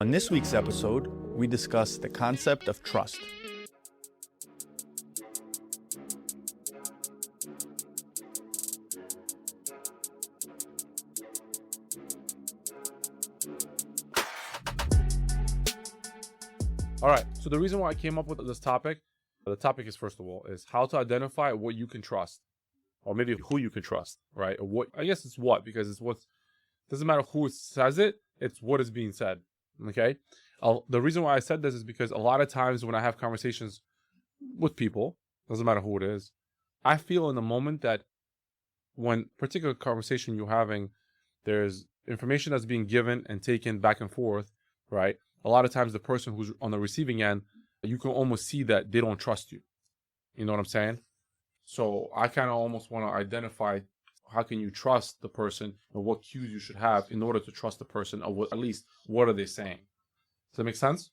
On this week's episode, we discuss the concept of trust. All right. So the reason why I came up with this topic, the topic is, first of all, is how to identify what you can trust, or maybe who you can trust, right? Or what, I guess it's what, because it's what's, doesn't matter who says it, it's what is being said. Okay. The reason why I said this is because a lot of times when I have conversations with people, doesn't matter who it is, I feel in the moment that when particular conversation you're having, there's information that's being given and taken back and forth, right? A lot of times the person who's on the receiving end, you can almost see that they don't trust you. You know what I'm saying? So I kind of almost want to identify how can you trust the person and what cues you should have in order to trust the person, or what, at least what are they saying? Does that make sense?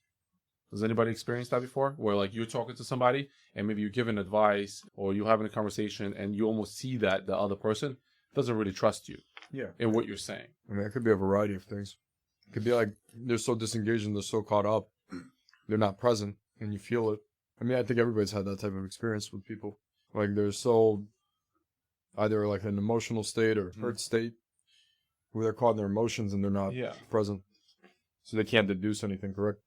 Has anybody experienced that before? Where like you're talking to somebody and maybe you're giving advice or you're having a conversation and you almost see that the other person doesn't really trust you in what you're saying. I mean, it could be a variety of things. It could be like they're so disengaged and they're so caught up, they're not present, and you feel it. I mean, I think everybody's had that type of experience with people. Like they're so either like an emotional state or hurt state, where they're caught in their emotions and they're not present, so they can't deduce anything correct.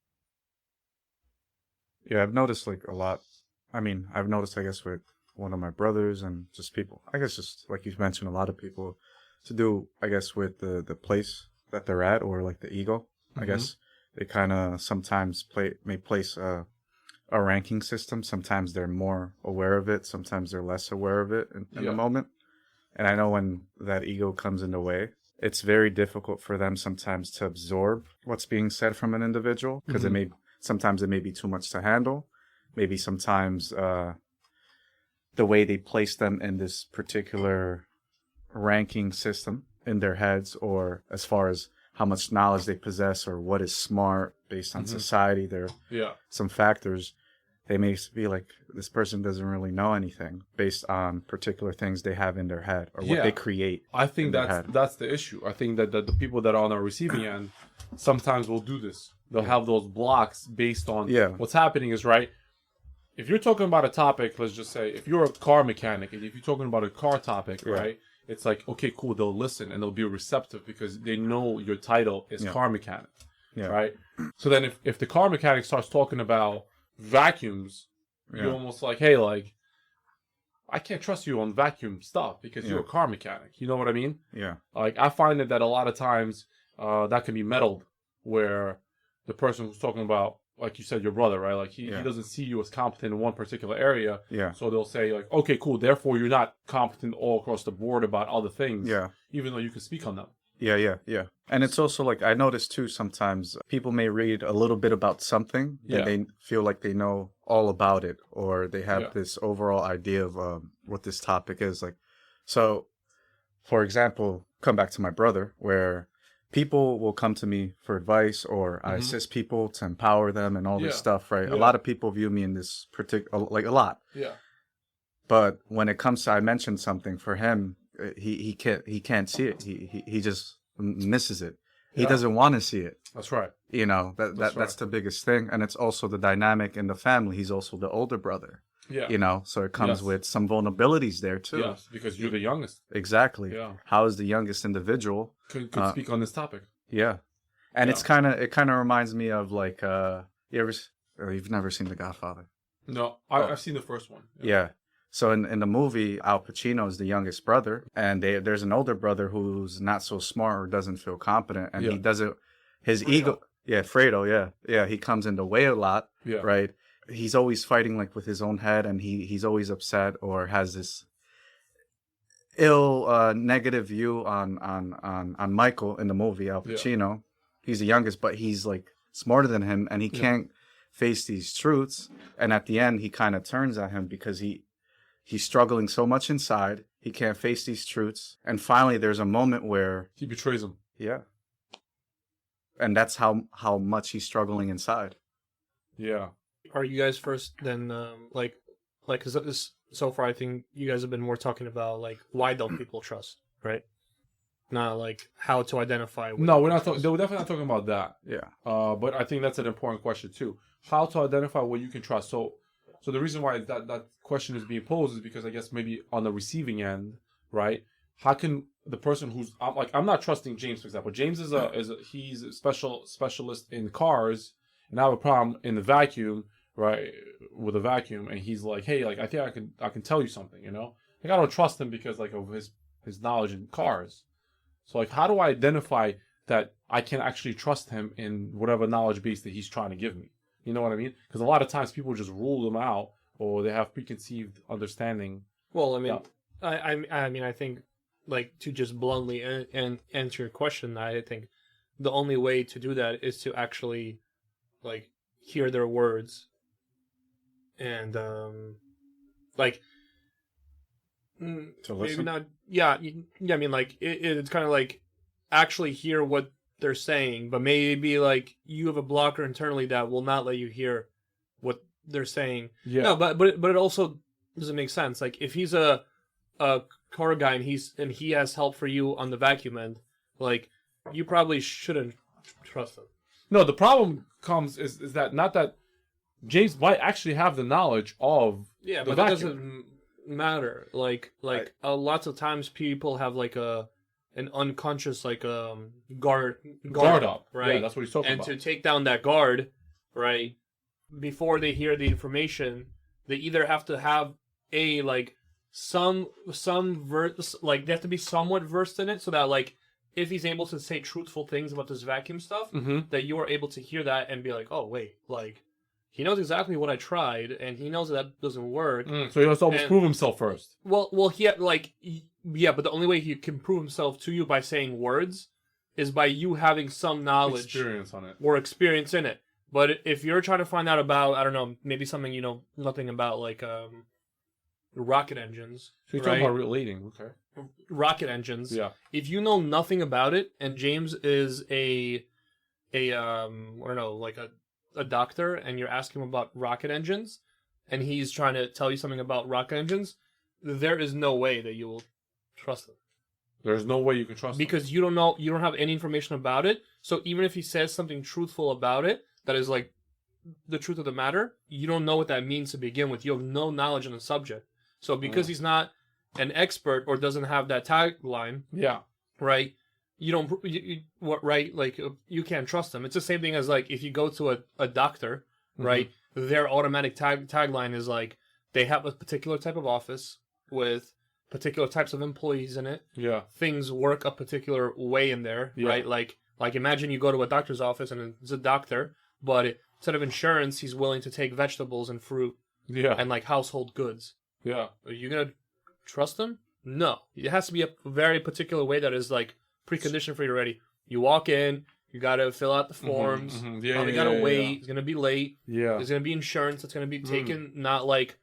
Yeah, I've noticed like a lot. I mean, I've noticed, I guess, with one of my brothers and just people. I guess just like you mentioned, a lot of people to do, I guess, with the place that they're at, or like the ego. I guess they kind of sometimes may place a ranking system. Sometimes they're more aware of it. Sometimes they're less aware of it in the moment. And I know when that ego comes in the way, it's very difficult for them sometimes to absorb what's being said from an individual, because sometimes it may be too much to handle. Maybe sometimes the way they place them in this particular ranking system in their heads, or as far as how much knowledge they possess or what is smart based on society, there are some factors. They may be like, this person doesn't really know anything based on particular things they have in their head or what they create. I think that's the issue. I think that the people that are on the receiving end sometimes will do this. They'll have those blocks based on what's happening is, right, if you're talking about a topic, let's just say, if you're a car mechanic and if you're talking about a car topic, right, it's like, okay, cool, they'll listen and they'll be receptive because they know your title is car mechanic, right? So then if the car mechanic starts talking about vacuums, you're almost like, hey, like, I can't trust you on vacuum stuff because you're a car mechanic. You know what I mean? Yeah. Like, I find that a lot of times that can be meddled, where the person who's talking about, like you said, your brother, right? Like, he doesn't see you as competent in one particular area. Yeah. So they'll say, like, okay, cool, therefore you're not competent all across the board about other things. Yeah. Even though you can speak on them. Yeah. And it's also like, I notice too, sometimes people may read a little bit about something and they feel like they know all about it, or they have this overall idea of what this topic is. Like, so, for example, come back to my brother, where people will come to me for advice, or I assist people to empower them and all this stuff, right? A lot of people view me in this particular, like a lot. Yeah. But when it comes to, I mentioned something for him, he can't see it. He just misses it. He doesn't want to see it. That's right. You know, that's the biggest thing. And it's also the dynamic in the family. He's also the older brother. Yeah. You know, so it comes with some vulnerabilities there too. Yes, because you're the youngest. Exactly. Yeah. How is the youngest individual could speak on this topic? Yeah. And it kind of reminds me of like you've never seen The Godfather? No, I've seen the first one. Yeah. So in the movie, Al Pacino is the youngest brother, and there's an older brother who's not so smart or doesn't feel competent, and he doesn't. His ego, Fredo, he comes in the way a lot, right? He's always fighting like with his own head, and he's always upset or has this ill negative view on Michael in the movie. Al Pacino, he's the youngest, but he's like smarter than him, and he can't face these truths. And at the end, he kind of turns on him because he's struggling so much inside. He can't face these truths. And finally, there's a moment where he betrays him. Yeah. And that's how much he's struggling inside. Yeah. Are you guys first then, like, because this so far, I think you guys have been more talking about, like, why don't people trust, right? not like how to identify. What No, you we're can not talking. trust. We're definitely not talking about that. Yeah. But I think that's an important question too. How to identify what you can trust. So the reason why that question is being posed is because I guess maybe on the receiving end, right? How can the person who's I'm not trusting James, for example. James he's a specialist in cars, and I have a problem in the vacuum, right? With a vacuum, and he's like, hey, like I think I can tell you something, you know? Like I don't trust him because like of his knowledge in cars. So like, how do I identify that I can actually trust him in whatever knowledge base that he's trying to give me? You know what I mean? Because a lot of times people just rule them out, or they have preconceived understanding. Well, I mean, Yeah. I mean, I think like to just bluntly and answer your question, I think the only way to do that is to actually like hear their words and like To maybe listen? not. Yeah, yeah. I mean, like it's kind of like actually hear what they're saying, but maybe like you have a blocker internally that will not let you hear what they're saying. Yeah. No, but it also doesn't make sense. Like if he's a car guy and he has help for you on the vacuum end, like you probably shouldn't trust him. No, the problem comes is that not that James might actually have the knowledge of Yeah, the but that vacuum. doesn't matter. Like lots of times people have like an unconscious like guard Guard up, right? Yeah, that's what he's talking And about. to take down that guard, right, before they hear the information, they either have to have a like some verse, like they have to be somewhat versed in it, so that like if he's able to say truthful things about this vacuum stuff, Mm-hmm. that you are able to hear that and be like, oh wait, like he knows exactly what I tried, and he knows that doesn't work. So he has to almost And- prove himself first. Well, he like yeah, but the only way he can prove himself to you by saying words is by you having some knowledge Experience on it. or experience in it. But if you're trying to find out about, I don't know, maybe something you know nothing about, like rocket engines, So you're talking right? about relating, okay? Rocket engines. Yeah. If you know nothing about it, and James is a I don't know, like a doctor, and you're asking him about rocket engines, and he's trying to tell you something about rocket engines, there is no way that you will trust him. There's no way you can trust him. Because you don't have any information about it. So even if he says something truthful about it, that is like the truth of the matter, you don't know what that means to begin with. You have no knowledge on the subject. So because he's not an expert or doesn't have that tagline, Yeah. right? You don't, what, right? Like you can't trust them. It's the same thing as like if you go to a doctor, right? Their automatic tagline is like they have a particular type of office with particular types of employees in it. Yeah. Things work a particular way in there, Yeah. right? Like imagine you go to a doctor's office and it's a doctor, but instead of insurance, he's willing to take vegetables and fruit Yeah. and like household goods. Yeah. Are you gonna trust him? No. It has to be a very particular way that is like preconditioned for you already. You walk in, you gotta fill out the forms. Mhm. You Yeah. gotta yeah, wait. Yeah. It's gonna be late. Yeah. There's gonna be insurance that's gonna be taken, not like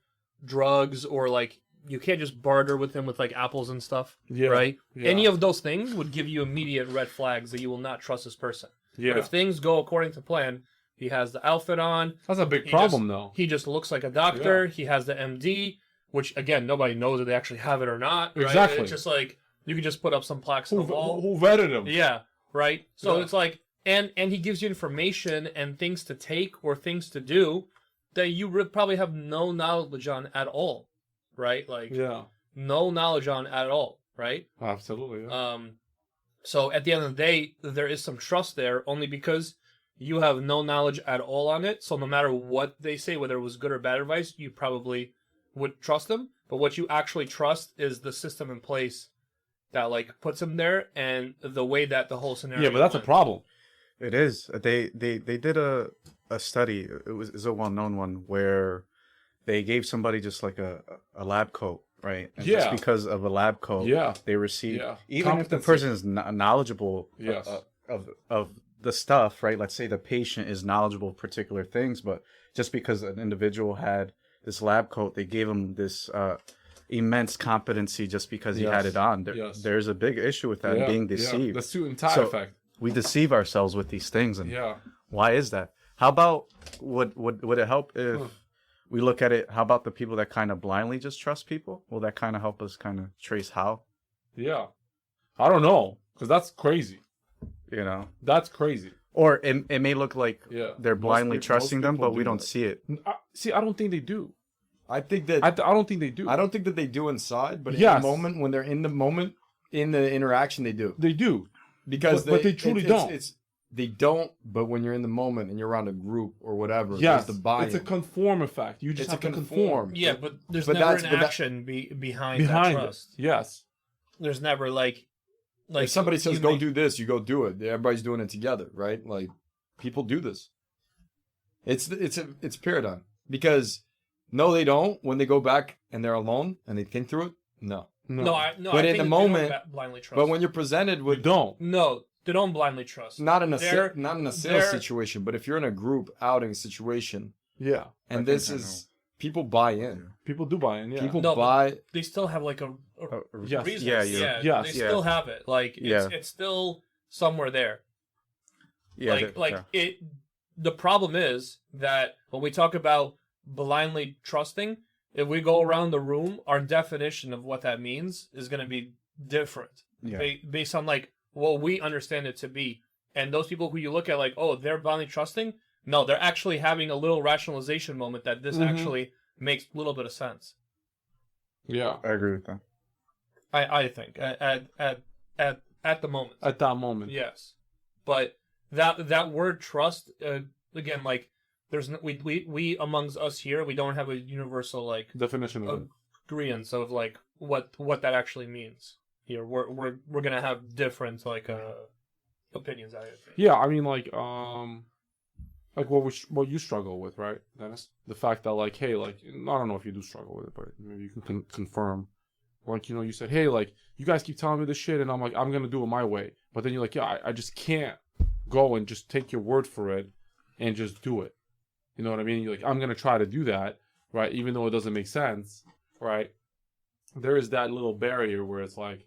drugs or like you can't just barter with him with like apples and stuff. Yeah. Right? Yeah. Any of those things would give you immediate red flags that you will not trust this person. But Yeah. if things go according to plan, he has the outfit on, That's a big he problem, though. he just looks like a doctor, he has the MD, which again nobody knows if they actually have it or not. Right? Exactly. It's just like you can just put up some plaques on Who, the wall. who vetted him? Yeah, right. So Yeah. it's like, and he gives you information and things to take or things to do that you probably have no knowledge on at all, right? Like Yeah. no knowledge on at all, right? Absolutely. Yeah. So at the end of the day, there is some trust there only because you have no knowledge at all on it. So no matter what they say, whether it was good or bad advice, you probably would trust them. But what you actually trust is the system in place that like puts them there and the way that the whole scenario. Yeah, but that's a went. problem. It is. They did a study. It's a well known one where they gave somebody just like a lab coat, right? And Yeah. Just because of a lab coat, Yeah. they receive Yeah. even if the Competency. person is knowledgeable Yes. of the stuff, right? Let's say the patient is knowledgeable of particular things, but just because an individual had this lab coat, they gave him this immense competency just because he Yes. had it on. Yes. There's a big issue with that, Yeah. being Yeah. deceived. The suit and tie So- effect. We deceive ourselves with these things, and Yeah. why is that? How about would it help if we look at it? How about the people that kind of blindly just trust people? Will that kind of help us kind of trace how? Yeah. I don't know. Because that's crazy. You know, That's crazy. or it may look like Yeah. they're blindly trusting them, people but we do don't that. see it. See, I don't think they do. I think that I don't think they do. I don't think that they do inside, but in Yes. the moment, when they're in the moment, in the interaction, they do. They do. Because But they truly don't. They don't, but when you're in the moment and you're around a group or whatever, Yes. there's the buy-in. It's a conform effect. You just It's have a to conform. conform. Yeah, but there's But never that's- an but that- action behind that Behind it. trust. Yes. There's never like if somebody says you go make- do this, you go do it. Everybody's doing it together, right? Like people do this. It's a paradigm because no, they don't. When they go back and they're alone and they think through it, no. No, But I in think the they don't moment- blindly trust. But when you're presented We with don't. no, they don't blindly trust. not in a They're- sales they're- situation, but if you're in a group outing situation Yeah. and think this I is people buy in. People do buy in. Yeah. People No, but- buy. They still have like a Yes. reason. Yeah, Yes. They yeah. still have it. Like Yeah. it's still somewhere there. Yeah, It. The problem is that when we talk about blindly trusting, if we go around the room, our definition of what that means is going to be different yeah. based on like what we understand it to be. And those people who you look at like, oh, they're blindly trusting. No, they're actually having a little rationalization moment that this Mhm. actually makes a little bit of sense. Yeah. I agree with that. I think at the moment. At that moment. Yes, but that word trust again, like there's we amongst us here, we don't have a universal like Definition of it. agreement of like what that actually means. Here, we're gonna have different like opinions. I think. Yeah, I mean, like what you struggle with, right, Dennis? The fact that, like, hey, like, I don't know if you do struggle with it, but maybe you can confirm. Like, you said, hey, like, you guys keep telling me this shit, and I'm like, I'm gonna do it my way. But then you're like, yeah, I just can't go and just take your word for it and just do it. You know what I mean? You're like, I'm gonna try to do that, right? Even though it doesn't make sense, right? There is that little barrier where it's like,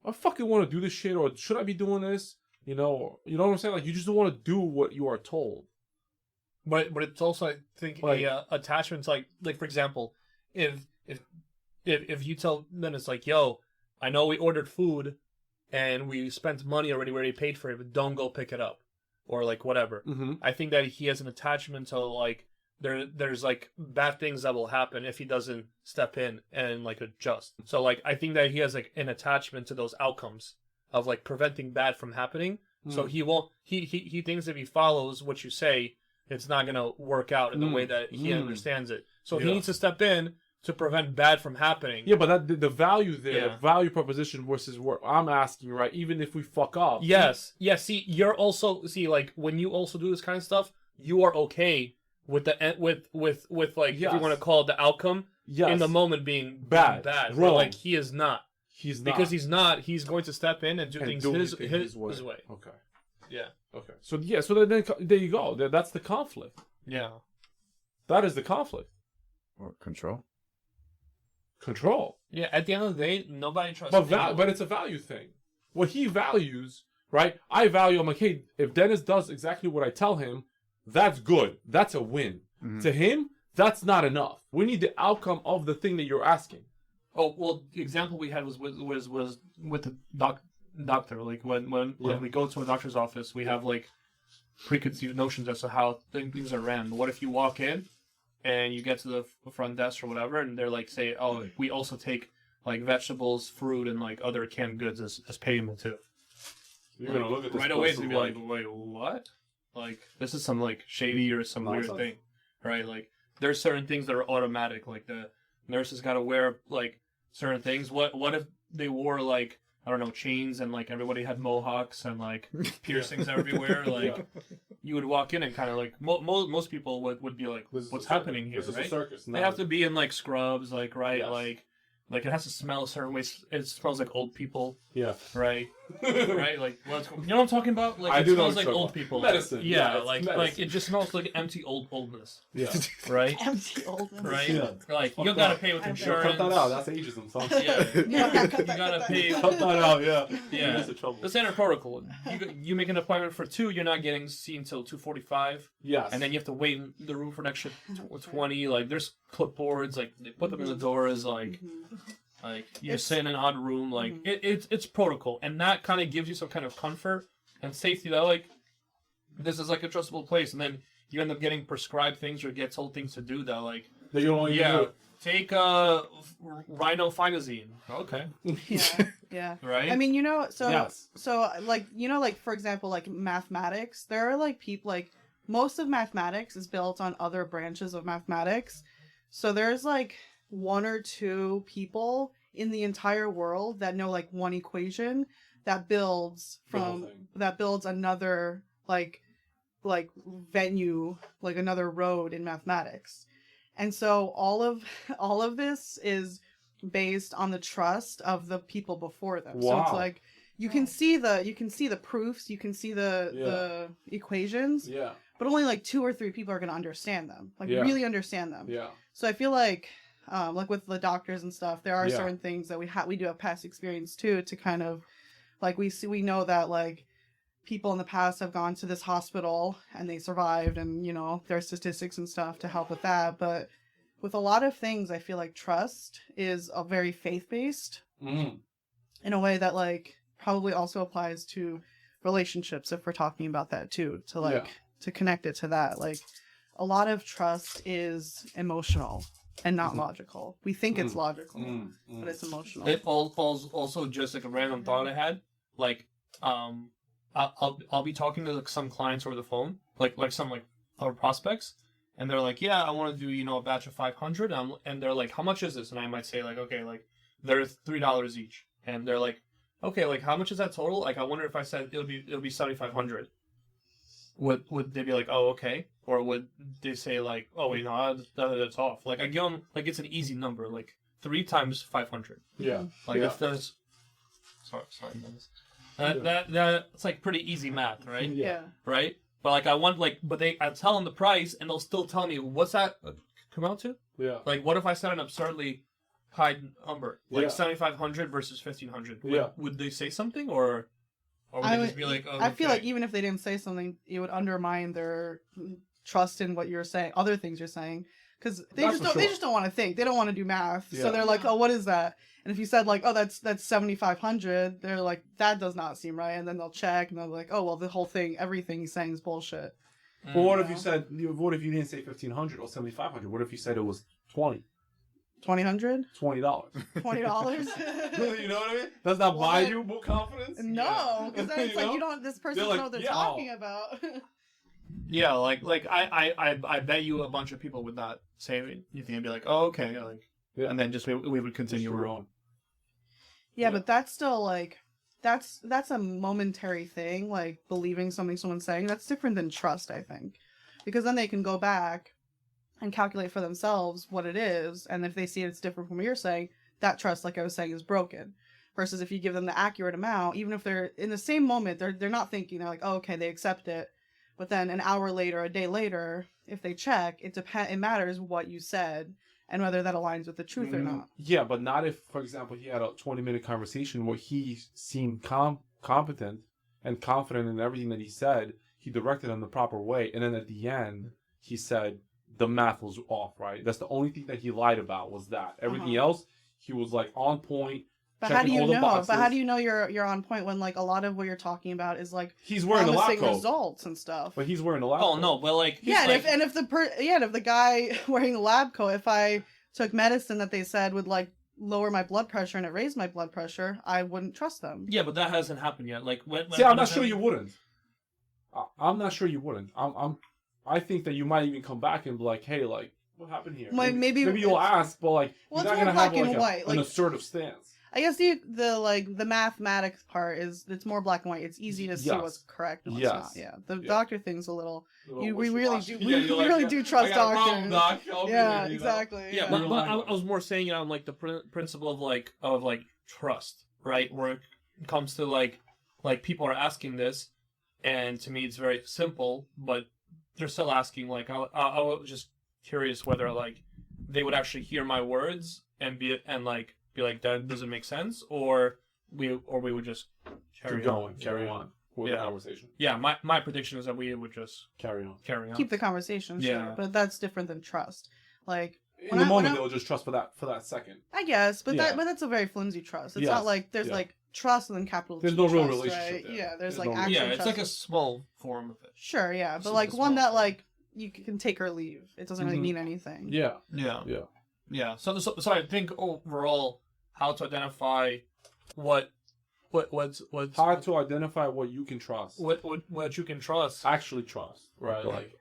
I fucking want to do this shit, or should I be doing this? You know what I'm saying? Like, you just don't want to do what you are told. But it's also I think Like- a attachment to like for example, if you tell them it's like, yo, I know we ordered food and we spent money already, we already paid for it, but don't go pick it up or like whatever. Mm-hmm. I think that he has an attachment to like there's like bad things that will happen if he doesn't step in and like adjust. So like I think that he has like an attachment to those outcomes of like preventing bad from happening. So he won't he thinks if he follows what you say, it's not gonna work out in the way that he understands it. So he Yeah. needs to step in to prevent bad from happening. Yeah, but that the value there, Yeah. the value proposition versus what I'm asking, right? Even if we fuck up. Yes. Yeah, see, you're also like when you also do this kind of stuff, you are okay with the with like if you Yes. want to call it the outcome Yes. in the moment being Bad. bad. Wrong. But like he is not. He's not. Because he's not, he's going to step in and do And things do his things way. Okay. Yeah. Okay. So yeah. So then there you go. That's the conflict. Yeah. That is the conflict. Or control. Control. Yeah, at the end of the day, nobody trusts But anyone. but it's a value thing. What he values, right? I value. I'm like, hey, if Dennis does exactly what I tell him, that's good. That's a win. To him, that's not enough. We need the outcome of the thing that you're asking. Oh well, the example we had was with the doctor. Like when we go to a doctor's office, we have like preconceived notions as to how things are ran. What if you walk in and you get to the front desk or whatever, and they're like, say, oh, we also take like vegetables, fruit, and like other canned goods as payment too. You're gonna look at this right away. place It's gonna be like, wait, what? Like this is some like shady or some weird thing, right? Like there's certain things that are automatic. Like the nurses got to wear like certain things. What if they wore like, I don't know, chains and like everybody had mohawks and like piercings everywhere? Like you would walk in and kind of like most people would be like, what's happening here? This is Right? a circus. They have to be in like scrubs, like right, Yes. like it has to smell a certain way. It smells like old people, Yeah. right? Right? Like you know what I'm talking about? Like I it do know smells what like you're old talking people. about. Medicine. Yeah, It's like medicine. it just smells like empty oldness, Yeah. right? Empty old ones. Right? Yeah. Like Fuck you gotta that. pay with Cut insurance. Cut that out. That's ageism. Son. Yeah. Yeah, cut You that, gotta cut pay. that. Cut that out. Yeah. Yeah. That's the trouble. The standard protocol. You make an appointment for 2, you're not getting seen until 2:45, Yes. and then you have to wait in the room for an extra 20. Like there's clipboards, like they put them in the doors, like. Like you're sitting in an odd room, like it's protocol, and that kind of gives you some kind of comfort and safety that like this is like a trustable place, and then you end up getting prescribed things or get told things to do that like That you don't want to do. take rhinophenazine. Okay, Yeah. right. I mean, you know, so Yes. like, you know, like for example, like mathematics, there are like people like most of mathematics is built on other branches of mathematics. So there's like one or two people in the entire world that know like one equation that builds another like venue, like another road in mathematics. And so all of this is based on the trust of the people before them. So it's Wow. like you can see the proofs, you can see the equations, Yeah. but only like 2 or 3 people are going to understand them, like really understand them. Yeah. So I feel like with the doctors and stuff, there are Yeah. certain things that we do have past experience too, to kind of like we know that like people in the past have gone to this hospital and they survived, and you know there are statistics and stuff to help with that. But with a lot of things, I feel like trust is a very faith-based in a way that like probably also applies to relationships, if we're talking about that too, to like to connect it to that. Like a lot of trust is emotional and not logical. We think it's logical, but it's emotional. It falls also just like a random thought I had. Like, I'll be talking to like, some clients over the phone, like some like our prospects, and they're like, yeah, I want to do a batch of 500, and they're like, how much is this? And I might say like, okay, like they're $3 each, and they're like, okay, like how much is that total? Like I wonder if I said it'll be 7,500. Would they be like, oh, okay? Or would they say like, oh wait, no, that's off. Like I give them like it's an easy number, like 3 times 500. Yeah. Like if there's, sorry, that's like pretty easy math, right? Yeah. Right. But like I tell them the price, and they'll still tell me what's that come out to? Yeah. Like what if I said an absurdly high number, like Yeah. 7,500 versus 1,500? Yeah. Would they say something, or would they just be like, oh, I feel okay. like even if they didn't say something, it would undermine their trust in what you're saying, other things you're saying, because they just don't want to think. They don't want to do math, Yeah. so they're like, oh, what is that? And if you said like, oh, that's 7,500, they're like, that does not seem right, and then they'll check and they'll be like, oh, well, the whole thing, everything he's saying is bullshit. But what if you said? What if you didn't say 1,500 or 7,500? What if you said it was 20? $2,000? $20. $20? You know what I mean? Does that buy you more confidence? No, because then it's like know? you don't. This person They're doesn't like, know what they're yeah. talking about. Yeah, like I bet you a bunch of people would not say anything. They'd be like, oh, okay, like, and then just we would continue our own. Yeah, but that's still like that's a momentary thing, like believing something someone's saying. That's different than trust, I think, because then they can go back and calculate for themselves what it is, and if they see it's different from what you're saying, that trust, like I was saying, is broken. Versus if you give them the accurate amount, even if they're in the same moment, they're not thinking, they're like, oh, okay, they accept it, but then an hour later, a day later, if they check, it matters what you said and whether that aligns with the truth or not. Yeah, but not if, for example, he had a 20-minute conversation where he seemed competent and confident in everything that he said. He directed in the proper way, and then at the end, he said the math was off. Right? That's the only thing that he lied about, was that. Everything else, he was like on point. But how do you all the know? boxes. But how do you know you're on point when like a lot of what you're talking about is like He's wearing a lab promising coat. results and stuff? But he's wearing a lab Oh coat. no, but like Yeah, like, and if the guy wearing the lab coat, if I took medicine that they said would like lower my blood pressure and it raised my blood pressure, I wouldn't trust them. yeah, but that hasn't happened yet. Like See, I'm not sure you wouldn't. I'm not sure you wouldn't. I think that you might even come back and be like, hey, like, what happened here? Maybe you'll ask, but like, well, you're it's not more gonna have black and like white. an Like, assertive stance. I guess the mathematics part is it's more black and white. It's easy to see Yes. what's correct and what's Yes. not. Yeah, the Yeah. doctor thing's a little. We really wishy-washy. do. Yeah, We you're like, really yeah, do trust I got a problem, doctors. doc. Okay, Yeah, you know? exactly. Yeah, but I was more saying it on like the principle of like trust, right? Where it comes to like people are asking this, and to me it's very simple, but they're still asking. Like I was just curious whether like they would actually hear my words and be like that doesn't make sense, or we would just carry on with the conversation. Yeah, my prediction is that we would just Carry on. carry on. Keep the conversation, sure, Yeah. but that's different than trust. Like in the moment they'll just trust for that second. I guess, but Yeah. that's a very flimsy trust. It's Yes. not like there's Yeah. like trust and then capital. There's T no real trust, relationship right? there. Yeah, there's There's like no- actual Yeah, it's trust. like a small form of it. Sure, yeah, It's but just like a one small that form. like you can take or leave. It doesn't really Mhm. mean anything. Yeah, Yeah. yeah. Yeah. So I think overall, how to identify what's How to identify what you can trust. what you can trust. Actually trust, right? Like,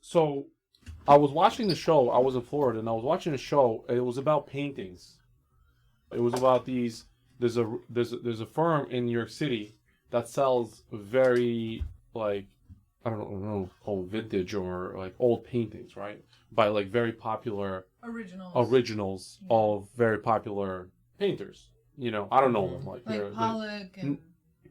so I was watching the show. I was in Florida, and I was watching a show. And it was about paintings. It was about these. There's a firm in New York City that sells very like I don't know called vintage or like old paintings, right? By like very popular originals of very popular painters. You know, I don't know them Like Pollock and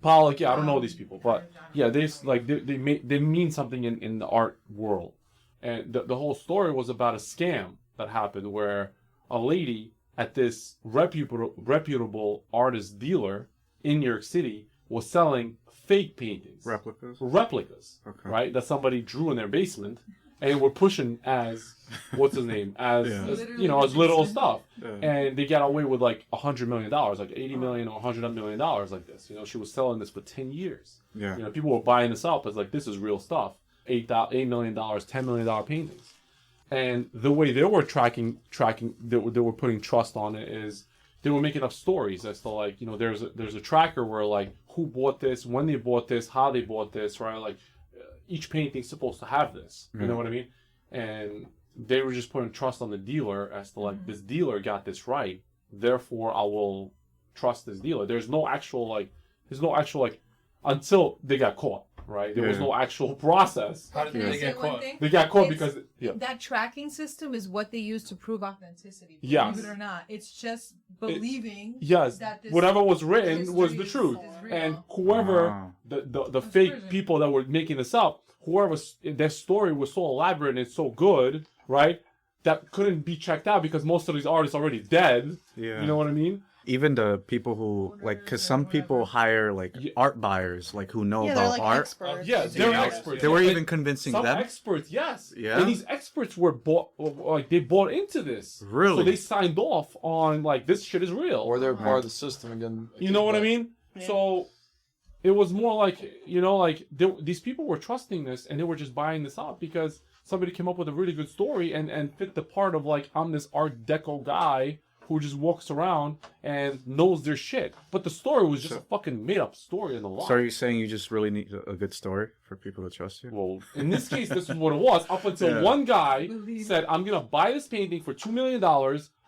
Pollock, yeah, I don't know these people, but yeah, they mean something in the art world. And the whole story was about a scam that happened where a lady at this reputable artist dealer in New York City was selling fake paintings, replicas, Okay. right? That somebody drew in their basement, and were pushing as what's his name as as little stuff. Yeah. And they got away with like $100 million, like $80 million or $100 million like this. You know, she was selling this for 10 years. Yeah. You know, people were buying this up as like, this is real stuff. $8 million, $10 million paintings. And the way they were tracking, they were putting trust on it is they were making up stories as to like, you know, there's a tracker where like who bought this, when they bought this, how they bought this, right? Like each painting's supposed to have this. You know what I mean? And they were just putting trust on the dealer as to like this dealer got this right, therefore I will trust this dealer. There's no actual until they got caught, right? There was no actual process. How did Can I they say get one caught? thing? They got caught It's- because that tracking system is what they use to prove authenticity. Yes. Believe it or not, it's just believing yes, that this whatever was written was the history truth. is real. And whoever Wow. the fake prison. people that were making this up, whoever their story was so elaborate and so good, right? That couldn't be checked out because most of these artists are already dead. Yeah. You know what I mean? Even the people who like, because some people hire like art buyers, like who know Yeah, they're about like art. experts. Yeah, they're experts. They were And even convincing some them. experts, yes. Yeah? And these experts were they bought into this. Really? So they signed off on like this shit is real. Or they're part of the system again. You know what I mean? Yeah. So it was more like, you know, like these people were trusting this and they were just buying this up because somebody came up with a really good story and fit the part of like, I'm this Art Deco guy who just walks around and knows their shit. But the story was just a fucking made up story in the lie. So are you saying you just really need a good story for people to trust you? Well, in this case, this is what it was. Up until Yeah. one guy Believe said, I'm going to buy this painting for $2 million.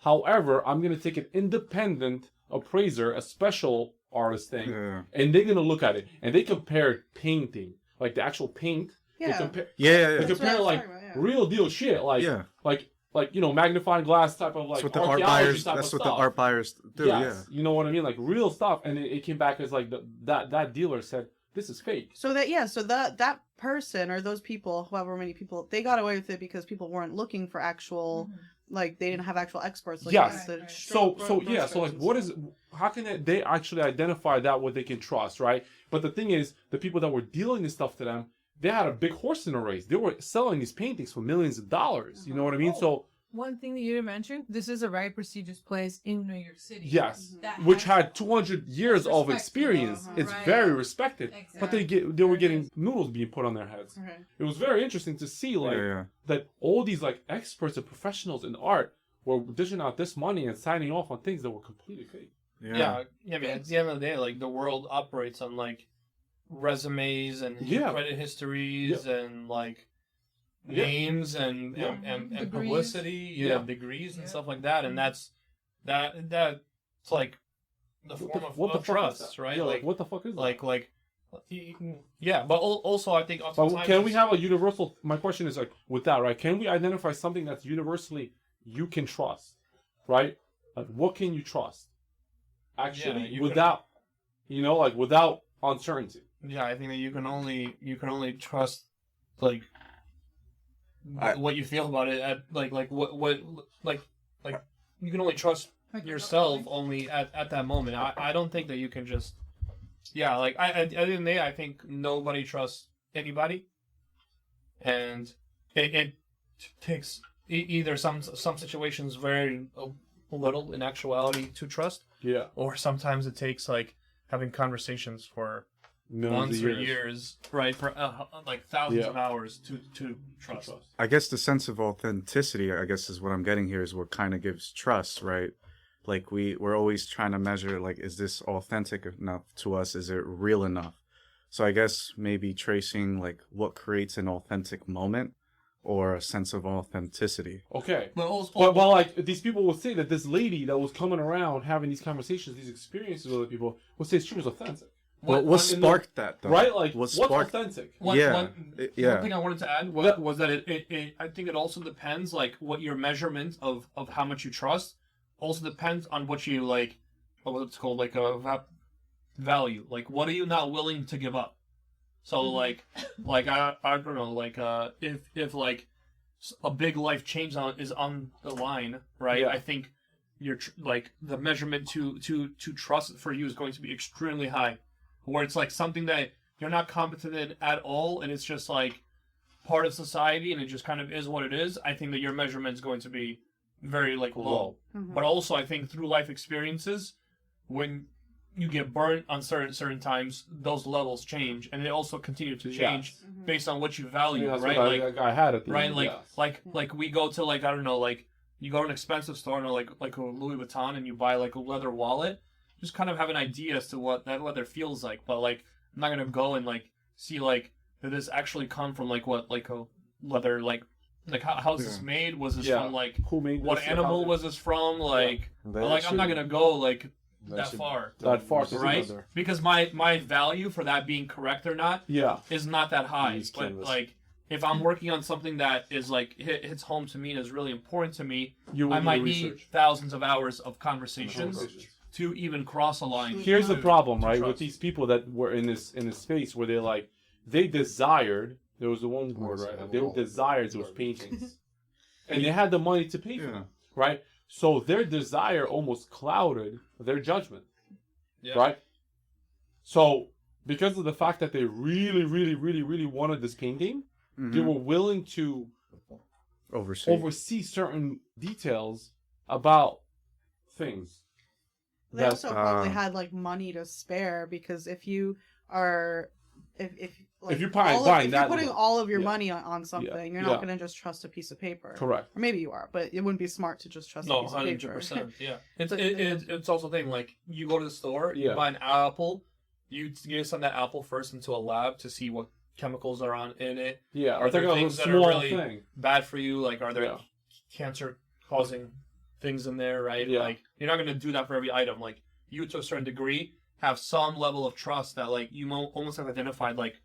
However, I'm going to take an independent appraiser, a special artist thing, Yeah. and they're going to look at it. And they compared painting, like the actual paint. Yeah. They compare, Yeah, yeah, they yeah. That's what I compare was like talking about, yeah. real deal shit. Like, Yeah. like you know, magnifying glass type of like That's what the art archaeology buyers. type That's of what the stuff. art buyers do. Yes, you know what I mean? Like real stuff. And it came back as like that dealer said, this is fake. So that person or those people, however many people, they got away with it because people weren't looking for actual, like they didn't have actual experts. Looking Yes. at the Right. So stroke yeah, so like what is how can they actually identify that what they can trust, right? But the thing is, the people that were dealing this stuff to them, they had a big horse in the race. They were selling these paintings for millions of dollars. You know what I mean? So One thing that you didn't mention, this is a very prestigious place in New York City. yes, That which has- had 200 years of Respect, experience. uh-huh. It's Right. very respected. But Exactly. they were getting noodles being put on their heads. Okay. It was very interesting to see like yeah. that all these like experts and professionals in art were dishing out this money and signing off on things that were completely fake. Yeah, I mean, at the end of the day, like the world operates on like resumes and Yeah. credit histories and like Yeah. names and Yeah. and Degrees. publicity, Yeah. degrees and Yeah. stuff like that, and that's that's like the form of fuck is trust, that? right? Yeah, like what the fuck is that? like yeah, but also I think But oftentimes can we have a universal? My question is like with that, right? Can we identify something that's universally you can trust, right? Like what can you trust? Actually, you without, you know, like without uncertainty. Yeah, I think that you can only trust like what you feel about it at like what like you can only trust yourself only at that moment. I don't think that you can just like at the end of the day I think nobody trusts anybody, and it takes either some situations very little in actuality to trust, Yeah. or sometimes it takes like having conversations for months or years, right? For like thousands of hours to trust. I guess the sense of authenticity, I guess, is what I'm getting here, is what kind of gives trust, right? Like we're always trying to measure, like, is this authentic enough to us? Is it real enough? So I guess maybe tracing like what creates an authentic moment or a sense of authenticity. Okay. But also, Well, like these people will say that this lady that was coming around having these conversations, these experiences with other people, will say she was authentic. What sparked that, though? Right? Like, What what's sparked? authentic? One thing I wanted to add was that it I think it also depends, like, what your measurement of how much you trust also depends on what you, like, what's called, like, a value. Like, what are you not willing to give up? So, like I don't know, like, if like, a big life change is on the line, right? Yeah. I think your like, the measurement to trust for you is going to be extremely high. Where it's like something that you're not competent in at all, and it's just like part of society, and it just kind of is what it is. I think that your measurement is going to be very, like, low. Mhm. But also, I think through life experiences, when you get burnt on certain times, those levels change, and they also continue to change based on what you value, That's right? what Like, I had at the right, end, like, yes. like we go to, like, I don't know, like, you go to an expensive store, and like a Louis Vuitton, and you buy like a leather wallet. Just kind of have an idea as to what that leather feels like, but like, I'm not gonna go and like see, like, did this actually come from, like, what, like, a leather, like how's this made? Was this from, like, Who made what this? animal was this from? Like, I'm not gonna go like that far, That far to right? leather. Because my value for that being correct or not Yeah. is not that high. Use But canvas. like, if I'm working on something that is like hits home to me and is really important to me, You will I do might the need research. thousands of hours of conversations to even cross a line. Here's the problem, right? trust. With these people that were in this space where they're like, they desired. There was the one word, right? They desired those paintings, and they had the money to pay for them, right? So their desire almost clouded their judgment, right? So because of the fact that they really, really, really, really wanted this painting, they were willing to oversee certain details about things. They also probably had like money to spare, because if you are, if you're putting all of your money on something, you're not going to just trust a piece of paper. Correct. Or maybe you are, but it wouldn't be smart to just trust a No, piece of paper. 100%. Yeah, it's also a thing. Like, you go to the store, you Yeah. buy an apple, you send that apple first into a lab to see what chemicals are in it. Yeah, Are there a things that are small really thing. bad for you? Like, are there Yeah. cancer-causing things in there, right? Yeah. Like, you're not going to do that for every item. Like, you, to a certain degree, have some level of trust that, like, you almost have identified, like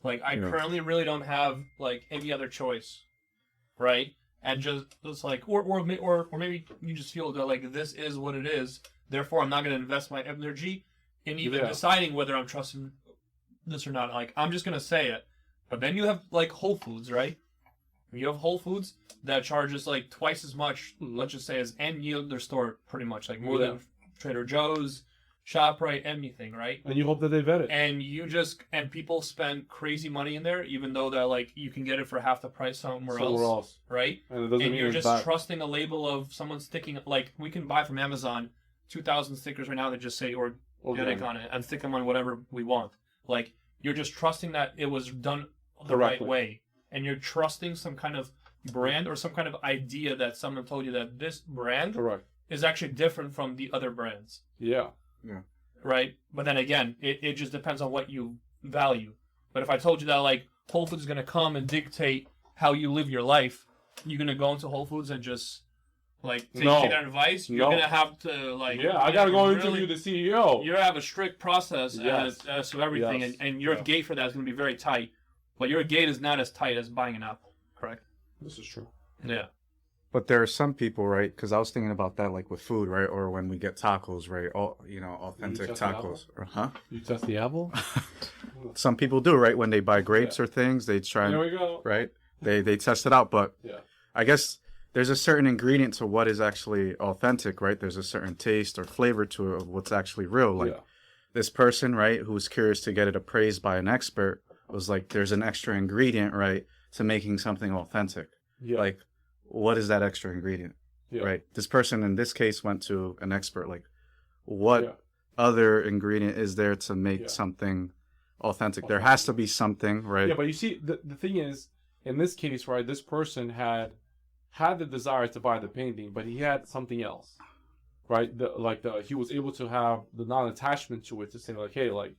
I currently really don't have, like, any other choice, right? And just like, or maybe you just feel that, like, this is what it is. Therefore, I'm not going to invest my energy in even deciding whether I'm trusting this or not. Like, I'm just going to say it. But then you have, like, Whole Foods, right? You have Whole Foods that charges, like, twice as much, let's just say, as any other store, pretty much. Like, more than Trader Joe's, ShopRite, anything, right? And you hope that they vet it. And people spend crazy money in there, even though that, like, you can get it for half the price somewhere else. Right? And it doesn't And mean you're it's just bad. trusting a label of someone sticking, like, we can buy from Amazon 2,000 stickers right now that just say organic on it and stick them on whatever we want. Like, you're just trusting that it was done the right way. And you're trusting some kind of brand or some kind of idea that someone told you that this brand is actually different from the other brands. Yeah. Right? But then again, it just depends on what you value. But if I told you that, like, Whole Foods is going to come and dictate how you live your life, you're going to go into Whole Foods and just, like, take that advice? You're going to have to, like... Yeah, I got to go interview the CEO. You have a strict process as to everything, and your gate for that is going to be very tight. But your gate is not as tight as buying an apple, correct? This is true. Yeah. But there are some people, right? Because I was thinking about that, like with food, right? Or when we get tacos, right? All, authentic tacos. You test the apple? Some people do, right? When they buy grapes or things, they try and, There we go. right? They test it out, but I guess there's a certain ingredient to what is actually authentic, right? There's a certain taste or flavor to it of what's actually real. Like this person, right, who was curious to get it appraised by an expert was like, there's an extra ingredient, right, to making something authentic. Yeah. Like, what is that extra ingredient? Yeah. Right. This person in this case went to an expert. Like, what Yeah. other ingredient is there to make Yeah. something authentic? There has to be something, right? Yeah, but you see, the thing is, in this case, right, this person had the desire to buy the painting, but he had something else, right? He was able to have the non-attachment to it to say like, hey, like,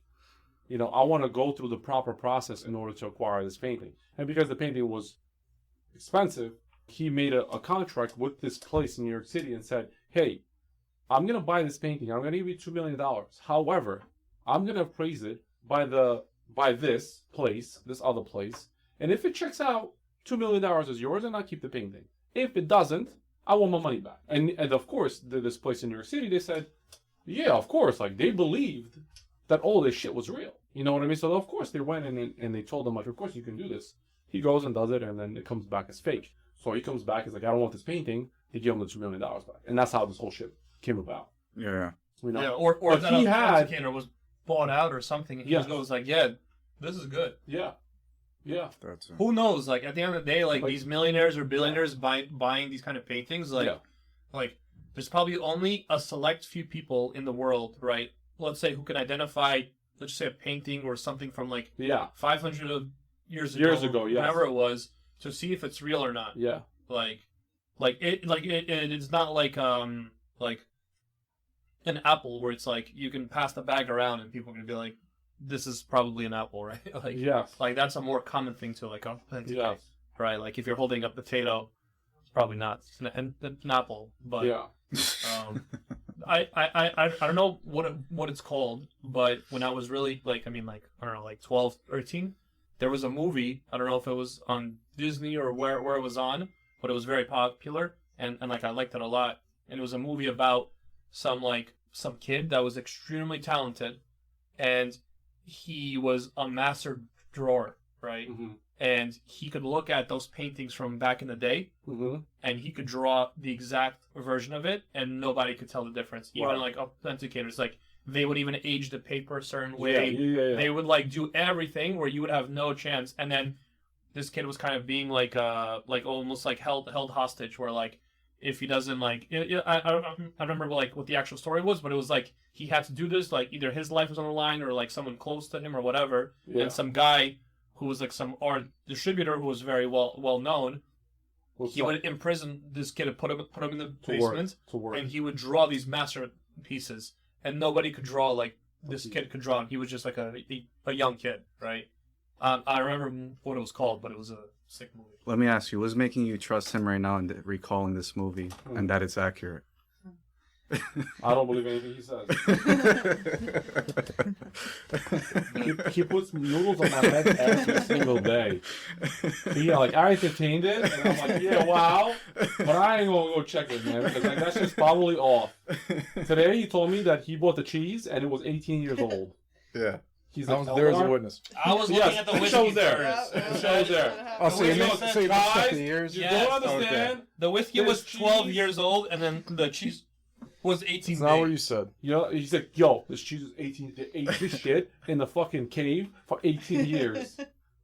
I want to go through the proper process in order to acquire this painting. And because the painting was expensive, he made a contract with this place in New York City and said, hey, I'm going to buy this painting. I'm going to give you $2 million. However, I'm going to appraise it by this place, this other place. And if it checks out, $2 million is yours, and I'll keep the painting. If it doesn't, I want my money back. And of course, this place in New York City, they said, yeah, of course. Like, they believed that all this shit was real. You know what I mean? So, of course, they went and they told him, like, of course, you can do this. He goes and does it, and then it comes back as fake. So he comes back, he's like, I don't want this painting. They give him the $2 million back. And that's how this whole shit came about. Yeah. Yeah, or But that he a had- container was bought out or something. And he Yeah. goes like, yeah, this is good. Yeah. Yeah. That's Who knows? Like at the end of the day, like these millionaires or billionaires buying these kind of paintings, like there's probably only a select few people in the world, right? Let's say who can identify, let's just say a painting or something from like 500 years ago, yes. whatever it was, to see if it's real or not. Yeah. It's not like an apple where it's like you can pass the bag around and people are gonna be like, this is probably an apple, right? Like, Yes. like that's a more common thing to like authenticate, Yes. right? Like if you're holding a potato, it's probably not an apple, but Yeah. I don't know what it's called, but when I was really I don't know, like 12, 13, there was a movie. I don't know if it was on Disney or where it was on, but it was very popular and like I liked it a lot. And it was a movie about some kid that was extremely talented, and he was a master drawer, right? Mm-hmm. And he could look at those paintings from back in the day, Mm-hmm. and he could draw the exact version of it, and nobody could tell the difference. Even Wow. like authenticators, like they would even age the paper a certain way. Yeah. They would like do everything where you would have no chance. And then this kid was kind of being like almost like held hostage, where like if he doesn't I don't remember what the actual story was, but it was like he had to do this, like either his life was on the line or like someone close to him or whatever. Yeah. And some guy who was like some art distributor who was very well known, he would imprison this kid and put him in the basement, to work. and he would draw these masterpieces, and nobody could draw like this kid could draw. He was just like a young kid, right? I remember what it was called, but it was a sick movie. Let me ask you, what's making you trust him right now and recalling this movie and that it's accurate? I don't believe anything he says. he puts noodles on my head every single day. Yeah, like I entertained it, and I'm like, yeah, wow, but I ain't gonna go check it, man, because like that shit's probably off. Today he told me that he bought the cheese and it was 18 years old. Yeah. He's I like, was there as a "Eldar?" witness. I was looking at the it whiskey shows there. first. It shows there. Oh, so you whiskey missed said, so you missed guys, the years? You Yes. don't understand. The whiskey This was 12 cheese- years old, and then the cheese was 18. It's not what you said. You know, he's like, yo, this cheese is 18. They ate this shit in the fucking cave for 18 years.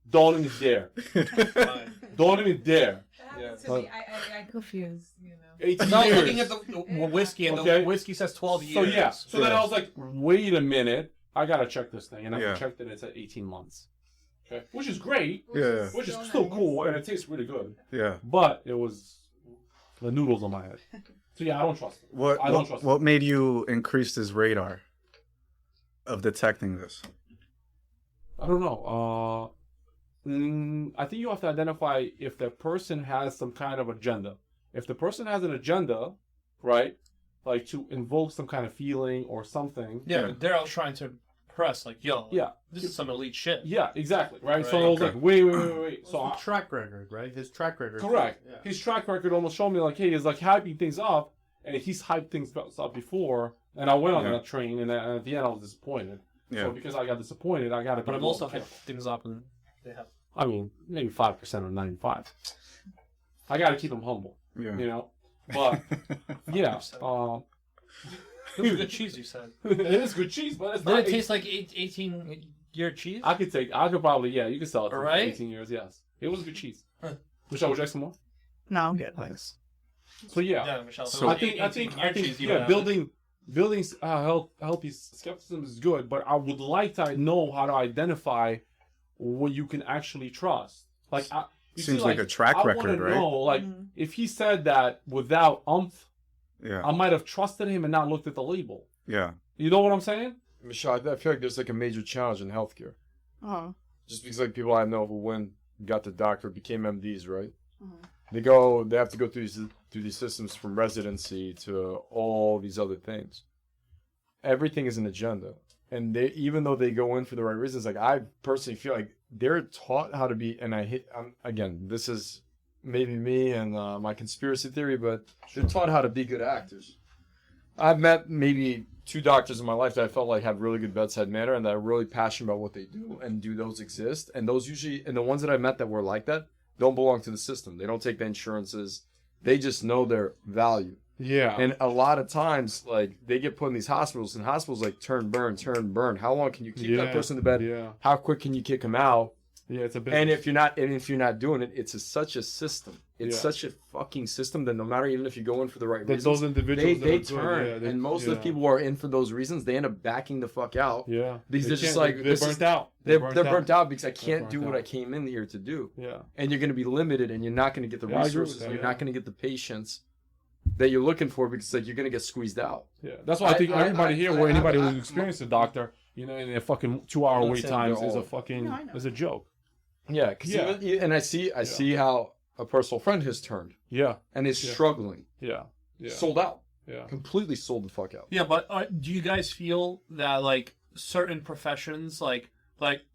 Don't even dare. Don't even dare. Yeah. To me, I confused, 18 No, years. looking at the whiskey, and Okay. the whiskey says 12 years. So yeah. So then I was like, wait a minute. I gotta check this thing. And I Yeah. checked it and it said 18 months. Okay. Which is great. Yeah. Which is still cool and it tastes really good. Yeah. But it was the noodles on my head. So yeah, I don't trust it. I don't trust What made you increase his radar of detecting this? I don't know. I think you have to identify if the person has some kind of agenda. If the person has an agenda, right, like to invoke some kind of feeling or something. Yeah, but they're all trying to press, like, yo, Yeah. this is some elite shit. Yeah, exactly. Right. So Right. I was like, wait. So What's the track record, right? His track record. correct. Yeah. His track record almost showed me like, hey, he's like hyping things up, and he's hyped things up before, and I went on Yeah. that train, and at the end I was disappointed. Yeah. So because I got disappointed, I got to. But I've also hyped things up, and they have. I mean, maybe 5% or 95. I got to keep him humble, Yeah. you know. But yeah, It was good cheese, you said. it is good cheese, but it's Did not. it taste like 18-year cheese? I could probably, yeah, you could sell it for Right? 18 years, yes. It was good cheese. Huh. Would you like some more? No, I'm good. Thanks. So yeah, Yeah, Michelle. so I think building healthy skepticism is good, but I would like to know how to identify what you can actually trust. Like, Seems like a track record, right? Know, like, if he said that without Yeah. I might have trusted him and not looked at the label. Yeah. You know what I'm saying? Michelle, I feel like there's like a major challenge in healthcare. Oh. Just because like people I know who got the doctor, became MDs, right? Mhm. They have to go through these systems from residency to all these other things. Everything is an agenda. And even though they go in for the right reasons, like I personally feel like they're taught how to be, and again, this is maybe me and my conspiracy theory, but they're taught how to be good actors. I've met maybe 2 doctors in my life that I felt like have really good bedside manner and that are really passionate about what they do, and do those exist? And those usually, and the ones that I met that were like that, don't belong to the system. They don't take the insurances. They just know their value. Yeah. And a lot of times, like, they get put in these hospitals, and hospitals like turn, burn. How long can you keep that person in the bed? Yeah. How quick can you kick them out? Yeah, it's a business. And if you're not doing it, it's such a system. It's such a fucking system that no matter, even if you go in for the right reasons, those individuals they that are turn. good, And most of the people who are in for those reasons, they end up backing the fuck out. Yeah. These are just can't- like they're burnt out. They're burnt out because I can't burnt do what out. I came in here to do. Yeah. And you're going to be limited, and you're not going to get the Yeah, I agree with resources. that, You're yeah. not going to get the patience that you're looking for, because like you're going to get squeezed out. Yeah. That's why I think everybody here, or anybody who's I- experienced a doctor, in a fucking 2-hour I'm not wait saying times they're is a all- fucking No, I know. is a joke. Yeah, and I see how a personal friend has turned Yeah. and is struggling, Yeah. Yeah. sold out, Yeah. completely sold the fuck out. Yeah, but do you guys feel that like certain professions, like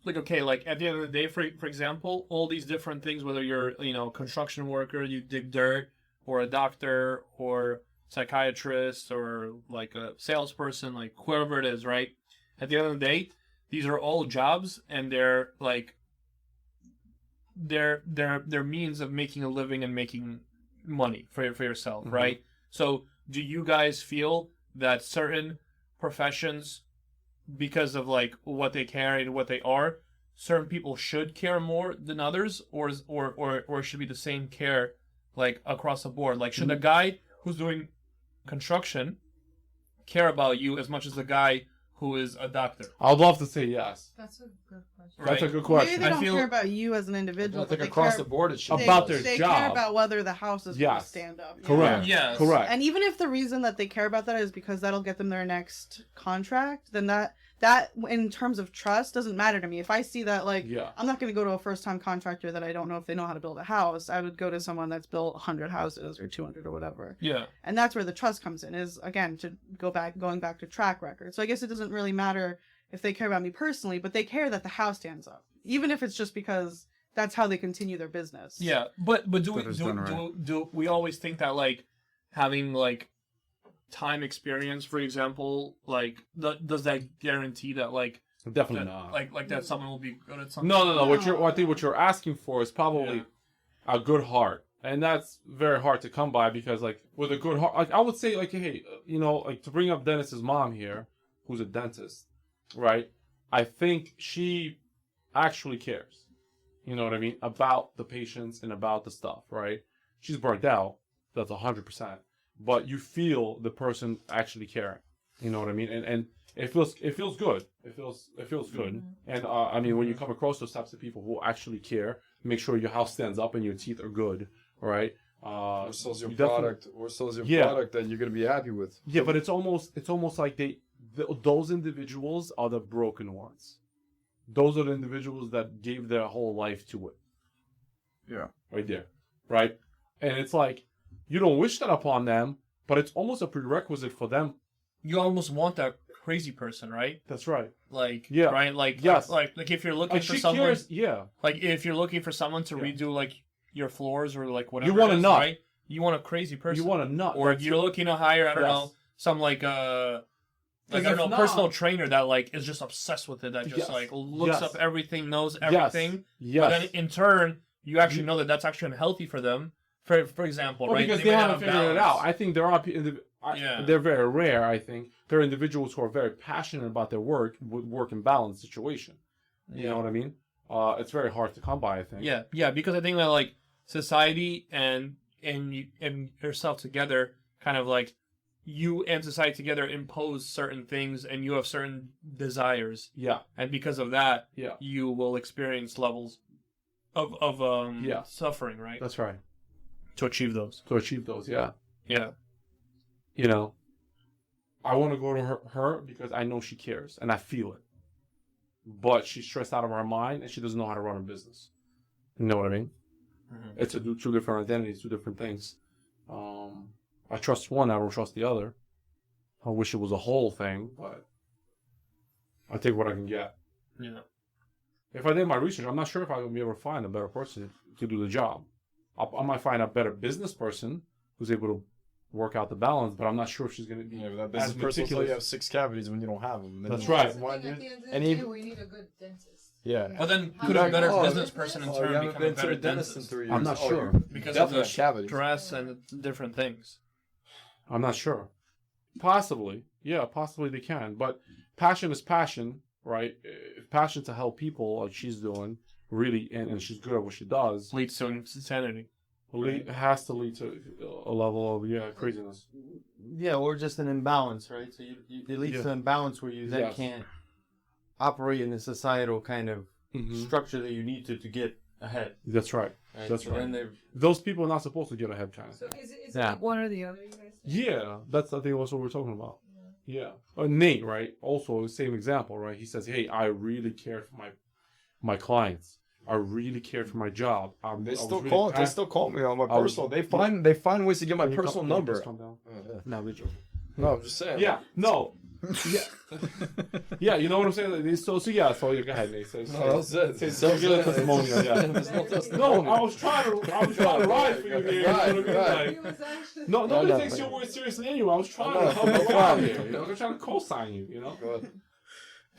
okay, like at the end of the day, for example, all these different things, whether you're construction worker, you dig dirt, or a doctor, or psychiatrist, or like a salesperson, like whoever it is, right? At the end of the day, these are all jobs, and they're like their means of making a living and making money for yourself, right? So do you guys feel that certain professions, because of like what they carry and what they are, certain people should care more than others, or it should be the same care like across the board? Like, should a guy who's doing construction care about you as much as the guy who is a doctor? I would love to say yes. That's a good question. That's a Right. good Maybe question. they I don't feel- care about you as an I individual, but think they across care the board it should they, be. About their they job. care about whether the house is going to Yes. stand up. you Correct. know? Yes. Correct. And even if the reason that they care about that is because that'll get them their next contract, then that in terms of trust doesn't matter to me. If I see that, like, Yeah. I'm not going to go to a first-time contractor that I don't know if they know how to build a house. I would go to someone that's built 100 houses or 200 or whatever. Yeah. And that's where the trust comes in, is, again, to going back to track record. So I guess it doesn't really matter if they care about me personally, but they care that the house stands up, even if it's just because that's how they continue their business. Yeah, but do we That is done right. do we always think that like having like time experience, for example, like does that guarantee that like Definitely that, not. like that someone will be good at something? No. I think what you're asking for is probably a good heart, and that's very hard to come by, because like with a good heart, like I would say, like, hey, like, to bring up Dennis's mom here, who's a dentist, right? I think she actually cares. You know what I mean? About the patients and about the stuff, right? She's burnt out. That's 100%. But you feel the person actually caring. You know what I mean? And it feels good. It feels good. And I mean, when you come across those types of people who actually care, make sure your house stands up and your teeth are good, right? Or sells your you definitely- product that you're going to be happy with. Yeah, but it's almost like those individuals are the broken ones. Those are the individuals that gave their whole life to it. Yeah. Right there. Right? And it's like, you don't wish that upon them, but it's almost a prerequisite for them. You almost want that crazy person, right? That's right. Like, Yeah. right? Like, Yes. like if you're looking Like, for she someone, cares. Yeah. like if you're looking for someone to Yeah. redo like your floors or like whatever, You want it a is, nut. right? You want a crazy person. You want a nut. or That's- you're looking to hire, I don't Yes. know, some like I don't if know, not- personal trainer that like is just obsessed with it, that just Yes. like looks Yes. up everything, knows Yes. everything. Yes. But then in turn, you actually know that that's actually unhealthy for them. For example, Well, right? because they might haven't have figured it balance. out. I think there are Yeah. they're very rare. I think there are individuals who are very passionate about their work and balance situation. You know what I mean? It's very hard to come by, I think. Yeah, because I think that like society and and yourself together, kind of like you and society together impose certain things, and you have certain desires, Yeah. and because of that, Yeah. you will experience levels of Yeah. suffering, right? That's right. To achieve those. To achieve those, yeah. Yeah. You know, I want to go to her because I know she cares and I feel it. But she's stressed out of her mind and she doesn't know how to run a business. You know what I mean? Mm-hmm. It's two different identities, two different things. I trust one, I don't trust the other. I wish it was a whole thing, but I take what I can get. Yeah. If I did my research, I'm not sure if I would be able to find a better person to do the job. I might find a better business person who's able to work out the balance, but I'm not sure if she's going to be Yeah, but that as business person will tell meticulous. you have 6 cavities when you don't have them. That's right. Why At the do- end of the and day, even- we need a good dentist. Yeah. But then How could do a you- better Oh, business person in Oh, turn you haven't become a been to better the dentist in dentist? 3 years. I'm not Oh, sure. you're Because of definitely the have cavities. stress and different things. I'm not sure. Possibly. Yeah, possibly they can. But passion is passion, right? If passion to help people like she's doing, really, and she's good at what she does, Leads to insanity. has to lead to a level of, craziness. Yeah, or just an imbalance, right? So it leads Yeah. to imbalance where you then Yes. can't operate in the societal kind of Mhm. structure that you need to get ahead. That's right. Right? That's So right. then they're- Those people are not supposed to get ahead, kind of. So is it Yeah. like one or the other, you guys? Yeah, that's I think that's what we're talking about. Yeah. Nate, right? Also, same example, right? He says, "Hey, I really cared for my clients. I really cared for my job. I They was still really call. They passionate." still call me on my I was- personal. They find ways to get my Can you personal can you number. just calm down? No, we're joking. No, I'm just saying. Yeah, no. Yeah. Yeah, you know what I'm saying? Like, so go ahead, Nate. Say, No, that's it. say, So give a sad. testimonial, yeah. There's no testimonial. No, I was trying to ride for you here. Right, You know what I mean? right. Like, no, nobody no, takes no. your words seriously anyway. I was trying to No, help no, you out fine. here. You know, I'm trying to co-sign you. You know. Go ahead.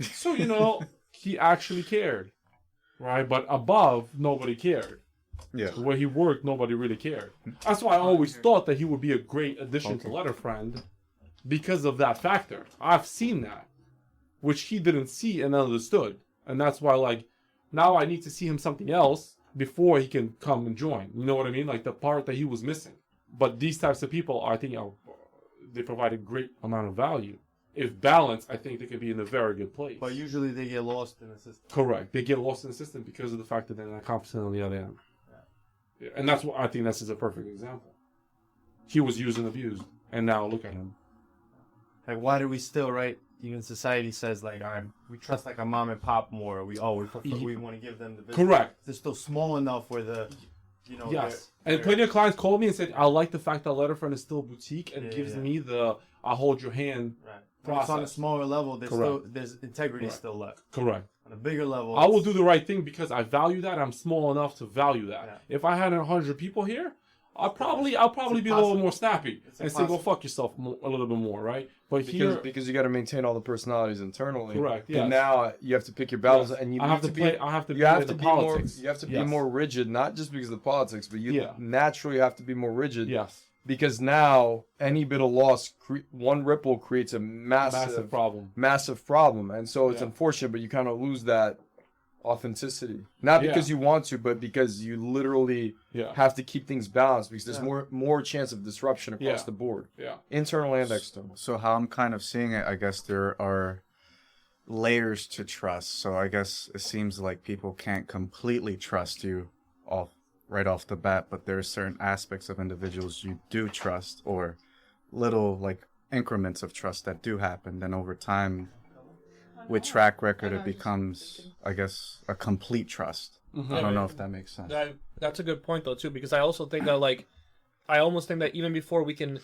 So he actually cared, right? But above, nobody cared. Yeah. Where he worked, nobody really cared. That's why I always thought that he would be a great addition to Letterfriend because of that factor. I've seen that, which he didn't see and understood. And that's why, like, now I need to see him something else before he can come and join. You know what I mean? Like, the part that he was missing. But these types of people, I think, they provide a great amount of value. If balanced, I think they could be in a very good place. But usually they get lost in the system. Correct. They get lost in the system because of the fact that they're not competent on the other end. Yeah. And that's what I think this is a perfect example. He was used and abused, and now look at him. Like, why do we still, right? Even society says, like, all right, we trust like a mom and pop more. We want to give them the business. Correct. They're still small enough where the, Yes. And plenty of clients called me and said, I like the fact that Letterfriend is still boutique and gives me the I'll hold your hand right. When it's on a process. smaller level, there's integrity Correct. still left. Correct. On a bigger level, I will do the right thing because I value that. I'm small enough to value that. Yeah. If I had 100 people here, I'll probably be a little more snappy and say, go fuck yourself a little bit more, right? But Because you got to maintain all the personalities internally. Correct, And yes. now you have to pick your battles, Yes. and you I need have to be. play. I have to You be have in to the be more. politics. You have to be Yes. more rigid, not just because of the politics, but you Yeah. naturally have to be more rigid. Yes. Because now any bit of loss, one ripple creates a Massive problem. massive problem, and so it's Yeah. unfortunate, but you kind of lose that authenticity. Not because you want to, but because you literally Yeah. have to keep things balanced because there's more chance of disruption across Yeah. the board, Yeah. internal and external. So how I'm kind of seeing it, I guess there are layers to trust. So I guess it seems like people can't completely trust you right off the bat, but there are certain aspects of individuals you do trust, or little like increments of trust that do happen. Then over time, with track record, it becomes, I guess, a complete trust. I don't know if that makes sense. That's a good point though too, because I also think that I almost think that even before we can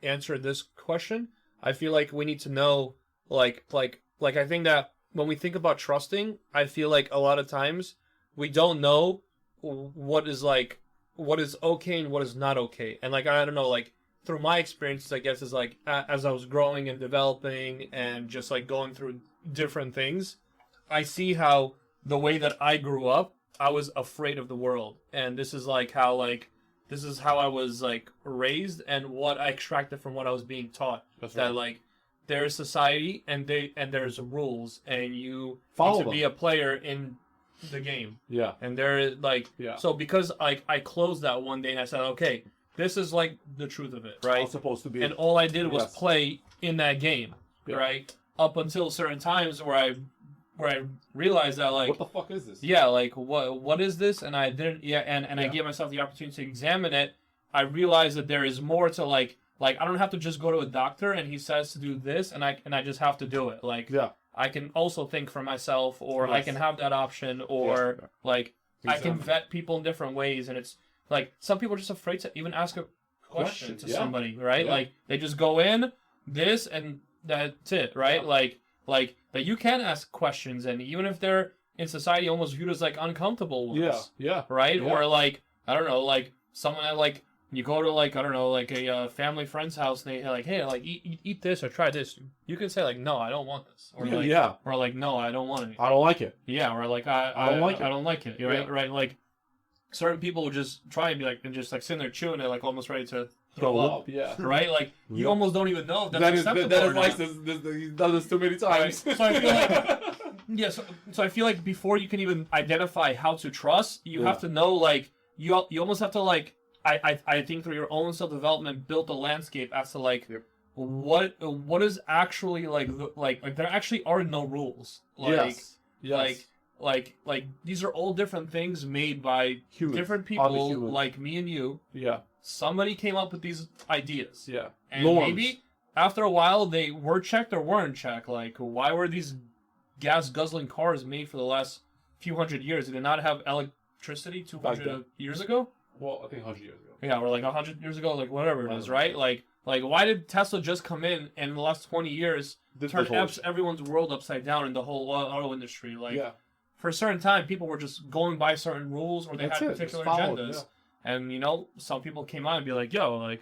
answer this question, I feel like we need to know like I think that when we think about trusting, I feel like a lot of times we don't know what is okay and what is not okay. And like I don't know, like through my experiences, I guess is like as I was growing and developing and just like going through different things, I see how the way that I grew up, I was afraid of the world. And this is how I was like raised and what I extracted from what I was being taught. That's that right. like there's society and there's rules and you Follow need to be them. a player in the game. Yeah. And they're like, Yeah. so because I closed that one day and I said, okay, this is like the truth of it, right? It's supposed to be. And all I did was Yes. play in that game, Yeah. right? Up until certain times where I realized that like, what the fuck is this? yeah, like what is this? And I didn't, and I Yeah. gave myself the opportunity to examine it. I realized that there is more to like I don't have to just go to a doctor and he says to do this and I just have to do it. Like Yeah. I can also think for myself, or I Yes. can have that option, or like I can Exactly. vet people in different ways. And it's like some people are just afraid to even ask a question to Yeah. somebody, right? Yeah. Like they just go in this and that's it, right? Yeah. Like that you can ask questions, and even if they're in society almost viewed as like uncomfortable ones, Yeah. Yeah. right? Yeah. Or like I don't know, like someone that, like you go to like I don't know, like a family friend's house and they like, hey, like eat this or try this. You can say like, no, I don't want this, or like, Yeah. or like, no, I don't want it. I don't like it. Yeah, or like I don't like it. I don't like it. Right, Yeah. right. Like certain people will just try and be like and just like sitting there chewing it, like almost ready to throw Go up. up. Yeah. Right, like you Yeah. almost don't even know if that's That is acceptable or like not. he's done this too many times. Right. So I feel like yeah, so I feel like before you can even identify how to trust, you have to know like you almost have to like I think through your own self development build the landscape as to like what is actually like there actually are no rules. Like Yes. like these are all different things made by Humans. different Other people humans. like me and you. Yeah. Somebody came up with these ideas. Yeah. And Norms. maybe after a while they were checked or weren't checked. Like, why were these gas guzzling cars made for the last few hundred years? Did they not have electricity Back 200 then. years ago? Well, I think 100 years ago. Yeah, or like 100 years ago, like whatever it is, right? Like why did Tesla just come in and in the last 20 years turn everyone's world upside down in the whole auto industry? Like, Yeah. for a certain time, people were just going by certain rules or they That's had it, particular just followed, agendas. yeah. And, you know, some people came out and be like, yo, like,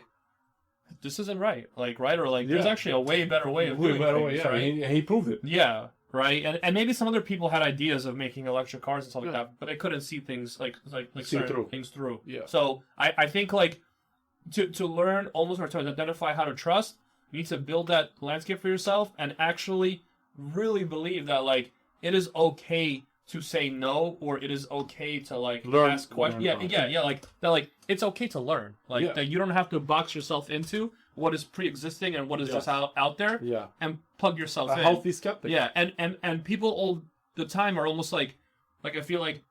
this isn't right. Like, right? Or like, there's Yeah. actually a way better way of Way doing better things, way, yeah. right? And he proved it. Yeah, right. And maybe some other people had ideas of making electric cars and stuff like Yeah. that, but they couldn't see things like See certain through. things through. Yeah. So I think like to learn almost or to identify how to trust, you need to build that landscape for yourself and actually really believe that like it is okay to say no, or it is okay to like Learn- ask questions. learn Yeah, like that. Like it's okay to learn. Like Yeah. that you don't have to box yourself into what is pre-existing and what is just out there, Yeah. and plug yourself A in. healthy skeptic. Yeah, and people all the time are almost like I feel like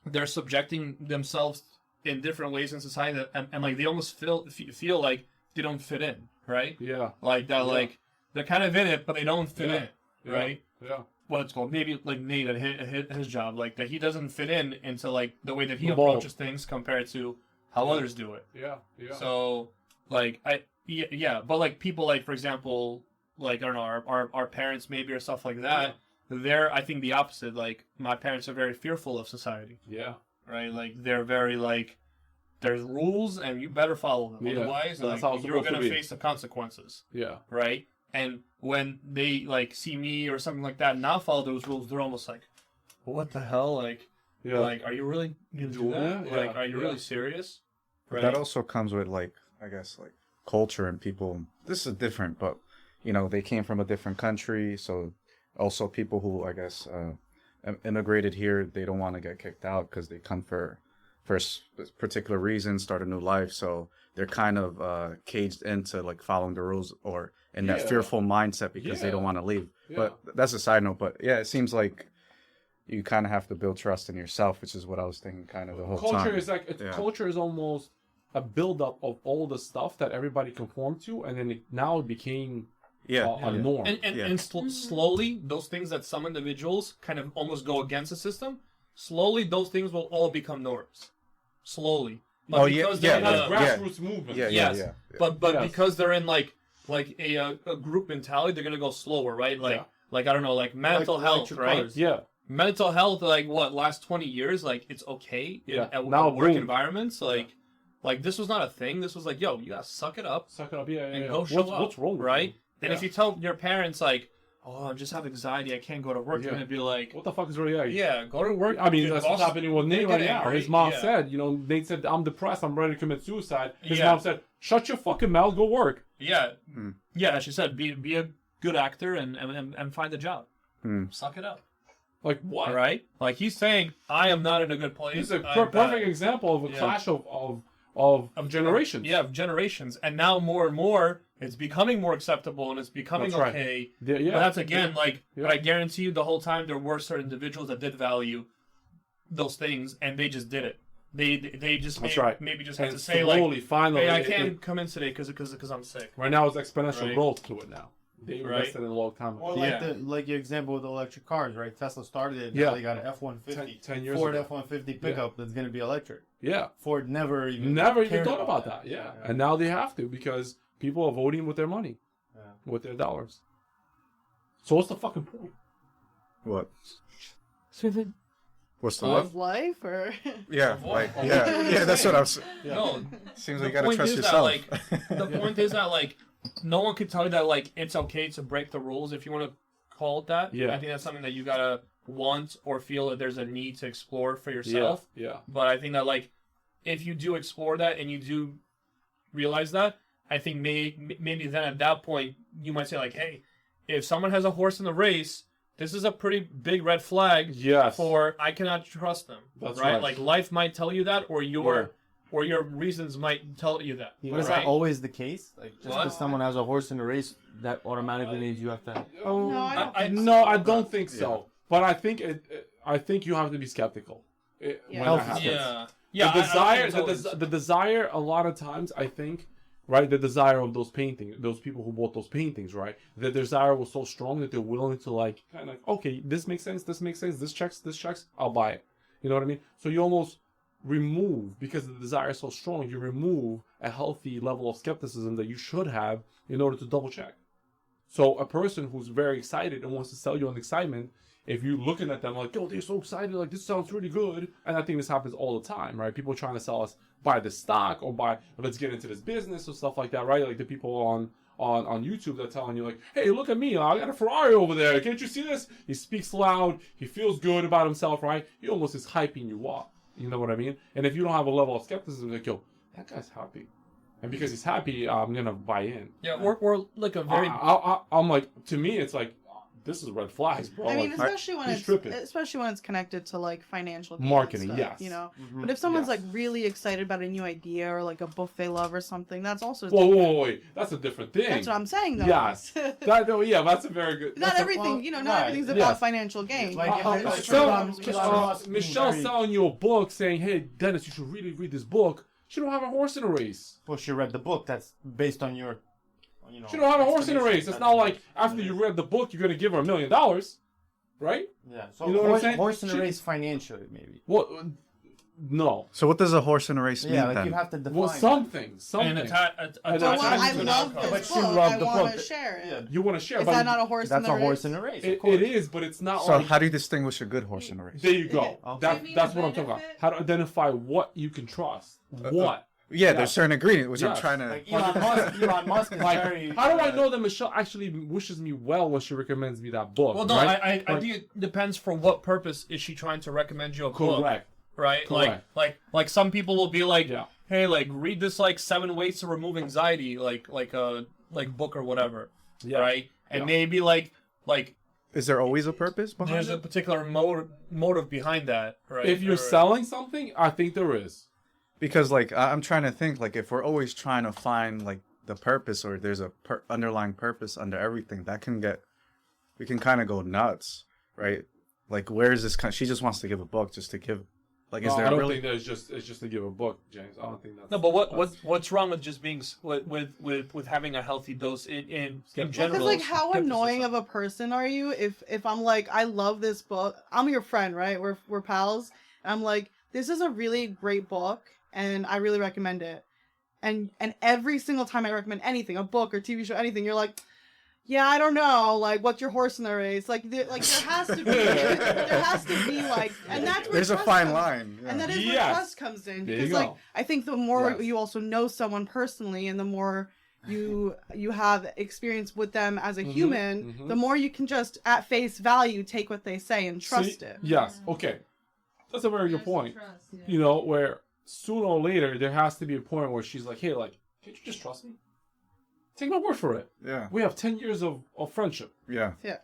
they're subjecting themselves in different ways in society, and like they almost feel like they don't fit in, right? Yeah. Like that, Yeah. like they're kind of in it, but they don't fit Yeah. in, right? Yeah. What it's called, maybe like Nate at his job, like that he doesn't fit in into like the way that he The mold. approaches things compared to how others do it. Yeah. Yeah. So, like, but like people, like for example, like I don't know, our parents maybe or stuff like that. They're, I think, the opposite. Like my parents are very fearful of society, Yeah. right? Like they're very like, there's rules and you better follow them. Yeah. Otherwise, That's like how it's you're supposed to gonna be. face the consequences, Yeah. right? And when they like see me or something like that not follow those rules, they're almost like, what the hell? Like, Yeah. like, are you really gonna do that? Yeah. Like, are you Yeah. really serious? But that also comes with like, I guess, like culture and people. This is different, but you know, they came from a different country, so also people who I guess immigrated here, they don't want to get kicked out because they come for a particular reason, start a new life, so they're kind of caged into like following the rules or in that Yeah. fearful mindset because they don't Yeah. want to leave. Yeah. But that's a side note. But yeah, it seems like you kind of have to build trust in yourself, which is what I was thinking kind of the whole Culture time. is like culture is almost a buildup of all the stuff that everybody conformed to, and then now it became a norm. And slowly, those things that some individuals kind of almost go against the system, slowly those things will all become norms. Slowly. But Oh, yeah, they're in That's a- grassroots movement. Yeah, yes. yeah. But Yes. because they're in like a group mentality, they're gonna go slower, right? Like Yeah. like I don't know, like mental Like health, electric right? cars. Yeah. Mental health, like what, last 20 years, like it's okay Yeah. at Now, work boom. environments, like this was not a thing. This was like, yo, you gotta suck it up Suck it up. Yeah. and Yeah. go show up. What's wrong with right? you? And if Yeah. you tell your parents like, oh, I just have anxiety, I can't go to work, Yeah. they're gonna be like, What the fuck is really? Yeah. yeah, go to work. I mean, Your that's boss- what's happening with Nate they right get now. angry. His mom Yeah. said, Nate said, I'm depressed, I'm ready to commit suicide. His Yeah. mom said, shut your fucking mouth, go work. Yeah, yeah. She said, be a good actor and find a job. Suck it up. Like what? Right? Like he's saying, I am not in a good place. This is a I'm bad." perfect example of a Yeah. clash of generations. Yeah, of generations. And now more and more, it's becoming more acceptable and it's becoming That's right. okay. Yeah, But that's again, like, Yeah. but I guarantee you the whole time there were certain individuals that did value those things and they just did it. They just That's maybe, right. maybe just had And to say, slowly, like, finally, hey, I it- can't come in today because I'm sick. right now it's exponential Right. growth to it now. They Right. invested in a long time ago. Or Yeah. like your example with the electric cars, right? Tesla started it. Yeah. Now they got an F-150, 10 years Ford ago. F-150 pickup that's going to be electric. Yeah. Ford never even cared thought about that. Yeah. And now they have to because people are voting with their money, with their dollars. So what's the fucking point? What? What's the Of what? life or Yeah, Of what? like yeah, that's what I was. No, Seems the like you gotta point trust is yourself. that, like, the point is that, like, no one could tell you that, like, it's okay to break the rules if you want to call it that. Yeah. I think that's something that you gotta want or feel that there's a need to explore for yourself. Yeah. But I think that, like, if you do explore that and you do realize that, I think maybe then at that point you might say, like, hey, if someone has a horse in the race, this is a pretty big red flag Yes. for I cannot trust them. That's right? right. Like life might tell you that, or your reasons might tell you that. But is right? that always the case? Like just What? because someone has a horse in a race, that automatically means you have to. no, I don't think No, so. I don't think so. But I think I think you have to be skeptical when Yeah. that happens. Yeah. Yeah. The desire, I don't think it's always- the desire. A lot of times, I think, right, the desire of those paintings, those people who bought those paintings, right, the desire was so strong that they're willing to like, kind of, okay, this makes sense, this checks, I'll buy it. You know what I mean? So you almost remove, because the desire is so strong, you remove a healthy level of skepticism that you should have in order to double check. So a person who's very excited and wants to sell you on excitement, if you're looking at them like, yo, they're so excited, like, this sounds really good. And I think this happens all the time, right? People trying to sell us, buy this stock or buy, let's get into this business or stuff like that, right? Like the people on YouTube that are telling you like, hey, look at me, I got a Ferrari over there. Can't you see this? He speaks loud. He feels good about himself, right? He almost is hyping you up. You know what I mean? And if you don't have a level of skepticism, like, yo, that guy's happy. And because he's happy, I'm going to buy in. Yeah, we're like a very. I'm like, to me, it's like, this is red flags, bro. I mean, Like, especially when he's it's tripping. connected to like financial gain and Marketing, stuff, yes. you know. Mm-hmm. But if someone's Yes. like really excited about a new idea or like a book they love or something, that's also Wait. That's a different thing. That's what I'm saying, though. Yes. That's a very good. Not that's everything, not right, everything's about yes. financial gain. Like, if there's It's some- true. Michelle's selling you a book saying, hey, Dennis, you should really read this book. She don't have a horse in a race. Well, she read the book. That's based on your, She don't have a horse in a explanation. race. It's not like after you read the book, you're going to give her $1 million. Right? Yeah. So You know what I'm saying? horse in a She- race financially, maybe. Well, no. So what does a horse in a race mean Yeah, like then? you have to define. Well, something. And Something. attached Well, Well, I to an love outcome. this But she book. loved I the want book. to share it. Yeah. You want to share. Is but that not a horse That's in a the horse race? in a race. it, of course. it is, but it's not So like... how do you distinguish a good horse in a race? There you go. Okay. That's what I'm talking about. How to identify what you can trust. What? Yeah, there's certain ingredient which I'm Yes. trying to. Like Elon Musk is Like, very. how do I know that Michelle actually wishes me well when she recommends me that book? Well, no, right? I think it depends for what purpose is she trying to recommend you a book, Correct. right? Correct. Like some people will be like, Yeah. hey, like read this like 7 ways to remove anxiety, like book or whatever, Yeah. right? And Yeah. maybe like Is there always a purpose behind there's a it? particular motive behind that, right? If you're Or- selling something, I think there is. Because like I'm trying to think like if we're always trying to find like the purpose or there's a underlying purpose under everything, that can get we can kind of go nuts, right? Like where is this? She just wants to give a book just to give. Like is No, there I don't really? think there's it's just to give a book, James. I don't think that's No, but what's wrong with just being with having a healthy dose in general? Because like, how skepticism? annoying of a person are you if I'm like, I love this book. I'm your friend, right? We're pals. And I'm like, this is a really great book, and I really recommend it. And every single time I recommend anything, a book or TV show, anything, you're like, yeah, I don't know, like, what's your horse in the race? Like there has to be like, and that's where There's a trust fine comes- line. And that is where Yes. trust comes in, There because you like go. I think the more Yes. you also know someone personally, and the more you have experience with them as a human, the more you can just at face value take what they say and trust See? it. Yes. Okay. That's a very good point. You know, where sooner or later there has to be a point where she's like, hey, like, can't you just trust me? Take my word for it. Yeah. We have 10 years of friendship. Yeah. Yeah.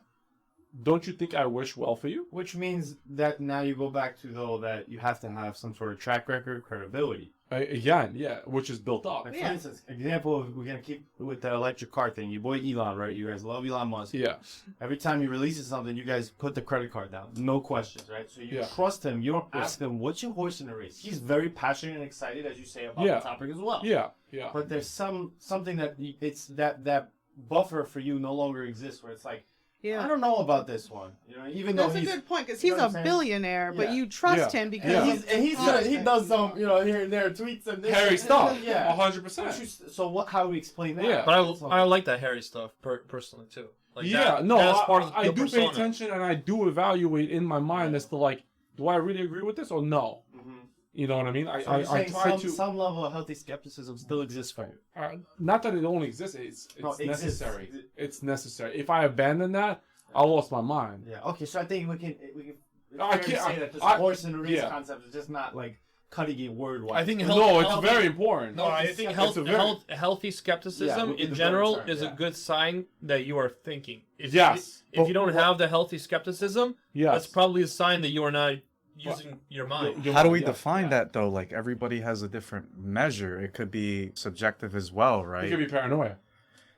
don't you think I wish well for you? Which means that now you go back to, though, that you have to have some sort of track record, credibility. Again, yeah, which is built up. Like, for instance, example, we're going to keep with the electric car thing. Your boy Elon, right? You guys love Elon Musk. Yeah. Every time he releases something, you guys put the credit card down. No questions, right? So you trust him. You don't ask him, what's your horse in the race? He's very passionate and excited, as you say, about the topic as well. Yeah, yeah. But there's something that it's that buffer for you no longer exists, where it's like, I don't know about this one. You know, even though that's a good point, because he's a billionaire, but you trust him because he does some, here and there tweets and this hairy stuff. 100%. So how do we explain that? Yeah, but I like that hairy stuff personally too. Like that's part of I the do persona. pay attention and I do evaluate in my mind as to like, do I really agree with this or no? Mm-hmm. You know what I mean? So I try to. Some level of healthy skepticism still exists for you. Not that it only exists. It's necessary. Exists. It's necessary. If I abandon that, I lost my mind. Yeah. Okay. So I think we can. I can't say that this horse in the race concept is just not like cutting it word wise. I think it's very important. No, I think healthy skepticism in general is a good sign that you are thinking. If you don't have the healthy skepticism, that's probably a sign that you are not using your mind. How do we define that though? Like everybody has a different measure. It could be subjective as well, right? It could be paranoia.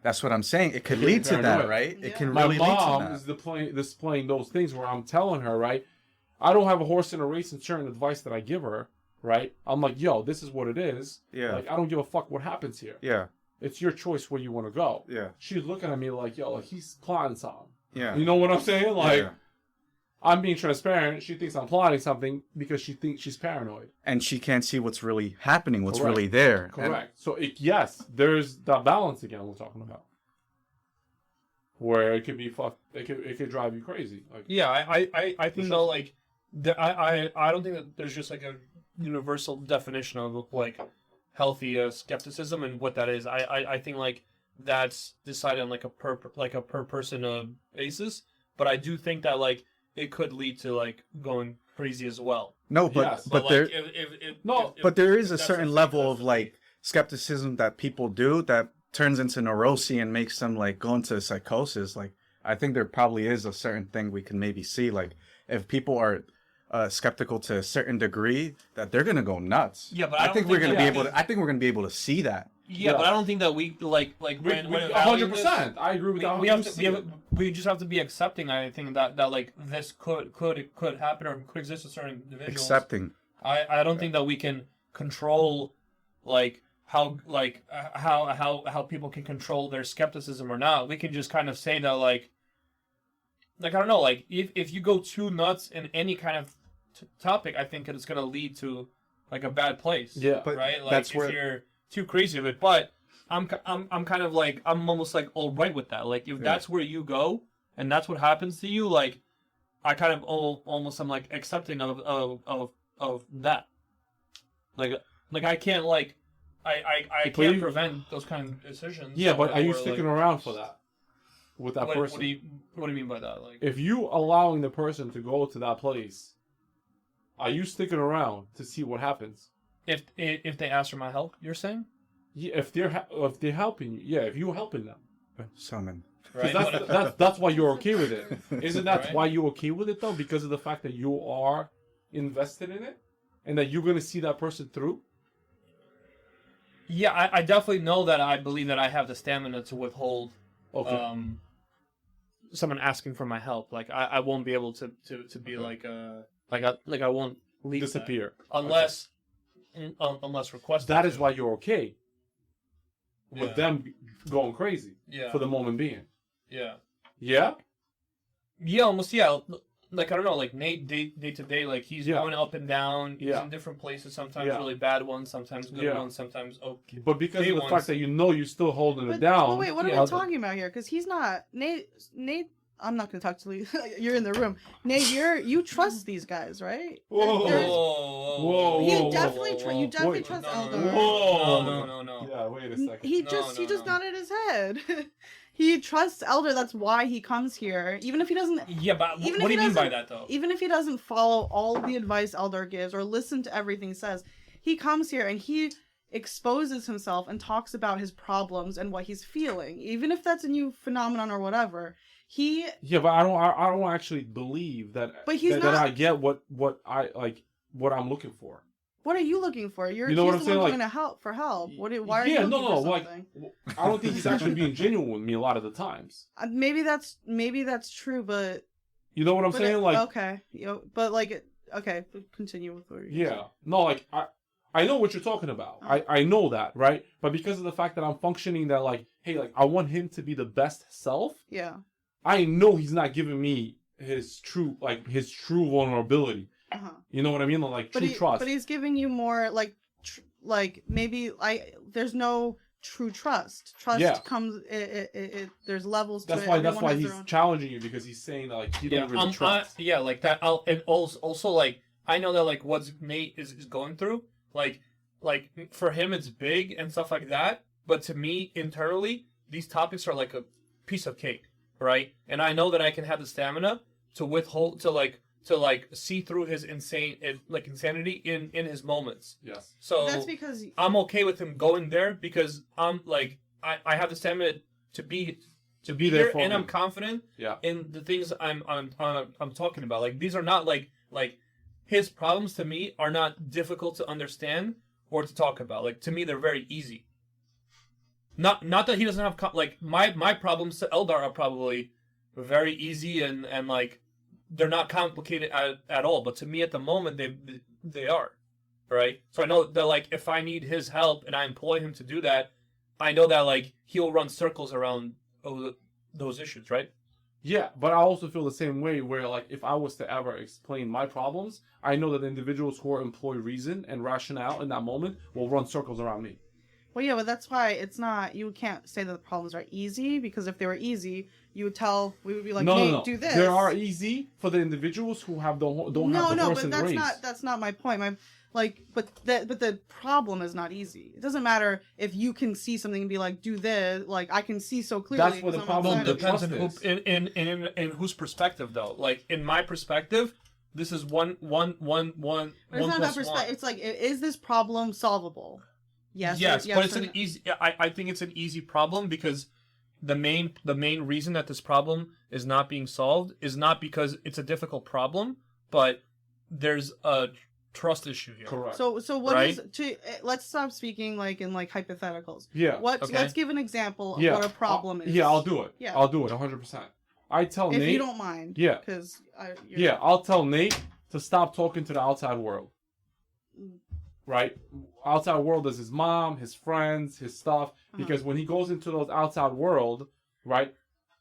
That's what I'm saying. It could lead to that, right? It can really lead to that. My mom is displaying those things where I'm telling her, right? I don't have a horse in a race in certain advice that I give her, right? I'm like, yo, this is what it is. Yeah. Like, I don't give a fuck what happens here. Yeah. It's your choice where you want to go. Yeah. She's looking at me like, yo, like he's plotting something. Yeah. You know what I'm saying? Like, I'm being transparent. She thinks I'm plotting something because she thinks she's paranoid. And she can't see what's really happening, what's really there. Correct. So, there's that balance again we're talking about. Where it could be it could drive you crazy. Like, I think though, like, I don't think that there's just like a universal definition of like healthy skepticism and what that is. I think like that's decided on like a per person basis. But I do think that like it could lead to like going crazy as well. No, but there but there is a certain level of like skepticism that people do that turns into neurosis and makes them like go into psychosis. Like I think there probably is a certain thing we can maybe see. Like if people are skeptical to a certain degree, that they're gonna go nuts. Yeah, but I think we're gonna be able to. I think we're gonna be able to see that. Yeah, but I don't think that we like 100%. I agree with that. We just have to be accepting. I think that like this could happen or could exist to certain individuals. Accepting. I don't think that we can control like how people can control their skepticism or not. We can just kind of say that like I don't know, like if you go too nuts in any kind of topic, I think it's gonna lead to like a bad place. Yeah, but right. Like that's if where you're too crazy of it, but I'm kind of like I'm almost like all right with that. Like if that's where you go and that's what happens to you, like I kind of almost am like accepting of that. Like I can't like I can't prevent those kind of decisions. Yeah, but are you sticking around for that with that person? What do you mean by that? Like if you allowing the person to go to that place, are you sticking around to see what happens? If they ask for my help, you're saying? Yeah, if they're helping you, if you're helping them. Summon. Right. That's why you're okay with it. Isn't that why you're okay with it though? Because of the fact that you are invested in it and that you're gonna see that person through? Yeah, I definitely know that I believe that I have the stamina to withhold someone asking for my help. Like I won't be able to be like I won't leave disappear unless requested. That is why you're okay with them going crazy for the moment being. Yeah, almost. Like I don't know, like Nate day to day, like he's going up and down. He's in different places. Sometimes really bad ones, sometimes good ones, sometimes okay. But because of the fact that you're still holding it down. But wait, what are we talking about here? Because he's not Nate. I'm not going to talk to you. You're in the room. Nate, you trust these guys, right? Whoa. You definitely trust Eldar. No. Yeah, wait a second. He just nodded his head. He trusts Eldar. That's why he comes here, even if he doesn't. Yeah, but what do you mean by that, though? Even if he doesn't follow all the advice Eldar gives or listen to everything he says, he comes here and he exposes himself and talks about his problems and what he's feeling, even if that's a new phenomenon or whatever. Yeah, but I don't actually believe that. But he's that not. I get what I like, what I'm looking for. What are you looking for? You're You know what he's I'm the saying? one Like, coming to help for help. Why are you yeah, looking no, for like, something? I don't think he's actually being genuine with me a lot of the times. Maybe that's true, but You know what I'm saying? Like, okay, but like okay, continue with what you're yeah, saying. no, like I know what you're talking about. I know that, right? But because of the fact that I'm functioning that like, hey, like I want him to be the best self. Yeah. I know he's not giving me his true vulnerability. Uh-huh. You know what I mean? Like true trust. But he's giving you more like maybe there's no true trust. Trust comes there's levels to it. That's why he's challenging you, because he's saying that like he don't really trust. Like that. And also like I know that like what Nate is going through, like for him it's big and stuff like that. But to me internally, these topics are like a piece of cake, right? And I know that I can have the stamina to withhold to see through his insanity in his moments. Yes. So that's because I'm okay with him going there, because I'm like I have the stamina to be there for and him. I'm confident in the things I'm talking about. Like these are not like his problems to me are not difficult to understand or to talk about. Like to me they're very easy. Not that he doesn't have like my problems to Eldar are probably very easy and like they're not complicated at all, but to me at the moment they are, right? So I know that like if I need his help and I employ him to do that, I know that like he'll run circles around those issues, right? Yeah, but I also feel the same way where like if I was to ever explain my problems, I know that the individuals who employ reason and rationale in that moment will run circles around me. Well, yeah, but that's why it's not. You can't say that the problems are easy, because if they were easy, we would be like, no. do this. They are easy for the individuals who don't have the horse in the race. But that's not my point. But the problem is not easy. It doesn't matter if you can see something and be like, do this. Like I can see so clearly. That's where the problem depends in whose perspective though. Like in my perspective, this is one. But it's not that perspective. It's like, is this problem solvable? Yes, but it's an easy. I think it's an easy problem because the main reason that this problem is not being solved is not because it's a difficult problem, but there's a trust issue here. Correct. So what right? is let's stop speaking like in like hypotheticals. Yeah. Let's give an example of what a problem is. Yeah, I'll do it. Yeah. I'll do it 100%. I tell Nate, if you don't mind. Yeah. Because I'll tell Nate to stop talking to the outside world. Right? Outside world is his mom, his friends, his stuff. Because when he goes into those outside world, right,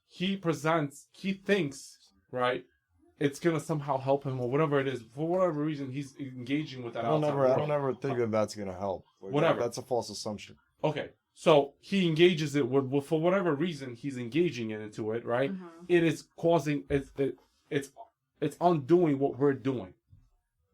he thinks, right, it's gonna somehow help him or whatever it is. For whatever reason, he's engaging with that outside world. I don't ever think that that's gonna help. Like, whatever. That's a false assumption. Okay. So he engages it with for whatever reason he's engaging into it, right? It is causing it's undoing what we're doing.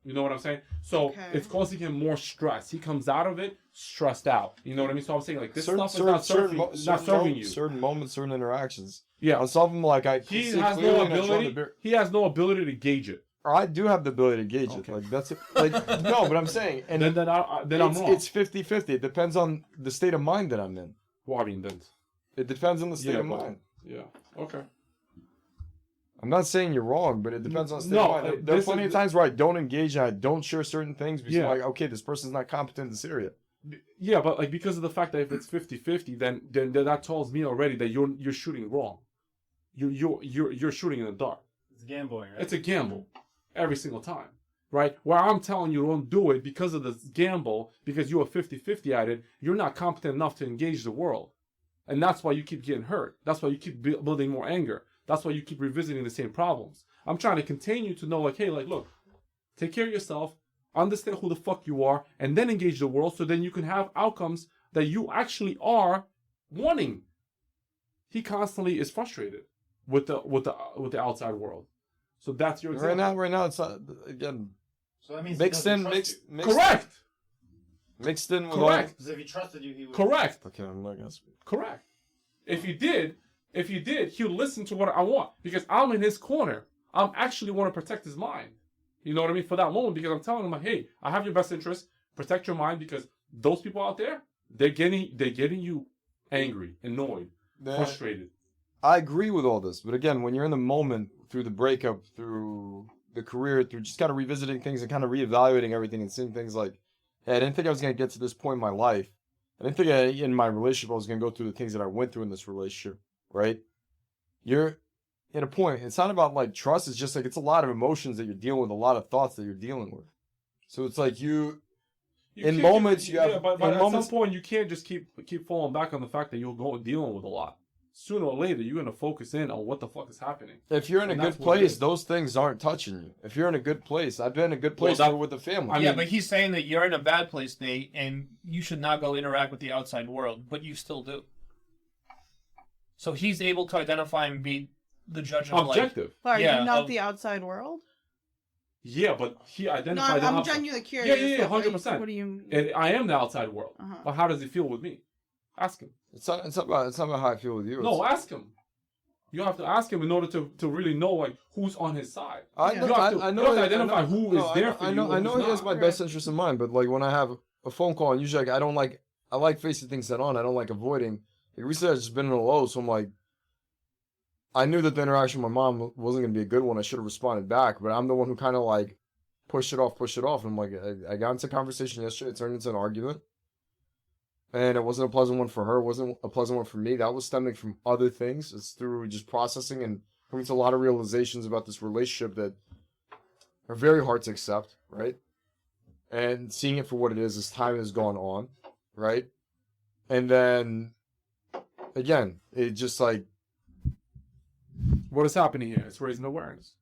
You know what I'm saying? So it's causing him more stress. He comes out of it stressed out. You know what I mean? So I'm saying like this stuff is not serving you. Certain moments, certain interactions. Yeah. On some of them, like he has no ability. He has no ability to gauge it. I do have the ability to gauge it. Like that's it. Like no, but I'm saying, and then I'm wrong. It's 50-50. It depends on the state of mind that I'm in. Well, I mean, then it depends on the state of mind. Yeah. Okay. I'm not saying you're wrong, but it depends on the state of mind. There are plenty of times where I don't engage and I don't share certain things because I'm like, okay, this person's not competent in this area. Yeah, but like because of the fact that if it's 50-50, then that tells me already that you're shooting wrong. You're shooting in the dark. It's gambling, right? It's a gamble every single time, right? Where I'm telling you don't do it because of this gamble, because you are 50-50 at it, you're not competent enough to engage the world. And that's why you keep getting hurt. That's why you keep building more anger. That's why you keep revisiting the same problems. I'm trying to continue to know, like, hey, like, look, take care of yourself, understand who the fuck you are, and then engage the world so then you can have outcomes that you actually are wanting. He constantly is frustrated with the outside world. So that's your example. Right now it's not, again, so that means mixed in. Correct. Mixed in with correct. Because if he trusted you, he would. Correct. Okay, I'm not gonna speak. Correct. If he did, he'll listen to what I want because I'm in his corner. I'm actually want to protect his mind. You know what I mean? For that moment, because I'm telling him, like, hey, I have your best interest. Protect your mind because those people out there, they're getting you angry, annoyed, frustrated. I agree with all this, but again, when you're in the moment, through the breakup, through the career, through just kind of revisiting things and kind of reevaluating everything and seeing things like, hey, I didn't think I was going to get to this point in my life. I didn't think in my relationship I was going to go through the things that I went through in this relationship, right? You're at a point. It's not about like trust. It's just like it's a lot of emotions that you're dealing with, a lot of thoughts that you're dealing with. So it's like in moments you have. Yeah, but at moments, some point you can't just keep falling back on the fact that you'll go dealing with a lot. Sooner or later, you're gonna focus in on what the fuck is happening. If you're in a good place, those things aren't touching you. If you're in a good place, I've been in a good place with the family. Yeah, but he's saying that you're in a bad place, Nate, and you should not go interact with the outside world, but you still do. So he's able to identify and be the judge of objective. Are you not the outside world? Yeah, but he identified. No, I'm genuinely curious. Yeah, 100%. What do you? And I am the outside world. But how does he feel with me? Ask him. It's not about how I feel with you. No, ask him. You have to ask him in order to really know like who's on his side. I know. You have to identify who is there for you. I know he has my best interest in mind, but like when I have a phone call, and usually like, I like facing things head on. I don't like avoiding. Like recently, I've just been in a low, so I'm like, I knew that the interaction with my mom wasn't going to be a good one. I should have responded back, but I'm the one who kind of like pushed it off. And I'm like, I got into a conversation yesterday. It turned into an argument. And it wasn't a pleasant one for her. It wasn't a pleasant one for me. That was stemming from other things. It's through just processing and coming to a lot of realizations about this relationship that are very hard to accept, right? And seeing it for what it is as time has gone on, right? And then, again, it just like... What is happening here? It's raising awareness.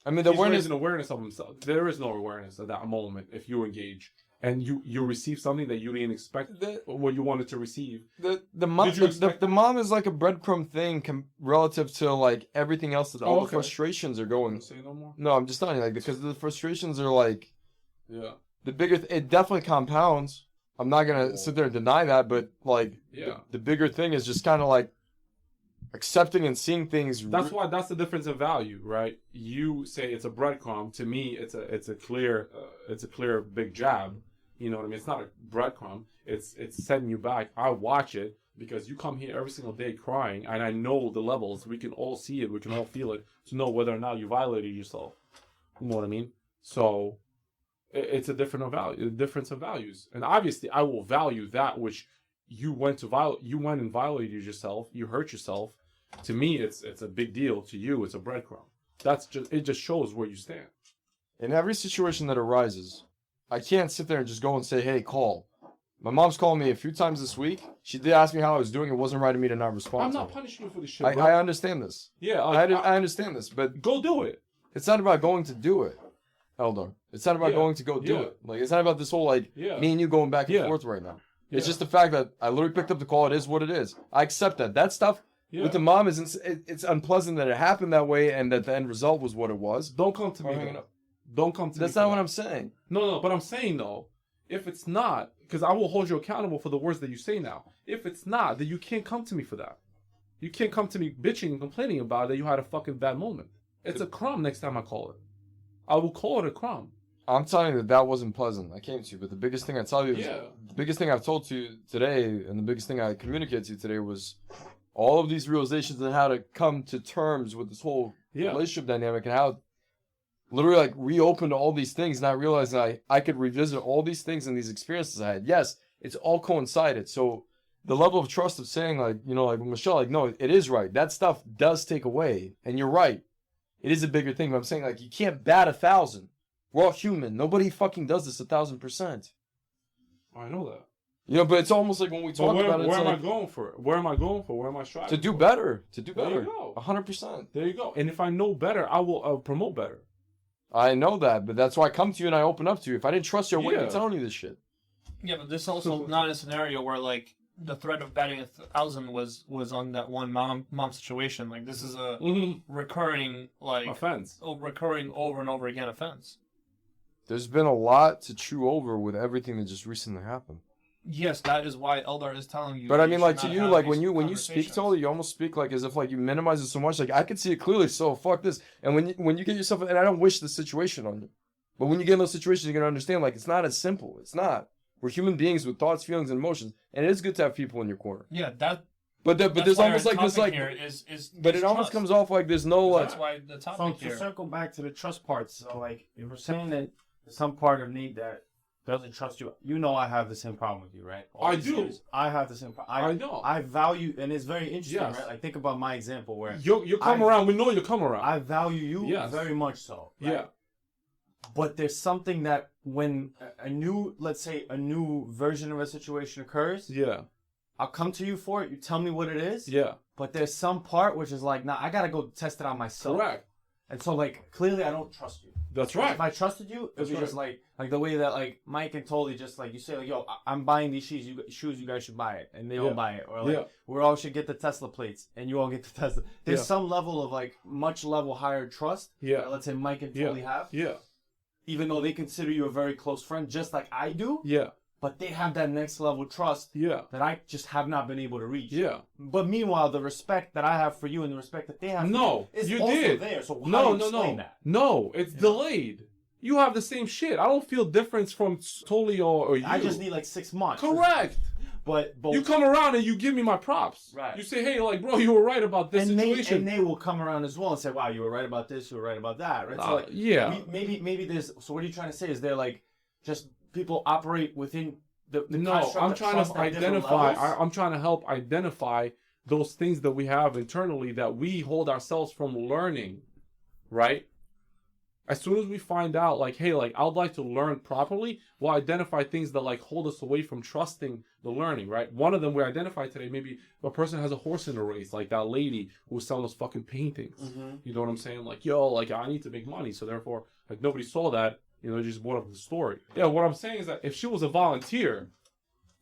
I mean, He's raising awareness of himself. There is no awareness at that moment if you engage. And you receive something that you didn't expect, what you wanted to receive. The mom is like a breadcrumb thing relative to like everything else that all the frustrations are going. Say no more. No, I'm just telling you, like, because the frustrations are like, yeah, the bigger. It definitely compounds. I'm not gonna sit there and deny that, but like, yeah, the bigger thing is just kind of like accepting and seeing things. That's why that's the difference in value, right? You say it's a breadcrumb. To me, it's a clear big jab. You know what I mean? It's not a breadcrumb. It's setting you back. I watch it because you come here every single day crying, and I know the levels. We can all see it. We can all feel it to know whether or not you violated yourself. You know what I mean? So it's a difference of values. And obviously, I will value that which you went and violated yourself. You hurt yourself. To me, it's a big deal. To you, it's a breadcrumb. It just shows where you stand. In every situation that arises, I can't sit there and just go and say, hey, call. My mom's called me a few times this week. She did ask me how I was doing. It wasn't right of me to not respond. I'm not punishing you for this shit, I understand this. Yeah. I understand this, but... Go do it. It's not about going to do it, Eldar. It's not about going to go do it. Like, it's not about this whole, like, me and you going back and forth right now. It's just the fact that I literally picked up the call. It is what it is. I accept that. That stuff with the mom, it's unpleasant that it happened that way and that the end result was what it was. Don't come to me. Don't come to me. That's not what I'm saying. No, but I'm saying though, if it's not, because I will hold you accountable for the words that you say now. If it's not, then you can't come to me for that. You can't come to me bitching and complaining about it that you had a fucking bad moment. It's a crumb next time I call it. I will call it a crumb. I'm telling you that wasn't pleasant. I came to you, but the biggest thing I tell you is the biggest thing I've told to you today, and the biggest thing I communicated to you today was all of these realizations and how to come to terms with this whole relationship dynamic and how literally like reopened all these things, not realizing I could revisit all these things and these experiences I had. Yes, it's all coincided. So the level of trust of saying like, you know, like Michelle, like, no, it is right. That stuff does take away. And you're right. It is a bigger thing. But I'm saying like, you can't bat 1,000. We're all human. Nobody fucking does this 1,000%. I know that. You know, but it's almost like when we talk about it. Where am I going for it? Where am I going for? Where am I striving to do better? To do better. better. There you go. 100%. There you go. And if I know better, I will promote better. I know that, but that's why I come to you and I open up to you. If I didn't trust you, I wouldn't be telling you this shit. Yeah, but this also not a scenario where like the threat of batting 1,000 was on that one mom situation. Like this is a recurring like offense, recurring over and over again offense. There's been a lot to chew over with everything that just recently happened. Yes, that is why Eldar is telling you. But I mean, like to you, like when you speak, Toliy, you almost speak like as if like you minimize it so much. Like I could see it clearly. So fuck this. And when you get yourself, and I don't wish this situation on you, but when you get in those situations, you're gonna understand like it's not as simple. It's not. We're human beings with thoughts, feelings, and emotions, and it is good to have people in your corner. Yeah, that But there's why almost our like this topic like. here is But it almost comes off like there's no like. That's why the So topic to here. circle back to the trust part, so like if we're saying that there's some part of me that doesn't trust you, you know I have the same problem with you, right? I do. I have the same problem. I know. I value, and it's very interesting, Yes. right? Like think about my example where You come around. We know you come around. I value you Yes. very much so. Right? Yeah. But there's something that when a new, let's say, a new version of a situation occurs, Yeah. I'll come to you for it. You tell me what it is. Yeah. But there's some part which is like, nah, I gotta go test it out myself. Correct. And so like clearly I don't trust you. That's If right. I trusted you, it would be just like the way that like Mike and Toliy just like you say like, yo, I'm buying these shoes, you guys should buy it, and they all Yeah. buy it, or like Yeah. we all should get the Tesla plates, and you all get the Tesla. There's Yeah. some level of like much level higher trust. Yeah. That, let's say Mike and Yeah. Toliy have, Yeah. even though they consider you a very close friend, just like I do. Yeah. But they have that next level trust Yeah. that I just have not been able to reach. Yeah. But meanwhile, the respect that I have for you and the respect that they have for No, you is you also did. there. So how No, do you no, explain no. that? No, it's delayed. You have the same shit. I don't feel difference from Toliy or you. I just need like 6 months. Correct. But You come around and you give me my props. Right. You say, hey, like, bro, you were right about this and situation. they will come around as well and say, wow, you were right about this, you were right about that, right? So like, yeah. maybe there's. So what are you trying to say? Is there like just people operate within the No, construct I'm of trying trust to at different identify. levels? I'm trying to help identify those things that we have internally that we hold ourselves from learning, right? As soon as we find out, like, hey, like, I'd like to learn properly, we'll identify things that, like, hold us away from trusting the learning, right? One of them we identified today, maybe a person has a horse in the race, like that lady who was selling those fucking paintings. Mm-hmm. You know what I'm saying? Like, yo, like, I need to make money, so therefore, like, nobody saw that, you know, just brought up the story. Yeah, what I'm saying is that if she was a volunteer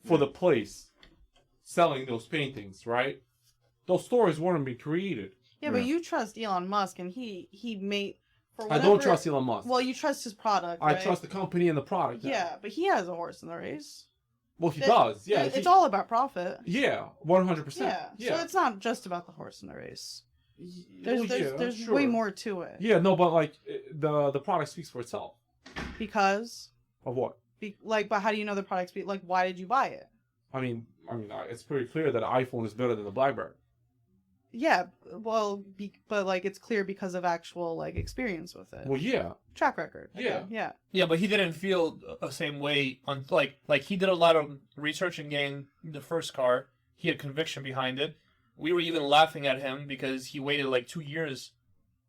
for the place selling those paintings, right? Those stories wouldn't be created. Yeah, but you trust Elon Musk, and he made for I whatever. don't trust Elon Musk. Well, you trust his product. I right? trust the company and the product. now. Yeah, but he has a horse in the race. Well, he It- does. Yeah. it's all about profit. Yeah, 100%. Yeah. So it's not just about the horse in the race. There's Well, sure. way more to it. Yeah, no, but like the product speaks for itself. Because Of what? but how do you know the product speak? Like, why did you buy it? I mean, it's pretty clear that an iPhone is better than the BlackBerry. Yeah, well, but like it's clear because of actual like experience with it, Well, yeah, track record. Yeah. yeah. Yeah, but he didn't feel the same way on like he did a lot of research and getting the first car. He had conviction behind it. We were even laughing at him because he waited like 2 years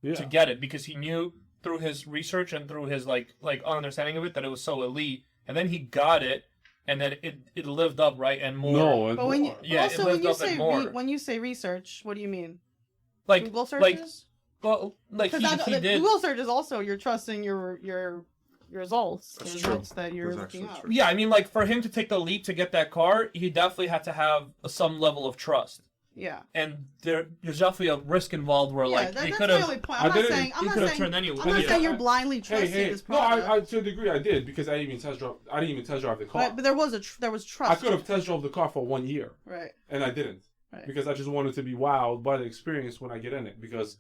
yeah. to get it because he knew through his research and through his like understanding of it that it was so elite. And then he got it, and then it lived up, right, and more. No, But when you Yeah, it also when lived you up and say more. when you say research, what do you mean? like Google like searches? well like Because he did. Google search is also you're trusting your results. That's the true. results that you're That's looking actually up. true. Yeah, I mean, like for him to take the leap to get that car, he definitely had to have some level of trust. Yeah. And there's definitely a risk involved where like yeah, they that's could my have. only point. I I'm not didn't- saying I'm he not could've saying turned anyway. I'm not Yeah. saying you're blindly Hey, trusting hey, this no, product. I to a degree I did because I didn't even test drive. I didn't even test drive the car. but there was there was trust. I could have test drove the car for 1 year, Right. and I didn't Right. because I just wanted to be wowed by the experience when I get in it because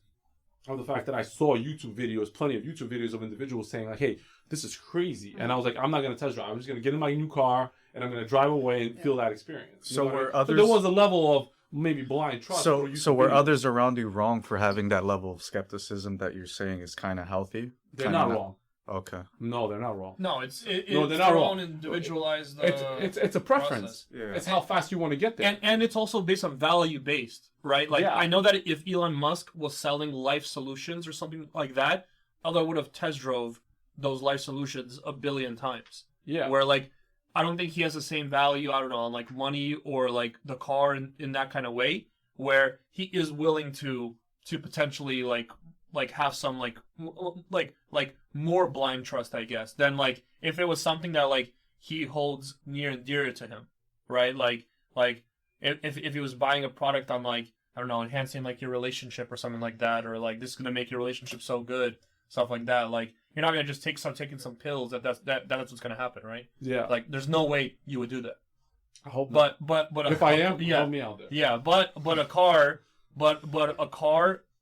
of the fact that I saw YouTube videos, plenty of YouTube videos of individuals saying like, "Hey, this is crazy," and I was like, "I'm not gonna test drive. I'm just gonna get in my new car and I'm gonna drive away and feel that experience." You So know what I were mean? others- So there was a level of maybe blind trust. So, for YouTube so were videos. others around you wrong for having that level of skepticism that you're saying is kind of healthy? They're Kinda not wrong. Okay. No, they're not wrong. No, it's No, they're it's not their wrong. own individualized. It's a preference. process. Yeah. It's how fast you want to get there. And it's also based on value based, right? Like Yeah. I know that if Elon Musk was selling life solutions or something like that, I would have test drove those life solutions a billion times. yeah. Where like I don't think he has the same value, I don't know, on like money or like the car in that kind of way, where he is willing to potentially like have some like more blind trust, I guess, than like if it was something that like he holds near and dear to him, right? Like if he was buying a product on like I don't know, enhancing like your relationship or something like that, or like this is gonna make your relationship so good, stuff like that. Like you're not gonna just taking some pills that's what's gonna happen, right? Yeah. Like there's no way you would do that. I hope not. But If I am, yeah, help me out there. yeah. But a car,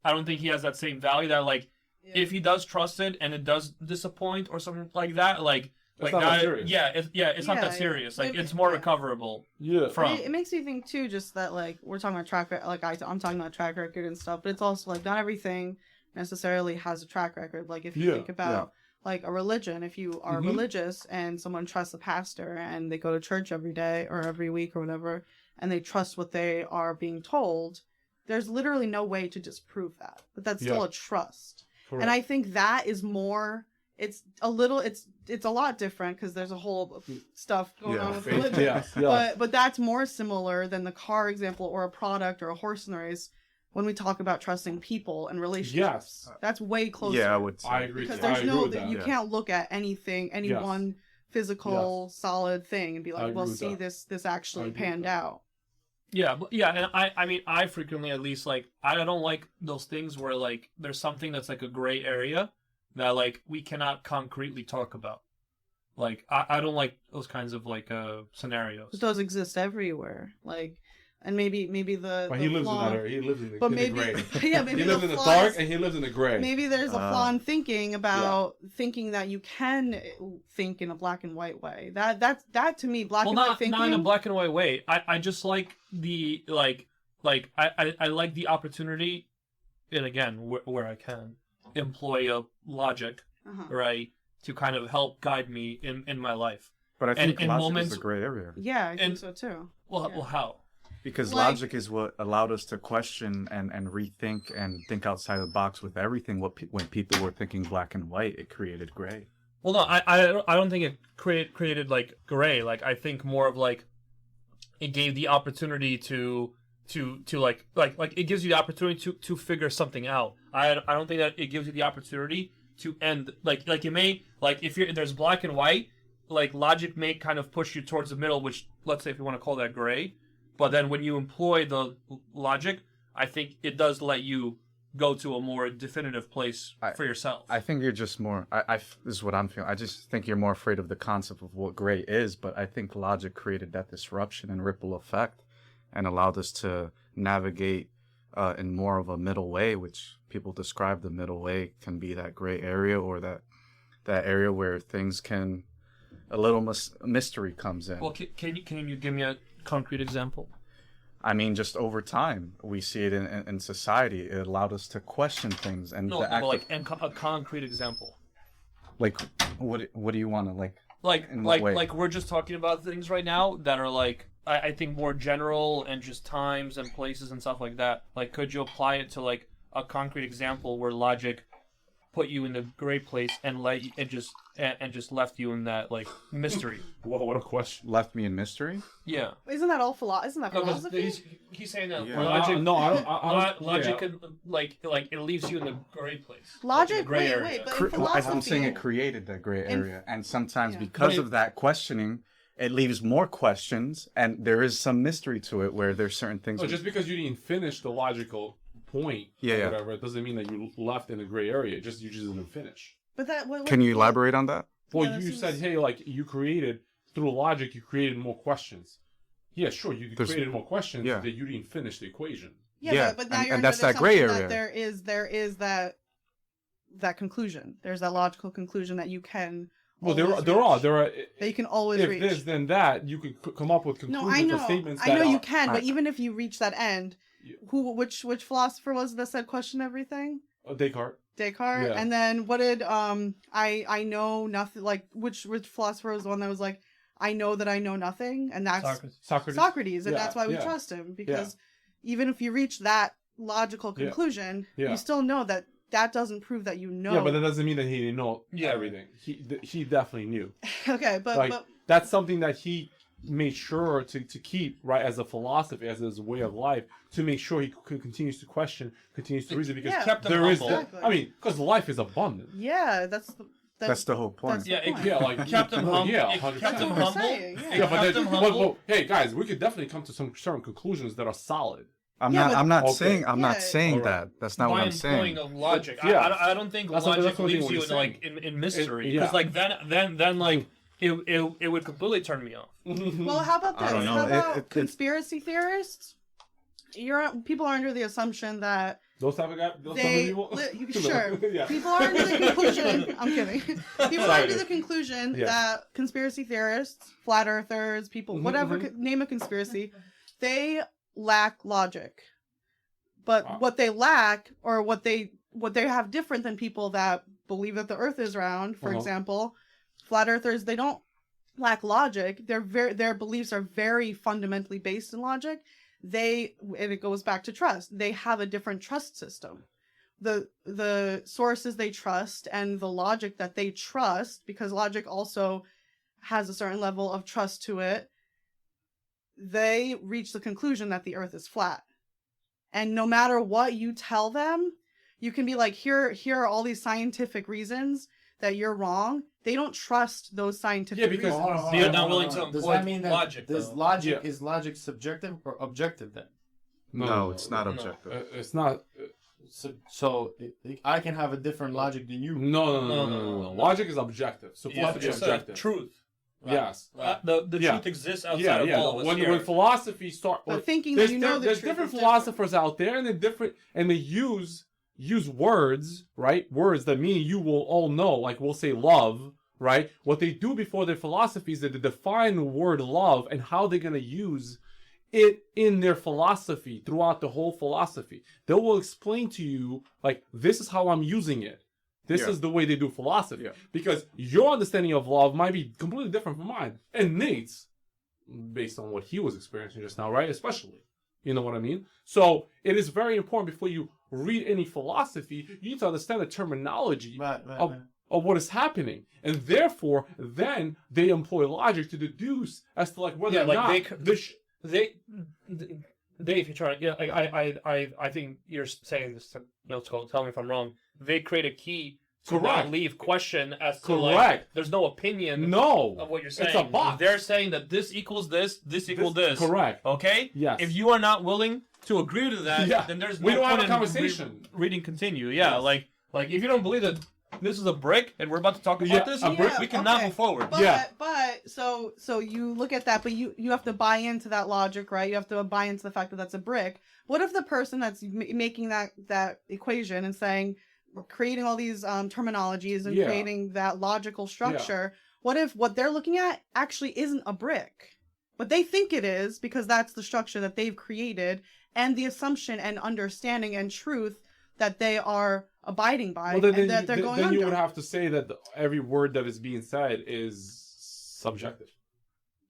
I don't think he has that same value. That like if he does trust it and it does disappoint or something like that, like It's not that serious. It's not that serious. Like it's more recoverable. Yeah. From It makes me think too, just that like we're talking about track record, like I'm talking about track record and stuff, but it's also like not everything necessarily has a track record. Like if you think about like a religion, if you are religious and someone trusts a pastor and they go to church every day or every week or whatever, and they trust what they are being told, there's literally no way to disprove that. But that's still a trust. Correct. And I think that is more. It's a lot different because there's a whole stuff going on with religion. But that's more similar than the car example or a product or a horse in the race when we talk about trusting people and relationships. Yes. That's way closer. Yeah, I would say. I agree. Because there's you can't look at anything, any one physical solid thing and be like, well, see, this actually panned out. Yeah, and I mean, I frequently, at least, like, I don't like those things where, like, there's something that's, like, a gray area that, like, we cannot concretely talk about. Like, I don't like those kinds of, like, scenarios. But those exist everywhere. Like, and maybe But he lives in that area. He lives in the gray. Yeah, maybe he lives in the dark and he lives in the gray. Maybe there's a flaw in thinking about thinking that you can think in a black and white way. That to me, black and white thinking. Not in a black and white way. I just like the I like the opportunity, and again where I can employ a logic, right, to kind of help guide me in my life. But I think logic is the gray area. Yeah, I think so too. Well, how? Because logic is what allowed us to question and rethink and think outside the box with everything. When people were thinking black and white, it created gray. Well, no, I don't think it created like gray. Like I think more of like it gave the opportunity to like it gives you the opportunity to figure something out. I don't think that it gives you the opportunity to end like it may like if there's black and white, like logic may kind of push you towards the middle, which let's say if you want to call that gray. But then when you employ the logic, I think it does let you go to a more definitive place for yourself. I think you're just more... this is what I'm feeling. I just think you're more afraid of the concept of what gray is, but I think logic created that disruption and ripple effect and allowed us to navigate in more of a middle way, which people describe the middle way can be that gray area or that area where things can... a little mystery comes in. Well, can you give me a concrete example? I mean, just over time, we see it in society. It allowed us to question things and a concrete example. Like, what do you want to like? Like we're just talking about things right now that are like I think more general and just times and places and stuff like that. Like, could you apply it to like a concrete example where logic put you in the gray place and just left you in that like mystery? Whoa, what a question! Left me in mystery? Yeah. Isn't that all philosophy? He's saying that logic. Logic could like it leaves you in the gray place. Logic, gray wait, area. but in philosophy, I'm saying it created that gray area, and sometimes because of that questioning, it leaves more questions, and there is some mystery to it where there's certain things. So just because you didn't finish the logical point or whatever, it doesn't mean that you left in the gray area. You just didn't finish. But can you elaborate on that? Well, you said, hey, like you created through logic, you created more questions. Yeah, sure, you created more questions that you didn't finish the equation. Yeah, but now you're and that's that gray area. That there is that conclusion. There's that logical conclusion that you can. Well, there are that you can always reach. If this, then that, you could come up with conclusions or statements. I know you can, but even if you reach that end, which philosopher was it that said question everything? Descartes. Yeah. And then what did I know nothing, like which philosopher was the one that was like, I know that I know nothing, and that's Socrates, and that's why we trust him, because even if you reach that logical conclusion, you still know that doesn't prove that you know. Yeah, but that doesn't mean that he didn't know everything. He definitely knew. Okay, but that's something that he made sure to keep, right, as a philosophy, as his way of life, to make sure he continues to question, continues to reason, because there is I mean, because life is abundant. Yeah, that's the whole point. Kept him humble. Kept him humble. Hey guys, we could definitely come to some certain conclusions that are solid. I'm not saying that. That's not what I'm saying. By employing logic, I don't think logic leaves you in mystery, because like then like it would completely turn me off. Well, how about this? How about conspiracy theorists? People are under the assumption that Those type of guys. Those type of They people. sure. Yeah. People are to the conclusion. I'm kidding. People are to the conclusion Yeah. that conspiracy theorists, flat earthers, people, Mhm, whatever name a conspiracy, they lack logic. But what they lack, or what they have different than people that believe that the Earth is round, for example, flat earthers, they don't lack logic. Their beliefs are very fundamentally based in logic. And it goes back to trust. They have a different trust system. The sources they trust and the logic that they trust, because logic also has a certain level of trust to it, they reach the conclusion that the Earth is flat. And no matter what you tell them, you can be like, here are all these scientific reasons that you're wrong. They don't trust those scientific because- reasons. They're not willing to Does employ that mean that logic, This though. logic Yeah. is logic subjective or objective then? No, it's not objective. It's not. So I can have a different logic than you. No. Logic is objective. So Yeah, philosophy is it's objective. truth. Yes. The Yeah. truth exists outside of all of us When here. philosophy start, But thinking there's that you know the there's truth different is philosophers out there, and they use words, right? Words that me and you will all know, like we'll say love, right? What they do before their philosophy is that they define the word love and how they're gonna use it in their philosophy throughout the whole philosophy. They will explain to you, like, this is how I'm using it. This is the way they do philosophy. Yeah. Because your understanding of love might be completely different from mine. And Nate's, based on what he was experiencing just now, right? Especially. You know what I mean? So it is very important before you read any philosophy, you need to understand the terminology Right. of what is happening. And therefore, then they employ logic to deduce as to like whether or not Dave, you're trying. Yeah, I think you're saying this. Tell me if I'm wrong. They create a key to not Correct. leave question as to Correct. like. There's no opinion. No. Of what you're saying. It's a box. They're saying that this equals this equals this. Correct. Okay. Yes. If you are not willing to agree to that, Yeah. then there's We no don't have point a in conversation. reading continue. Yeah. Yes. Like if you don't believe that this is a brick and we're about to talk about this, a brick. we cannot move forward. But so you look at that, but you have to buy into that logic, right? You have to buy into the fact that that's a brick. What if the person that's making that equation and saying, we're creating all these terminologies and creating that logical structure, what if what they're looking at actually isn't a brick? But they think it is because that's the structure that they've created and the assumption and understanding and truth that they are abiding by, Well, and that they're going then under. you would have to say that every word that is being said is subjective.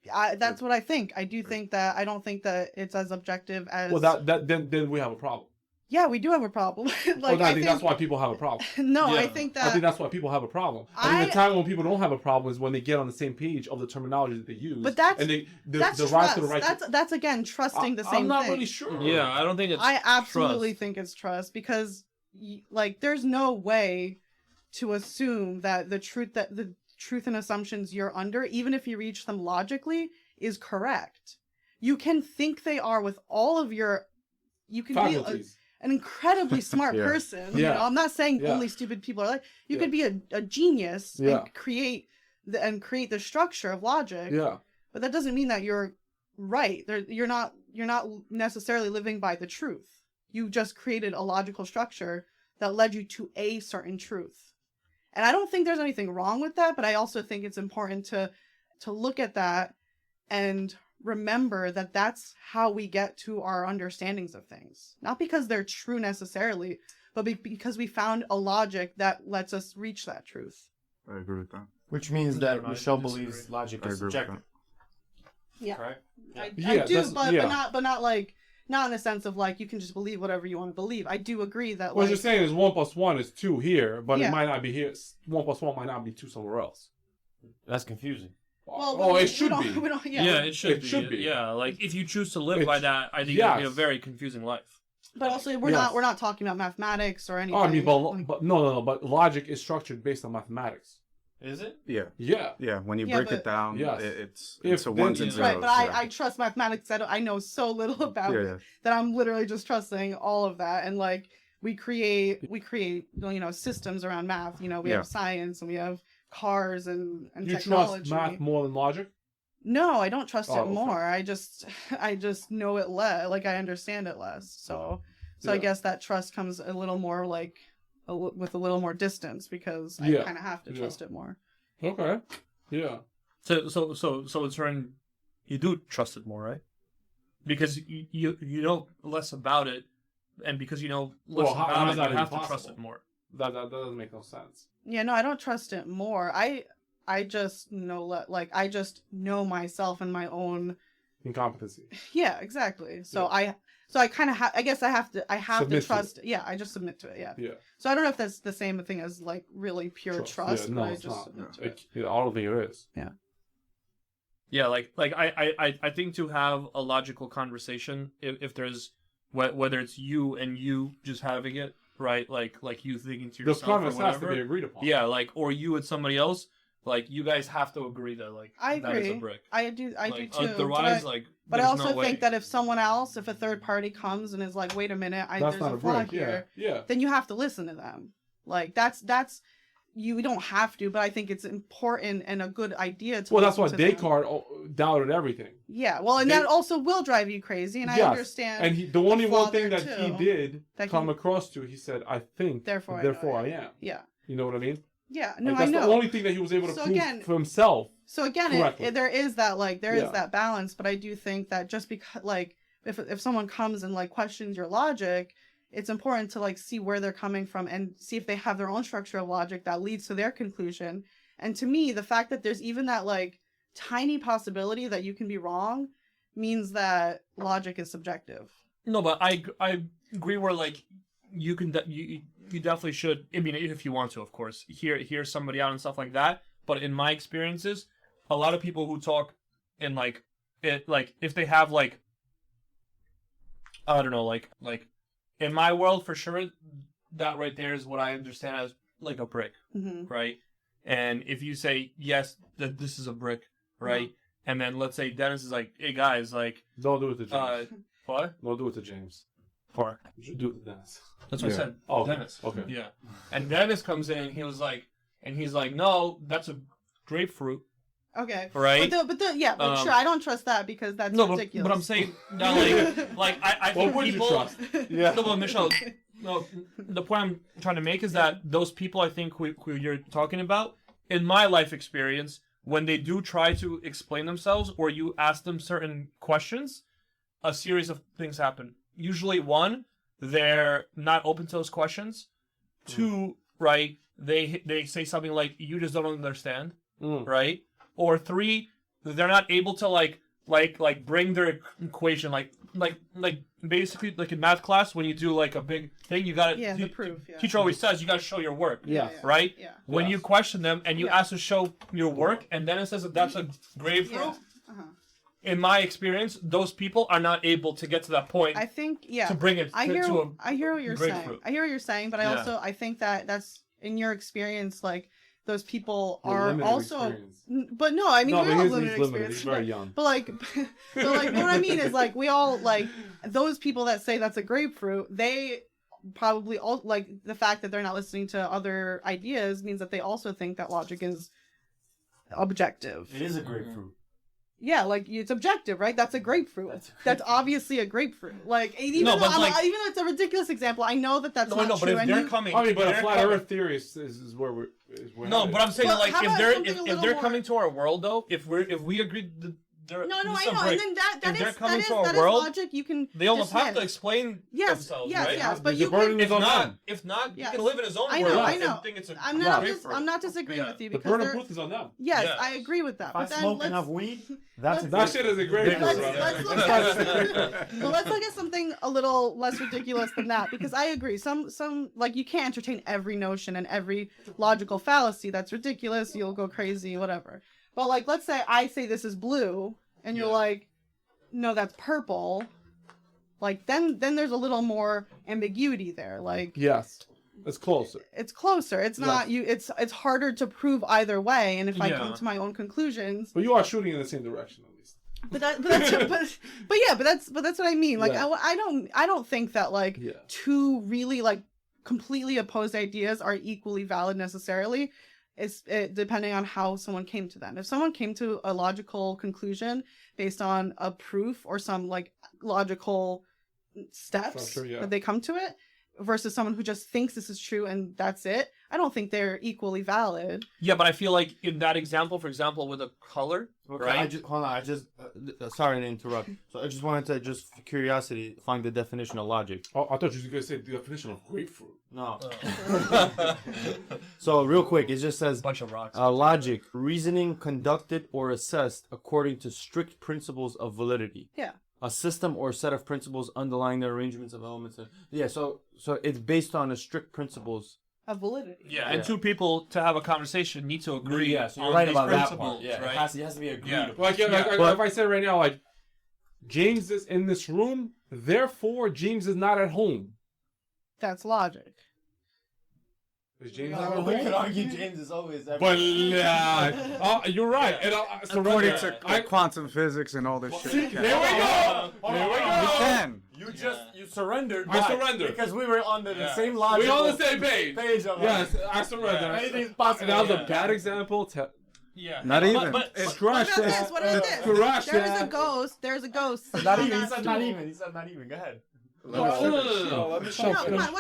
That's what I think. I do think that. I don't think that it's as objective as. Well, then we have a problem. Yeah, we do have a problem. I think that's why people have a problem. No, Yeah. I think that. I think that's why people have a problem. I think the time when people don't have a problem is when they get on the same page of the terminology that they use. But that's and they that's rise trust. to the right. That's again trusting the same I'm not thing. really sure. Yeah, I don't think it's. I absolutely trust. think it's trust because, like, there's no way to assume that the truth and assumptions you're under, even if you reach them logically, is correct. You can think they are with all of your. You can be an incredibly smart Yeah. person. Yeah. You know, I'm not saying Yeah. only stupid people are like. You Yeah. could be a genius Yeah. and create the structure of logic. Yeah. But that doesn't mean that you're right. You're not necessarily living by the truth. You just created a logical structure that led you to a certain truth. And I don't think there's anything wrong with that, but I also think it's important to look at that and remember that that's how we get to our understandings of things. Not because they're true necessarily, but because we found a logic that lets us reach that truth. I agree with that. Which means that I Michelle disagree. believes logic I is agree with subjective. Yeah. Correct? I Yeah, do, that's- but yeah. not like not in the sense of like you can just believe whatever you want to believe. I do agree that What like you're saying is 1 + 1 is 2 here, but Yeah. it might not be here. 1 + 1 might not be 2 somewhere else. That's confusing. well, it we should don't- be. we don't- Yeah, it should It be. should be. Yeah, like if you choose to live It- by that, I think it'll be a yes. very confusing life. But also we're Yes. not talking about mathematics or anything. Oh, I mean, Like, but no, but logic is structured based on mathematics. Is it? Yeah. Yeah. Yeah. When you Yeah, break but- it down, Yes. it's If a then- ones and Yeah. zeros. right, but yeah. I trust mathematics. I know so little about Yeah, it yeah. that I'm literally just trusting all of that. And like we create systems around math. You know, we Yeah. have science and we have cars and You technology. trust math more than logic? No, I don't trust Oh, it okay. more. I just know it less. Like I understand it less. So So I guess that trust comes a little more like with a little more distance because I kind of have to trust it more. Okay. Yeah. So in turn, you do trust it more, right? Because you know less about it, and because you know less about it, you have to trust it more. That doesn't make no sense. Yeah, no, I don't trust it more. I just know I just know myself and my own Incompetency. Yeah, exactly. So I kind of I guess I have to Submit to trust. Yeah, I just submit to it. Yeah. Yeah. So I don't know if that's the same thing as like really pure trust. Yeah, no, but I it's just not. submit to it. I don't think it is. Yeah. Yeah, like I think to have a logical conversation, if there's whether it's you and you just having it, right? Like you thinking to yourself, The premise or whatever, has to be agreed upon. Yeah, like or you and somebody else, like you guys have to agree that like I agree. that is a brick. I do too. Otherwise, but I there's also no way. think that if a third party comes and is like, wait a minute, That's there's not a a flaw break. here, Yeah. then you have to listen to them. Like that's you don't have to, but I think it's important and a good idea to. Well, that's why listen to them. Descartes doubted everything. Yeah, well, and that also will drive you crazy, and I understand. And the only flaw one thing there, that too, he did that come he- across to, he said, "I think, Therefore I am." Yeah. You know what I mean? Yeah. No, Like, that's I know. the only thing that he was able to So prove again- for himself. So again, correctly. there is that is Yeah. that balance, but I do think that just because if someone comes and questions your logic, it's important to see where they're coming from and see if they have their own structure of logic that leads to their conclusion. And to me, the fact that there's even that tiny possibility that you can be wrong means that logic is subjective. No, but I agree where you can you definitely should. I mean, if you want to, of course, hear somebody out and stuff like that. But in my experiences, a lot of people who talk in if they have I don't know, like in my world for sure, that right there is what I understand as a brick, right? And if you say yes, that this is a brick, right? And then let's say Dennis is like, hey guys, Don't do it to James. what? Don't do it to James. For You should do it to Dennis. that's what I said. Oh, Dennis. Okay. Yeah. And Dennis comes in, he's like, no, that's a grapefruit. Okay. Right. But sure, I don't trust that because that's No, ridiculous. but I'm saying that I think would you people. trust? Yeah. No, but Michelle, no, the point I'm trying to make is that those people I think who you're talking about, in my life experience, when they do try to explain themselves or you ask them certain questions, a series of things happen. Usually, one, they're not open to those questions. Two, right, they say something like, you just don't understand, right? Or three, they're not able to bring their equation basically in math class when you do a big thing you got the proof. Yeah. teacher always says you got to show your work. Yeah. Right. Yeah. When you question them and you ask to show your work and then it says that's a grapefruit. Yeah. In my experience, those people are not able to get to that point. I think to bring it. I hear to what you're saying. grapefruit. I hear what you're saying, but I think that's in your experience those people are Limited also experience. but no, I mean No, we but all he's limited experience. He's very young. But what I mean is we all those people that say that's a grapefruit, they probably all the fact that they're not listening to other ideas means that they also think that logic is objective. It is a grapefruit. Yeah, it's objective, right? That's a grapefruit. That's obviously a grapefruit. Even No, though but even though it's a ridiculous example, I know that that's not but true. if they're coming, I mean, but a they're flat coming- Earth theory is where we're. No, but I'm saying Well, that how if about they're something a if little they're more- coming to our world though, if we agree that they're No, this I is a know, break, and then if they're that coming is to our world, logic. You can they almost have to dismiss. explain Yes, themselves, yes, right? yes, but There's you a burden can. in his own hand. If not, Yes. he can live in his own I world. know, I and know. think it's a I'm not grapefruit. disagreeing Yeah. with you The because burden of there. proof is on them. Yes, Yeah. I agree with that. If I But then smoke let's enough weed, that's a That shit is a grapefruit. let's brother. look but let's look at something a little less ridiculous than that because I agree. Some you can't entertain every notion and every logical fallacy. That's ridiculous. You'll go crazy, whatever. But let's say I say this is blue, and you're like, no, that's purple. Then there's a little more ambiguity there. Yes, it's closer. It's closer. It's not you. It's harder to prove either way. And if I come to my own conclusions, But you are shooting in the same direction at least. but that's what I mean. I don't think that two really completely opposed ideas are equally valid necessarily. It's depending on how someone came to them. If someone came to a logical conclusion based on a proof or some logical steps Structure, yeah. that they come to it versus someone who just thinks this is true and that's it. I don't think they're equally valid. Yeah, but I feel like in that example, for example, with a color, Okay, right? hold on. Sorry to interrupt. So I just wanted to, just for curiosity, find the definition of logic. Oh, I thought you were going to say the definition of grapefruit. No. So real quick, it just says Bunch of rocks. logic, reasoning conducted or assessed according to strict principles of validity. Yeah. A system or set of principles underlying the arrangements of elements. So it's based on the strict principles. Of validity. Yeah, and two people to have a conversation need to agree. Yeah, so you're on right these about that principles, part. Yeah, right? it has to be agreed Yeah. upon. Like, if I say right now, like, James is in this room, therefore James is not at home. That's logic. Is James not at We could home? argue James is always there. But you're right. And According to quantum physics and all this shit. there we go. There we You go. can. You surrendered. I Why? surrendered. Because we were on the same logic. We on the same page. of Yes, I surrender. Anything's possible. And that was a bad example. Yeah. Not even. It's What trash. about this? What about this? Trash. There's a ghost. There's a ghost. Not on even. He that said not stool. even. He said not even. Go ahead. No. No, come on.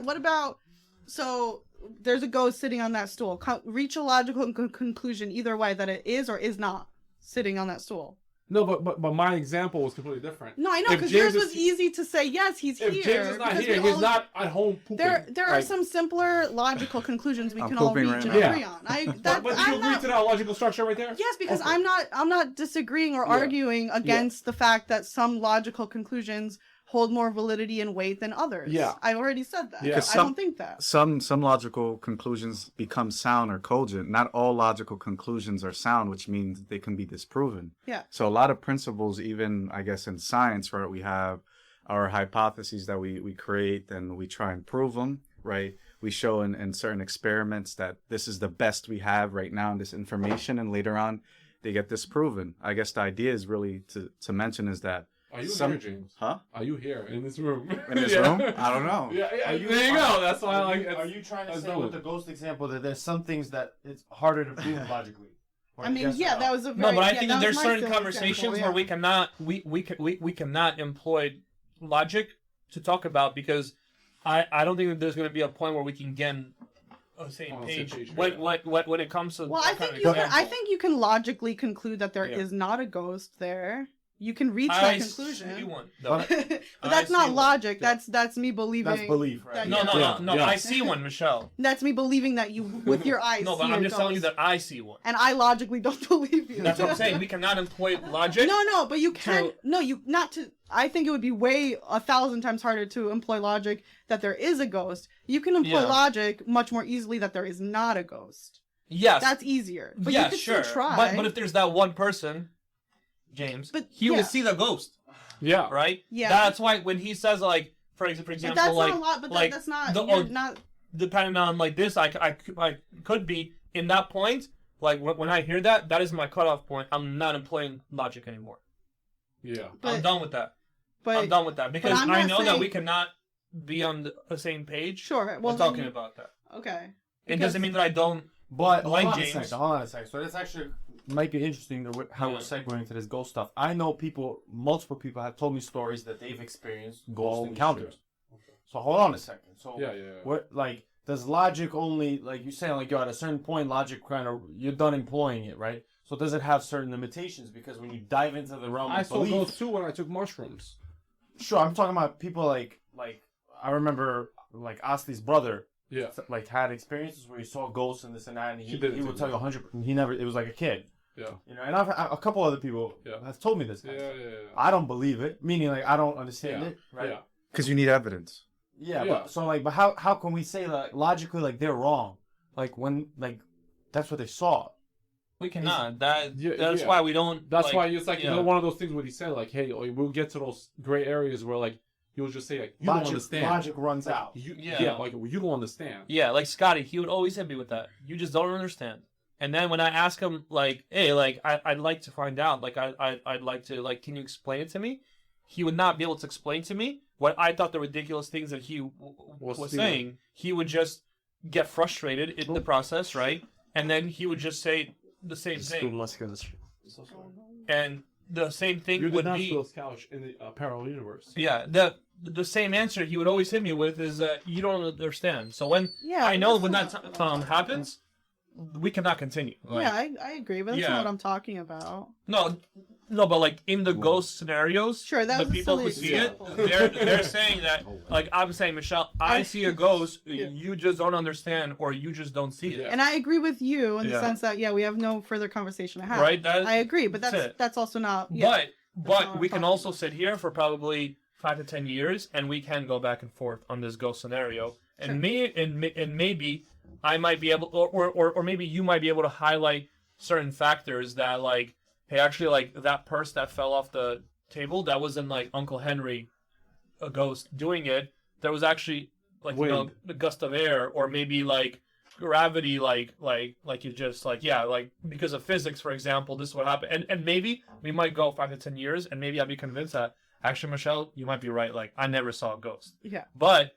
What about? So there's a ghost sitting on that stool. Reach a logical conclusion either way that it is or is not sitting on that stool. No, but my example was completely different. No, I know If because James yours is- was easy to say. Yes, he's If here. James is not because here, we he's all- not at home pooping. There are Like, some simpler logical conclusions we I'm can all pooping reach right and now. agree Yeah. on. But do you I'm agree not, to that logical structure right there? yes, because Okay. I'm not disagreeing or arguing against the fact that some logical conclusions hold more validity and weight than others. Yeah. I've already said that. Yeah. I don't think that. Some logical conclusions become sound or cogent. Not all logical conclusions are sound, which means they can be disproven. Yeah. So a lot of principles, even I guess in science, right, we have our hypotheses that we create and we try and prove them, right? We show in certain experiments that this is the best we have right now in this information, and later on they get disproven. I guess the idea is really to mention is that Are you some- here, James? Huh? Are you here in this room? In this Yeah. room? I don't know. Yeah, Are you- there you go. That's why I Are like. you, are you trying to that's say dope. with the ghost example that there's some things that it's harder to prove logically? Or I mean, yes or yeah, no? that was a very. No, but I yeah, think that there's was my certain silly conversations example, where yeah. we cannot employ logic to talk about because I don't think that there's going to be a point where we can get on the same On the same page page, when it comes to Well, that I kind think of you can. example. I think you can logically conclude that there is Yeah. not a ghost there. You can reach I that conclusion. see one. But- but I that's see not one. logic. That's me believing. That's belief, right? that- No, yeah. no, Yeah, no, no. yeah. I see one, Michelle. That's me believing that you, with your eyes. No, but see I'm a just telling you ghost. that I see one. And I logically don't believe you. That's what I'm saying. We cannot employ logic. No, but you can. So- No, you not to. I think it would be way 1,000 times harder to employ logic that there is a ghost. You can employ Yeah. logic much more easily that there is not a ghost. Yes. That's easier. But yeah, you can sure. still try. But if there's that one person, James, But, he yeah. will see the ghost, Yeah. right? Yeah. That's why when he says like, for example, But that's like, not a lot. But like that's not. the- You're or not. depending on like this, I could be in that point. Like when I hear that, that is my cutoff point. I'm not employing logic anymore. Yeah. I'm But, done with that. but I'm done with that because I'm I not know that saying- we cannot be on the same page. sure. Well, Well, then talking you- about that. Okay. It doesn't mean that I don't. But Like hold on James. hold on a second. So that's actually might be interesting how we're segueing into this ghost stuff. I know multiple people have told me stories that they've experienced ghost Holy encounters. shit. So hold on a second. So Yeah. what like does logic only like you saying like yo at a certain point logic kind of you're done employing it, right? So does it have certain limitations? Because when you dive into the realm I of saw belief, those too when I took mushrooms. sure, I'm talking about people like I remember like Asti's brother Yeah. like had experiences where he saw ghosts and this and that, and He he did it would too. tell you 100. He never. It was like a kid, Yeah. you know. And a couple other people Yeah. have told me this. Yeah. I don't believe it, meaning like I don't understand Yeah. it, right? Yeah. because you need evidence. Yeah, Yeah. But so like, but how can we say like logically like they're wrong? Like when like that's what they saw. We cannot. That's Yeah. why we don't. That's like, why it's like yeah. one of those things where he said like, "Hey, we'll get to those gray areas where like he'll just say like you don't understand." Logic runs Like, out. Yeah. like you don't understand. Yeah, like Scotty, he would always hit me with that. You just don't understand. And then when I ask him, like, hey, like, I'd like to find out, like, I'd like to, like, can you explain it to me? He would not be able to explain to me what I thought the ridiculous things that he was stealing. saying. He would just get frustrated in the process, right? And then he would just say the same thing. And the same thing You did would not be. steal his couch in the parallel universe. Yeah, the same answer he would always hit me with is you don't understand. So when Yeah, I know that's when not- that happens, we cannot continue. Like, Yeah, I agree, but that's Yeah. not what I'm talking about. No, but like in the ghost scenarios, Sure, that the was a people silly who see it, example. they're saying that, like I'm saying, Michelle, I see a ghost, you just don't understand, or you just don't see it. Yeah. And I agree with you in the Yeah. sense that we have no further conversation to have. Right? That, I agree, but that's it. that's also not. Yeah. But not but what we I'm can talking also sit here for probably 5 to 10 years, and we can go back and forth on this ghost scenario, and maybe I might be able, or maybe you might be able to highlight certain factors that like, hey, actually, like that purse that fell off the table, that wasn't like Uncle Henry, a ghost doing it. There was actually like the gust of air, or maybe like gravity, like you just like like because of physics, for example, this is what happened, and maybe we might go 5 to 10 years, and maybe I'll be convinced that actually, Michelle, you might be right. Like I never saw a ghost. Yeah. But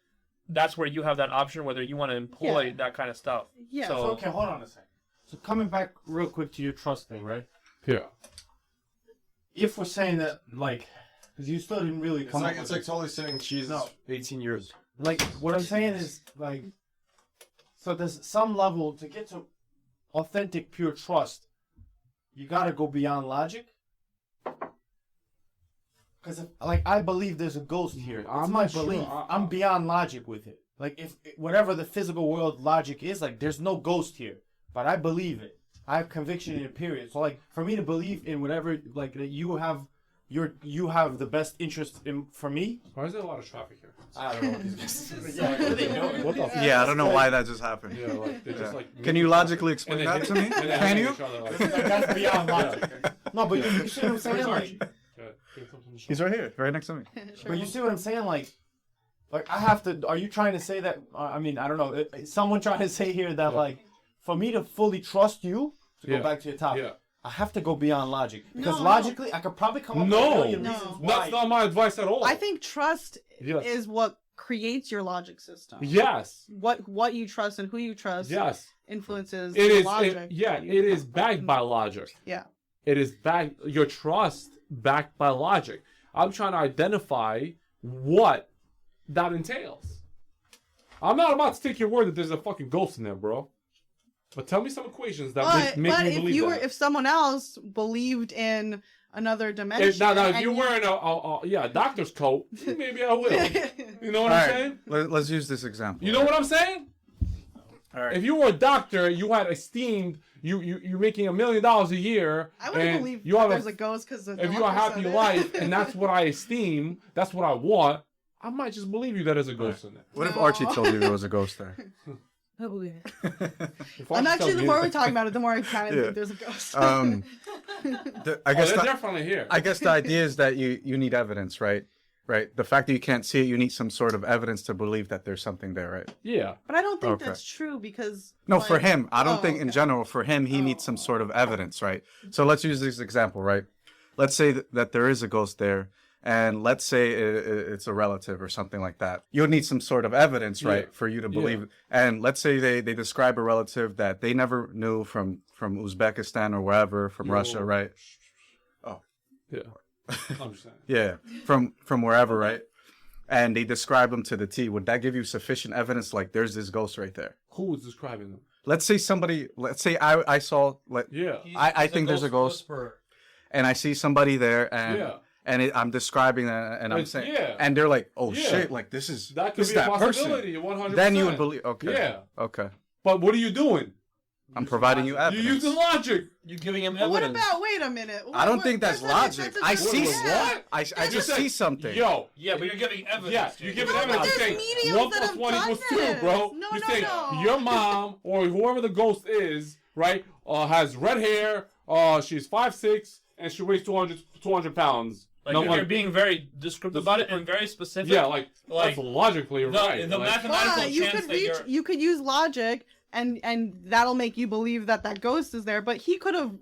that's where you have that option whether you want to employ Yeah. that kind of stuff. Yeah. So, Okay, hold on a second. So coming back real quick to your trust thing, right? Yeah. If we're saying that, like, because you still didn't really come up It's with like totally saying she's 18 years. like what I'm saying is like, so there's some level to get to authentic pure trust, you gotta go beyond logic. Because like I believe there's a ghost here. It's I'm my not sure. belief. I'm beyond logic with it. Like if whatever the physical world logic is, like there's no ghost here, but I believe it. I have conviction in it. Period. So like for me to believe in whatever like that you have the best interest in for me. Why is there a lot of traffic here? I don't know what these guys. Yeah, what are they doing? What the fuck? Yeah, I don't know why that just happened. Yeah, like they just like. Can you logically explain And that to me? and they Can hit you? each other, like- That's beyond logic. No, but you see what I'm saying? Like, Okay, can you come to the show? He's right here, right next to me. Sure. but you see what I'm saying? Like I have to. Are you trying to say that? I mean, I don't know. Is someone trying to say here that like, for me to fully trust you, to go back to your topic, Yeah. I have to go beyond logic because No. logically, I could probably come up with a million No. reasons why. That's not my advice at all. I think trust Yes. is what creates your logic system. Yes. What you trust and who you trust Yes. influences It the is. logic. It is backed by logic. Yeah. It is backed. Your trust backed by logic. I'm trying to identify what that entails. I'm not about to take your word that there's a fucking ghost in there, bro. But tell me some equations that make But me if believe you that. were, if someone else believed in another dimension, Now, if and you're wearing a doctor's coat, maybe I will. You know what All I'm right, saying? let's use this example. You know what I'm saying? All right. If you were a doctor, you had esteemed, you're making $1 million a year, I wouldn't and believe you have there's a ghost because if you have a happy life, and that's what I esteem, that's what I want, I might just believe you that there's a ghost in there. What if No. Archie told you there was a ghost there? I believe it. If I'm Archie actually tells the me more we that- talk about it, the more I kind of Yeah. think there's a ghost. I Oh, guess they're the, definitely here. I guess the idea is that you need evidence, right? Right. The fact that you can't see it, you need some sort of evidence to believe that there's something there, right? Yeah. But I don't think Okay. that's true because No, like- for him, I don't Oh, think in okay. general. For him, he needs some sort of evidence, right? So let's use this example, right? Let's say that there is a ghost there, and let's say it's a relative or something like that. You'll need some sort of evidence, right, Yeah. for you to Yeah. believe it. And let's say they describe a relative that they never knew from Uzbekistan or wherever, from Yo. Russia, right? Yeah. I'm just saying. Yeah, from wherever, right? And they describe them to the T. Would that give you sufficient evidence? Like, there's this ghost right there. Who was describing them? Let's say I saw, Yeah. I think there's a ghost. whisperer. and I see somebody there, and Yeah. I'm describing that, and I'm It's- saying, yeah. and they're like, oh Yeah. shit, like this is That could this be is a that person. possibility. 100%. Then you would believe. Okay. Yeah. Okay. But what are you doing? I'm providing you You evidence. using logic. You're giving him But what evidence. about? Wait a minute. I don't think that's logic. I see What? I You just said- see something. Yo. Yeah, but you're giving evidence. Yeah, you're giving No, but evidence. there's You're saying mediums 1 that plus have 1 done equals 2, this. bro. No, You're no, saying no. your mom or whoever the ghost is, right, has red hair, she's 5'6", and she weighs 200 pounds. Like No, you're being very descriptive about it and very specific. Yeah, like Like, that's logically right. the like, mathematical But you chance could that you're... you could use logic and that'll make you believe that ghost is there. But he could have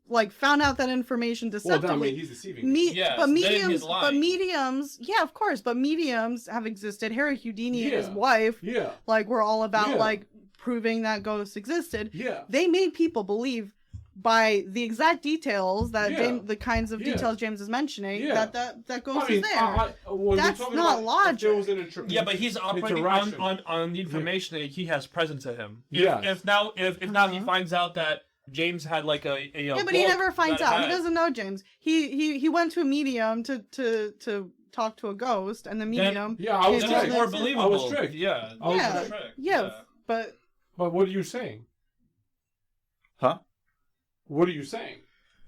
like found out that information well, deceptively. then, I mean, he's deceiving. me. Yes, but then he's mediums, lying. yeah, of course, but mediums have existed. Harry Houdini and his Yeah. wife, Yeah, like, were all about Yeah. like proving that ghosts existed. yeah. They made people believe by the exact details that Yeah. the kinds of Yeah. details James is mentioning, Yeah. that ghost I mean, is there. when we're That's talking not about if there was logic. an Yeah, but he's operating interaction. on the information that he has present to him. Yes. If now he finds out that James had like a Yeah, but he book never finds that out. He had- doesn't know James. He went to a medium to talk to a ghost, and the medium. Yeah, I was gave Then him it's more this- believable. I was tricked. Yeah. I was Yeah. tricked. Yeah, but But what are you saying? Huh? What are you saying?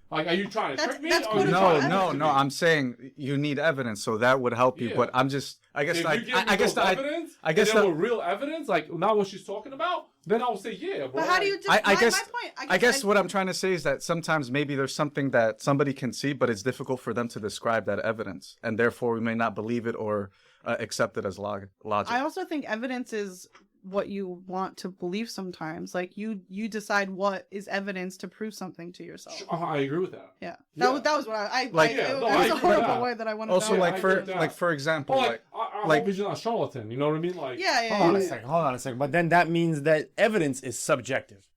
Like, are you trying to That's- trick me? that's or quoted you from trying No, to no, trick no. me? I'm saying you need evidence, so that would help you. Yeah. But I'm just, I guess, If I you give me guess those that evidence, I guess and there that- were real evidence, like not what she's talking about, then I'll say yeah. but how do you? I guess my point. I guess what I'm trying to say is that sometimes maybe there's something that somebody can see, but it's difficult for them to describe that evidence, and therefore we may not believe it or accept it as logic. I also think evidence is what you want to believe sometimes. Like you decide what is evidence to prove something to yourself. I agree with that. Yeah. Yeah. That was what I Like- Yeah, it no, was I a agree with horrible that. way that I wanted also to I like agree for with that. like for example, But like I like- hope he's not a charlatan. You know what I mean? Like, yeah. Hold on a second. But then that means that evidence is subjective.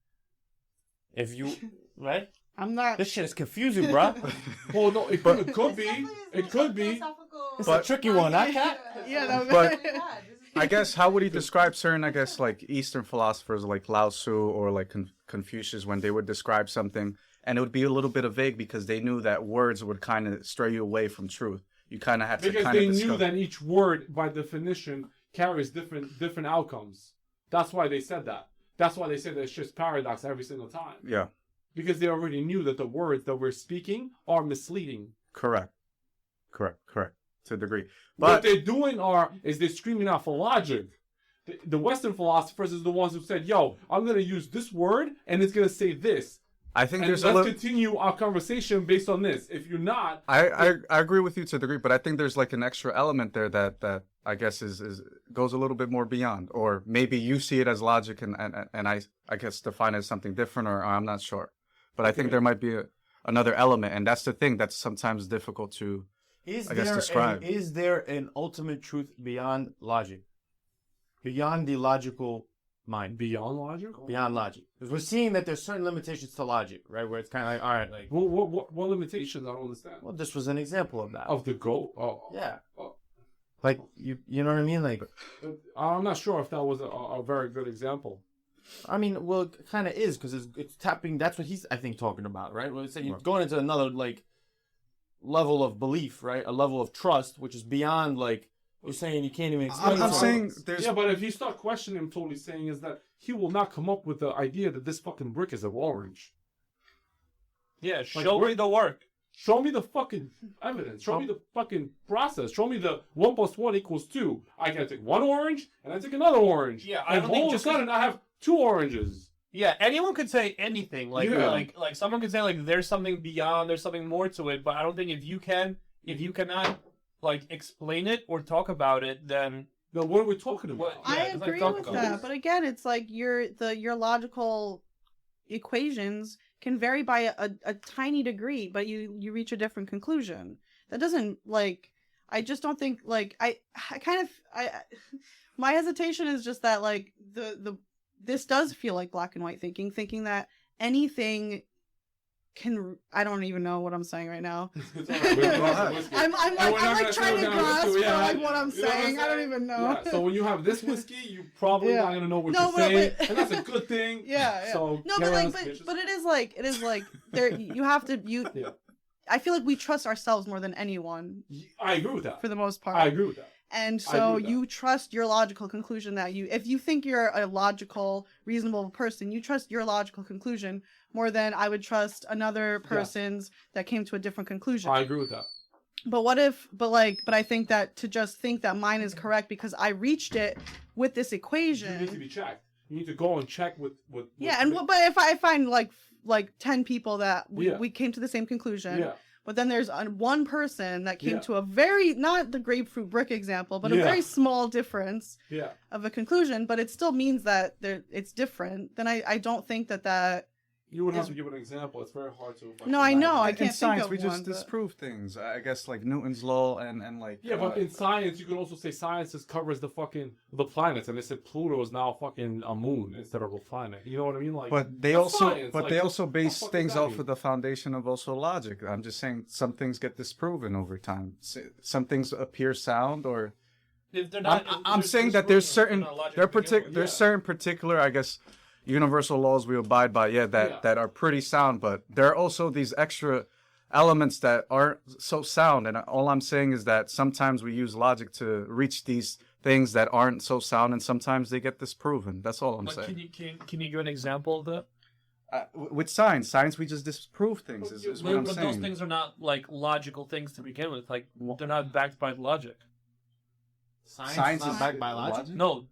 If you right, I'm not. this shit is confusing, bro. well, no, it could be. It could be. It's But- a tricky one, huh, Cat? Yeah, no, But- I guess how would he describe certain, I guess, like Eastern philosophers like Lao Tzu or like Confucius when they would describe something, and it would be a little bit of vague because they knew that words would kind of stray you away from truth. You kind of had to Because kind of they knew discover. that each word, by definition, carries different outcomes. That's why they said that. That's why they said that it's just paradox every single time. Yeah, Because they already knew that the words that we're speaking are misleading. correct, to a degree. What But they're doing is they're screaming out for logic. The Western philosophers is the ones who said, "Yo, I'm gonna use this word and it's gonna say this, I think and there's let's a little. continue our conversation based on this. If you're not, I agree with you to a degree, but I think there's like an extra element there that I guess is goes a little bit more beyond, or maybe you see it as logic and I guess define it as something different, or I'm not sure. But I think Okay. there might be another element, and that's the thing that's sometimes difficult to. I guess describe. Is there an ultimate truth beyond logic? Beyond the logical mind? beyond logic, Beyond logic. Because we're seeing that there's certain limitations to logic, right? Where it's kind of like, all right, like, what limitations? I don't understand. well, this was an example of that. Of the goat? Oh, Yeah. oh. Like, you know what I mean? Like, I'm not sure if that was a very good example. I mean, well, it kind of is because it's tapping. That's what he's, I think, talking about, right? Well, it's saying you're going into another like level of belief, right? A level of trust, which is beyond like you're saying you can't even explain. I'm it. saying there's. Yeah, but if you start questioning him, totally saying is that he will not come up with the idea that this fucking brick is an orange. Yeah, show where- me the work. Show me the fucking evidence. Show me the fucking process. Show me the 1 + 1 = 2. I can take one orange and I take another orange. Yeah, I and don't think all of a just- sudden I have 2 oranges. Yeah, anyone could say anything. Like, Yeah. like someone could say like there's something beyond, there's something more to it. But I don't think if you cannot like explain it or talk about it, then Now, what are we talking about? What- I Yeah, it's like agree talk with about that, this. but again, it's like your logical equations can vary by a tiny degree, but you reach a different conclusion. That doesn't like. I just don't think like I kind of my hesitation is just that like the this does feel like black and white thinking that anything can. I don't even know what I'm saying right now. It's all right. We're gonna have whiskey. I'm And we're not like gonna trying to slow down grasp this too, yeah. like what I'm You know what I'm saying. I don't saying? even know. Yeah, so when you have this whiskey, you probably Yeah. not gonna know what No, you're but- saying, but- and that's a good thing. Yeah. So No, get but around like, this, bitches. but it is like there. You have to Yeah. I feel like we trust ourselves more than anyone I agree with that. for the most part. I agree with that. And I so agree with that. you trust your logical conclusion that if you think you're a logical, reasonable person, you trust your logical conclusion more than I would trust another person's that came to a different conclusion. I agree with that. But I think that to just think that mine is correct because I reached it with this You need to equation. be checked. You need to go and check with Yeah, and but if I find like 10 people that Yeah. we came to the same conclusion. yeah. But then there's one person that came Yeah. to a very, not the grapefruit brick example, but a Yeah. very small difference Yeah. of a conclusion, but it still means that it's different. Then I don't think that You would have to give an example. It's very hard to. Like, No, I know. I in can't think science, of we one. just but- disprove things. I guess like Newton's law and like Yeah, but in science, you can also say science just covers the planets, and they said Pluto is now fucking a moon instead of a planet. You know what I mean? Like, But they that's also, science. but Like, they what also the base fuck does things that off mean? of the foundation of also logic. I'm just saying some things get disproven over time. Some things appear sound, or If they're not, I'm saying that there's certain there's Yeah. certain particular, I guess, universal laws we abide by. Yeah, that are pretty sound, but there are also these extra elements that aren't so sound. And all I'm saying is that sometimes we use logic to reach these things that aren't so sound, and sometimes they get disproven. That's all I'm But saying. can you give an example of that? With science, we just disprove things. Is what I'm But saying. those things are not like logical things to begin with. Like they're not backed by logic. Science is not backed by logic. No,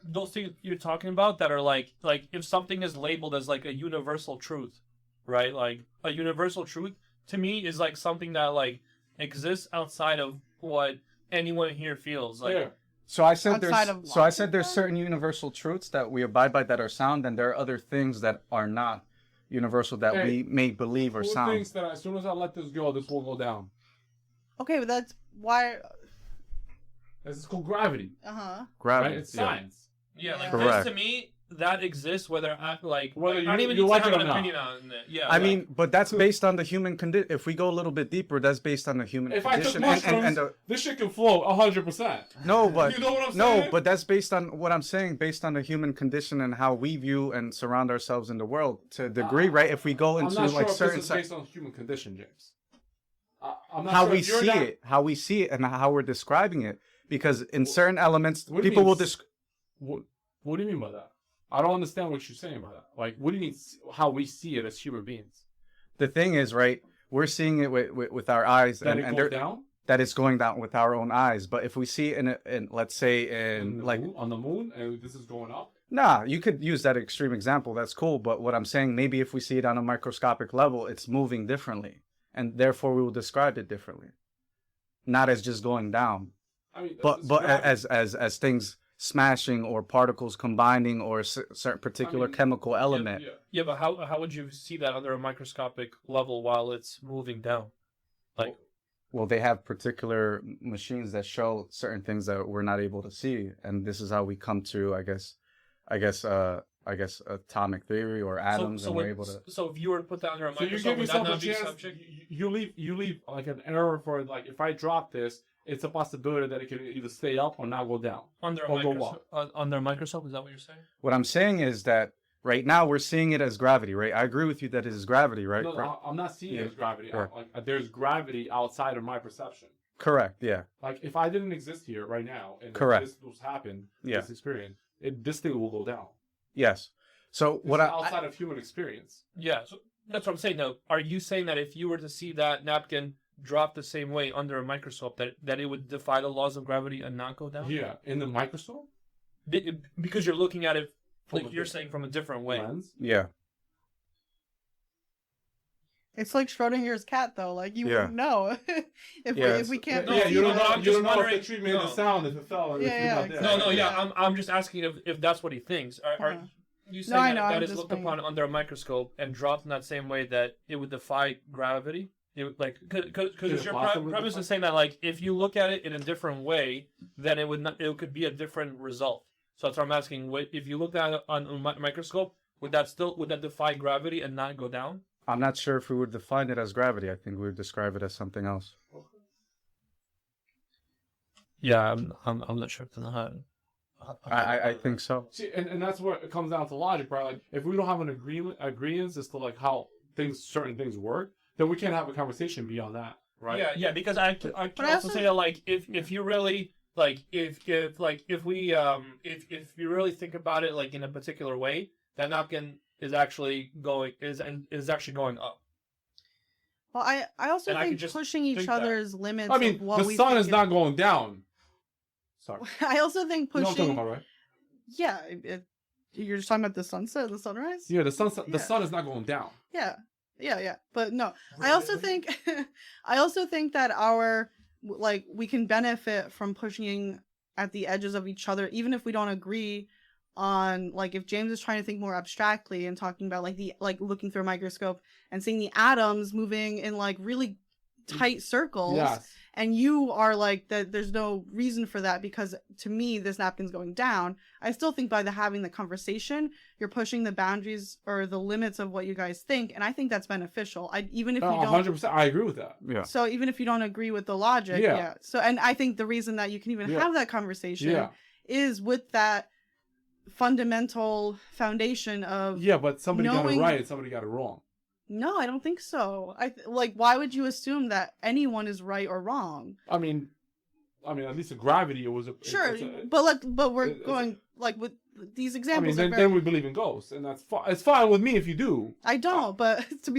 those things you're talking about that are like if something is labeled as like a universal truth, right? Like a universal truth to me is like something that like exists outside of what anyone here feels. Like Yeah. So I said Outside of there's logic, certain universal truths that we abide by that are sound, and there are other things that are not universal that Hey, we may believe are Who sound. thinks that as soon as I let this go, this will go down? Okay, but that's why. This is called gravity, Right? Gravity. right? It's yeah. science. yeah, like Correct. this to me that exists whether I like Whether I don't you- even you need like to it have or an not. opinion on it. Yeah, I mean, but that's based on the human condition. If we go a little bit deeper, that's based on the human If I took condition. mushrooms, this shit can float 100%. No, but You know what I'm no, saying? but that's based on what I'm saying, based on the human condition and how we view and surround ourselves in the world to a degree, right? If we go I'm into not sure like if certain this is based on human condition, James. I'm not how sure we if you're see not- it, and how we're describing it, because in certain elements, What do you people mean will What do you mean by that? I don't understand what you're saying by that. Like, what do you mean how we see it as human beings? The thing is, right? We're seeing it with our eyes, That and, it and goes there- down that it's going down with our own eyes. But if we see it in let's say in like on the moon, and this is going up. nah, you could use that extreme example. That's cool. But what I'm saying, maybe if we see it on a microscopic level, it's moving differently, and therefore we will describe it differently, not as just going down, I mean, but it's but gravity. as things smashing or particles combining or a certain particular chemical element. yeah, but how would you see that under a microscopic level while it's moving down? Like Well, they have particular machines that show certain things that we're not able to see, and this is how we come to, I guess, atomic theory or atoms, and we're able to. So if you were to put that under a So you microscope, give would that yourself a not be chance. subject? You leave like an error for like if I drop this, it's a possibility that it can either stay up or not go down. Under a Or go microscope? Under a microscope, is that what you're saying? What I'm saying is that right now we're seeing it as gravity, right? I agree with you that it is gravity, right? No, I'm not seeing it as gravity. Sure. There's gravity outside of my perception. Correct. Yeah. Like if I didn't exist here right now and Correct. this was happened, Yeah. this experience, this thing will go down. Yes. So It's what outside of human experience. Yeah, so that's what I'm saying. Now, are you saying that if you were to see that napkin drop the same way under a microscope, that it would defy the laws of gravity and not go down? Yeah, in the microscope Because you're looking at it, From like a you're different saying, from a different way. lens. Yeah. It's like Schrodinger's cat, though. Like you Yeah. wouldn't know if we can't. No, yeah, perceive you don't it. know. I'm You just don't know if wondering- the treatment of no. the sound if it fell or if Yeah, you're yeah, not there. exactly. No, yeah, Yeah. I'm just asking if that's what he thinks. Are Uh-huh. you saying I that, know, that I'm is just looked being- upon under a microscope and dropped in that same way that it would defy gravity? It would, like, because Could it your possibly premise defy- is saying that like if you look at it in a different way, then it could be a different result. So that's what I'm asking. If you looked at it on a microscope, would that defy gravity and not go down? I'm not sure if we would define it as gravity. I think we would describe it as something else. Yeah, I'm not sure if not. I think so. See, and that's where it comes down to logic, right? Like, if we don't have an agreement as to like how certain things work, then we can't have a conversation beyond that, right? Yeah, because I can I also also- say that like if you really like if you really think about it like in a particular way, that napkin is actually going up. Well, I also And I think could just pushing each think that. other's limits. I mean, of what the we sun think is not going down. Sorry. I also think You know what I'm talking pushing. about, right? Yeah, you're just talking about the sunset, the sunrise. Yeah, the Yeah. sun is not going down. Yeah. But no, I also think, that we can benefit from pushing at the edges of each other, even if we don't agree on like if James is trying to think more abstractly and talking about like looking through a microscope and seeing the atoms moving in like really tight circles. Yes. And you are like that. There's no reason for that because to me, this napkin's going down. I still think by having the conversation, you're pushing the boundaries or the limits of what you guys think, and I think that's beneficial. Even if you don't, 100%, I agree with that. Yeah. so even if you don't agree with the logic, Yeah. So, and I think the reason that you can even Yeah. have that conversation Yeah. is with that fundamental foundation of Yeah, but somebody got it knowing- right and somebody got it wrong. no, I don't think so. Like, why would you assume that anyone is right or wrong? I mean, at least the gravity, it was a... Sure, it's a- but we're it's- going like with these I examples. mean, then we believe in ghosts, and that's fine. It's fine with me if you do. I don't, but to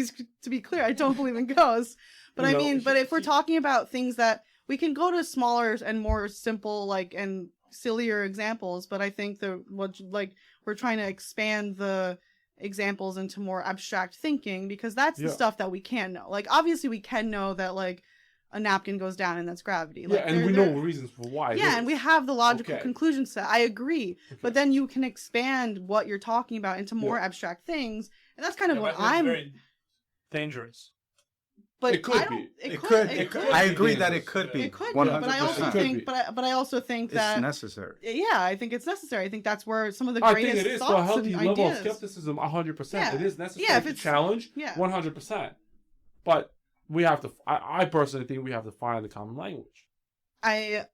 be clear, I don't believe in ghosts. But You I know, mean, but if we're talking about things that we can go to smaller and more simple, like and sillier examples, but I think we're trying to expand the examples into more abstract thinking because that's the Yeah. stuff that we can know. Like obviously we can know that like a napkin goes down and that's gravity. Like, Yeah, and we know reasons for why. yeah, and we have the logical Okay. conclusion set. I agree. Okay. But then you can expand what you're talking about into more Yeah. abstract things. And that's kind of Yeah, what but it's I'm very dangerous. but It could I don't, be. It It could. I agree that it could be. It could be, 100%. but I also It could think be. but I also think It's that necessary. yeah, I think it's necessary. I think that's where some of the I greatest think it is thoughts for a healthy and level of ideas. skepticism. 100%, Yeah. it is necessary Yeah, if to it's- challenge. yeah. 100%. But we have to. I personally think we have to find the common language. I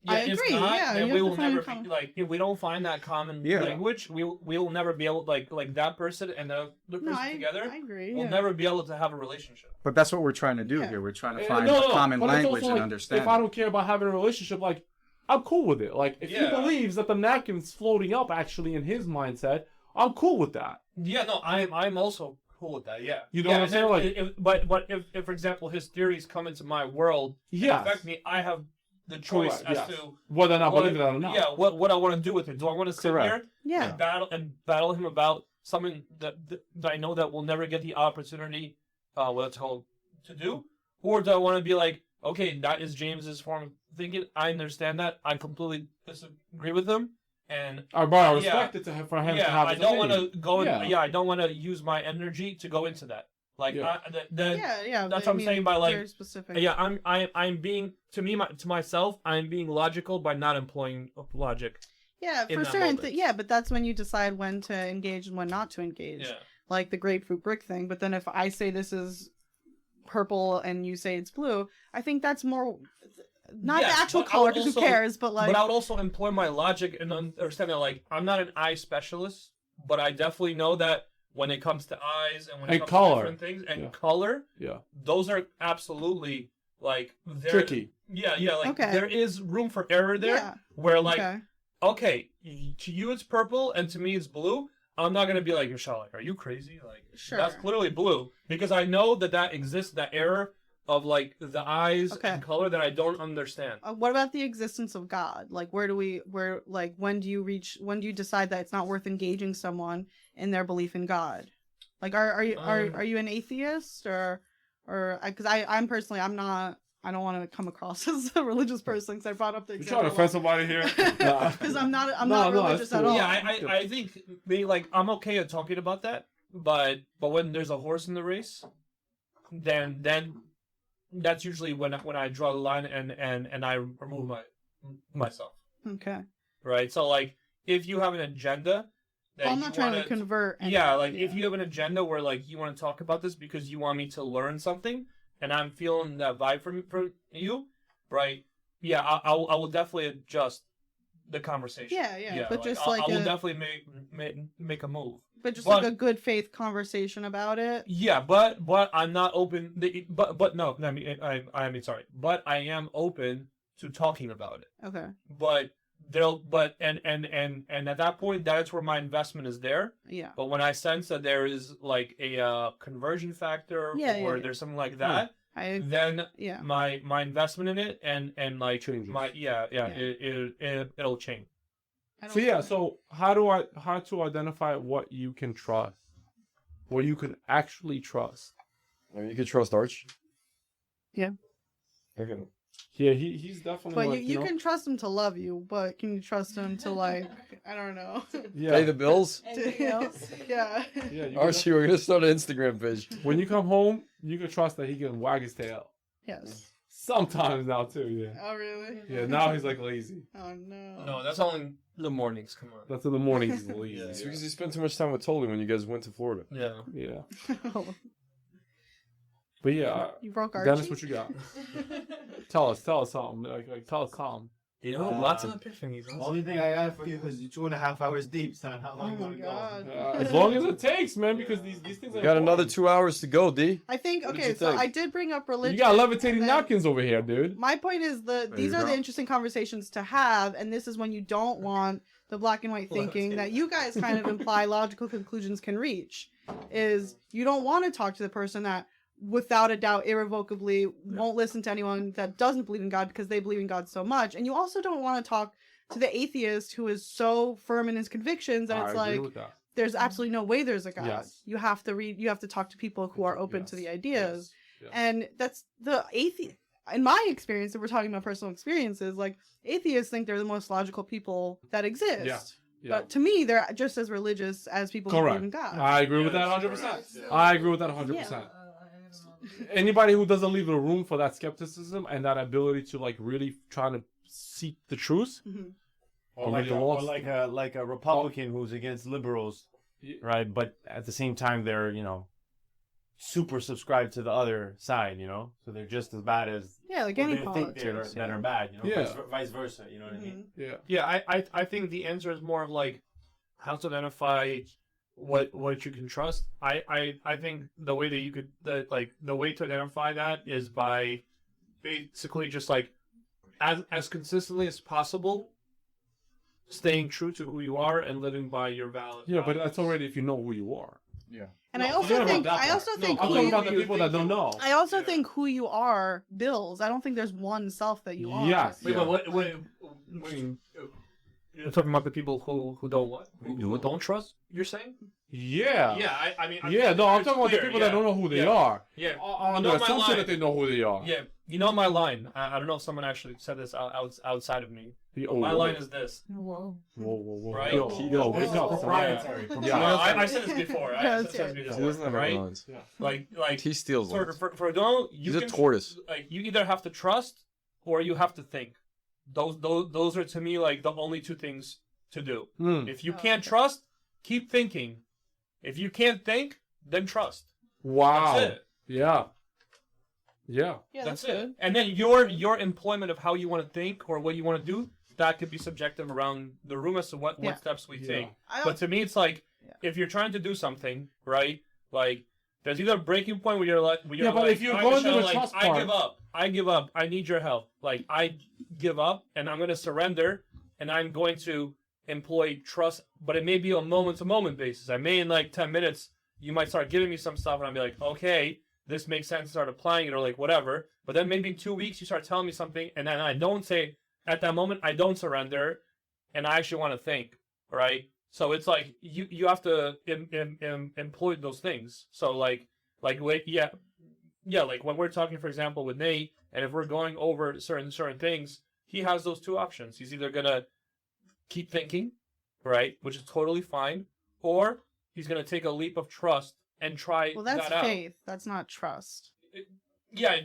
If agree, not, yeah, then you we have to will find never a common- be, like if we don't find that common Yeah. language, we will never be able like that person and the other person no, I together. I agree. We'll yeah. never be able to have a relationship. But that's what we're trying to do Yeah. here. We're trying to Eh, find no, a common but it's language also and like, understand. If I don't care about having a relationship, like I'm cool with it. Like if he Yeah. believes that the napkin's floating up, actually in his mindset, I'm cool with that. Yeah, no, I'm also cool with that. Yeah, You know yeah, what I'm saying? Like- but if for example his theories come into my world and Yes. affect me, I have the choice Correct, as yes. to Whether or not what- believe it or not. Yeah, what I want to do with it. Do I want to sit Correct. here Yeah. and battle him about something that I know that we'll never get the opportunity, what's called, to do, or do I want to be like, okay, that is James's form of thinking. I understand that. I completely disagree with him, and I respect it for him to yeah, have I his don't want opinion. to go. Yeah. I don't want to use my energy to go into that. Like, Yeah. Yeah, that's I what I'm mean, saying by, like, very specific. yeah, I'm being to myself. I'm being logical by not employing logic. Yeah, in for that certain moment. yeah, but that's when you decide when to engage and when not to engage. Yeah. Like the grapefruit brick thing. But then if I say this is purple and you say it's blue, I think that's more not Yes, the actual but I color would because who also- cares, but like But I would also employ my logic and understand that, like, I'm not an eye specialist, but I definitely know that when it comes to eyes and when it And comes color. to different things and Yeah. color, Yeah. those are absolutely like Tricky. Yeah, like Okay. there is room for error there, Yeah. where like okay. to you it's purple and to me it's blue. I'm not gonna be like, Michelle, like, are you crazy? Like, Sure. that's clearly blue because I know that exists, that error of like the eyes Okay. and color that I don't understand. What about the existence of God? Like when do you decide that it's not worth engaging someone in their belief in God? Like are you an atheist or because I'm personally I don't want to come across as a religious person because I brought up the You trying to offend somebody here? Nah. because I'm not No, religious it's at cool. all. Yeah, I think maybe like I'm okay at talking about that, but when there's a horse in the race, then that's usually when I draw the line and I remove myself. Okay. Right. So like if you have an agenda, that I'm you not trying to wanna- convert. Yeah, anyone, like if you have an agenda where like you want to talk about this because you want me to learn something, and I'm feeling that vibe from you, right? Yeah, I will definitely adjust the conversation. Yeah, but just I like will definitely make a move. but just but- like a good faith conversation about it. Yeah, but I'm not open. But no, I mean sorry, but I am open to talking about it. Okay. But and at that point, that's where my investment is there. Yeah. But when I sense that there is like a conversion factor, or there's something like that, then Yeah. my investment in it and like Changes. it'll change. I don't So yeah, think- so how to identify what you can trust, what you can actually trust. I mean, you could trust Arch. Yeah. Okay. Yeah, he's definitely. But like, you know, can trust him to love you, but can you trust him to like I don't know. Pay the bills. Anything else? Yeah. Yeah, you Archie, we're gonna start an Instagram page. when you come home, you can trust that he can wag his tail. Yes. Sometimes now too, yeah. Oh really? Yeah, now he's like lazy. Oh no. No, that's only in the mornings. Come on. That's in the morning he's lazy. It's because you spent too much time with Toliy when you guys went to Florida. Yeah. Yeah. But yeah, You broke Archie. Dennis, what you got? Tell us something. Like tell us something. You know, lots of epiphanies. The only thing I got for you is you're 2.5 hours deep, son. How Oh long you my gonna god. As long as it takes, man, because these things are You got another important. 2 hours to go, D. I think What did okay, you so think? I did bring up religion. You got levitating and then- napkins over here, dude. My point is these you are go. the interesting conversations to have, and this is when you don't want the black and white thinking that you guys kind of imply logical conclusions can reach. Is you don't want to talk to the person that without a doubt irrevocably won't listen to anyone that doesn't believe in God because they believe in God so much. And you also don't want to talk to the atheist who is so firm in his convinctions that I it's agree like with that. there's absolutely no way there's a God. Yes. You have to talk to people who are open to the ideas. Yes. And that's the atheist. In my experience, if we're talking about personal experiences, like atheists think they're the most logical people that exist. Yeah. Yeah. But to me, they're just as religious as people who Correct. believe in God. I agree with that 100%. I agree with that 100%. Anybody who doesn't leave the room for that skepticism and that ability to like really try to seek the truth, Mhm. Or already like, lost. like a Republican who's against liberals, Yeah. right? But at the same time, they're super subscribed to the other side, so they're just as bad as Yeah, like what any they think politics. that are bad, Yeah. vice versa. You know what I mean? Mhm. Yeah. Yeah, I think the answer is more of like how to identify what you can trust. I think the way that you could the way to identify that is by basically just like as consistently as possible staying true to who you are and living by your values. Yeah, but that's already if you know who you are. And No, I Forget also about think that part. think I'm who talking you, about the people that don't know. I also think who you are builds. I don't think there's one self that you are. Yes. Wait, but you're talking about the people who don't what? Who don't trust? You're saying? Yeah. Yeah, I mean. Yeah, no, I'm talking about the clear, people that don't know who they Yeah. are. Yeah. On know the my assumption line. that they know who they are. Yeah, you know my line. I don't know if someone actually said this outside of me. The My line is this. Whoa. Whoa. Right? Yo, wake up. Proprietary. Yeah. No, I said this before. Yeah, I that's said this it. He doesn't before. have any Right? lines. Like He steals for lines. for don't you He's a can tortoise. like you either have to trust or you have to think. Those are to me like the only two things to do. Hmm. If you can't trust, keep thinking. If you can't think, then trust. Wow. That's it. Yeah. Yeah. Yeah, That's that's it. good. And then your employment of how you want to think or what you want to do, that could be subjective around the room as to what Yeah. steps we Yeah. take. I But to me, it's like Yeah. if you're trying to do something, right? Like there's either a breaking point where you're like, Yeah, but like, if you're "All going to Michelle, the like, trust I part- give up. I need your help. Like I give up, and I'm going to surrender, and I'm going to employ trust. But it may be a moment-to-moment basis. I may in like 10 minutes, you might start giving me some stuff, and I'll be like, okay, this makes sense. Start applying it, or like whatever. But then maybe in 2 weeks, you start telling me something, and then I don't say at that moment, I don't surrender, and I actually want to think, right? So it's like you have to employ those things. So like wait, yeah, like when we're talking, for example, with Nate, and if we're going over certain things, he has those two options. He's either gonna keep thinking, right, which is totally fine, or he's gonna take a leap of trust and try Well, that's that out. faith. That's not trust. Yeah,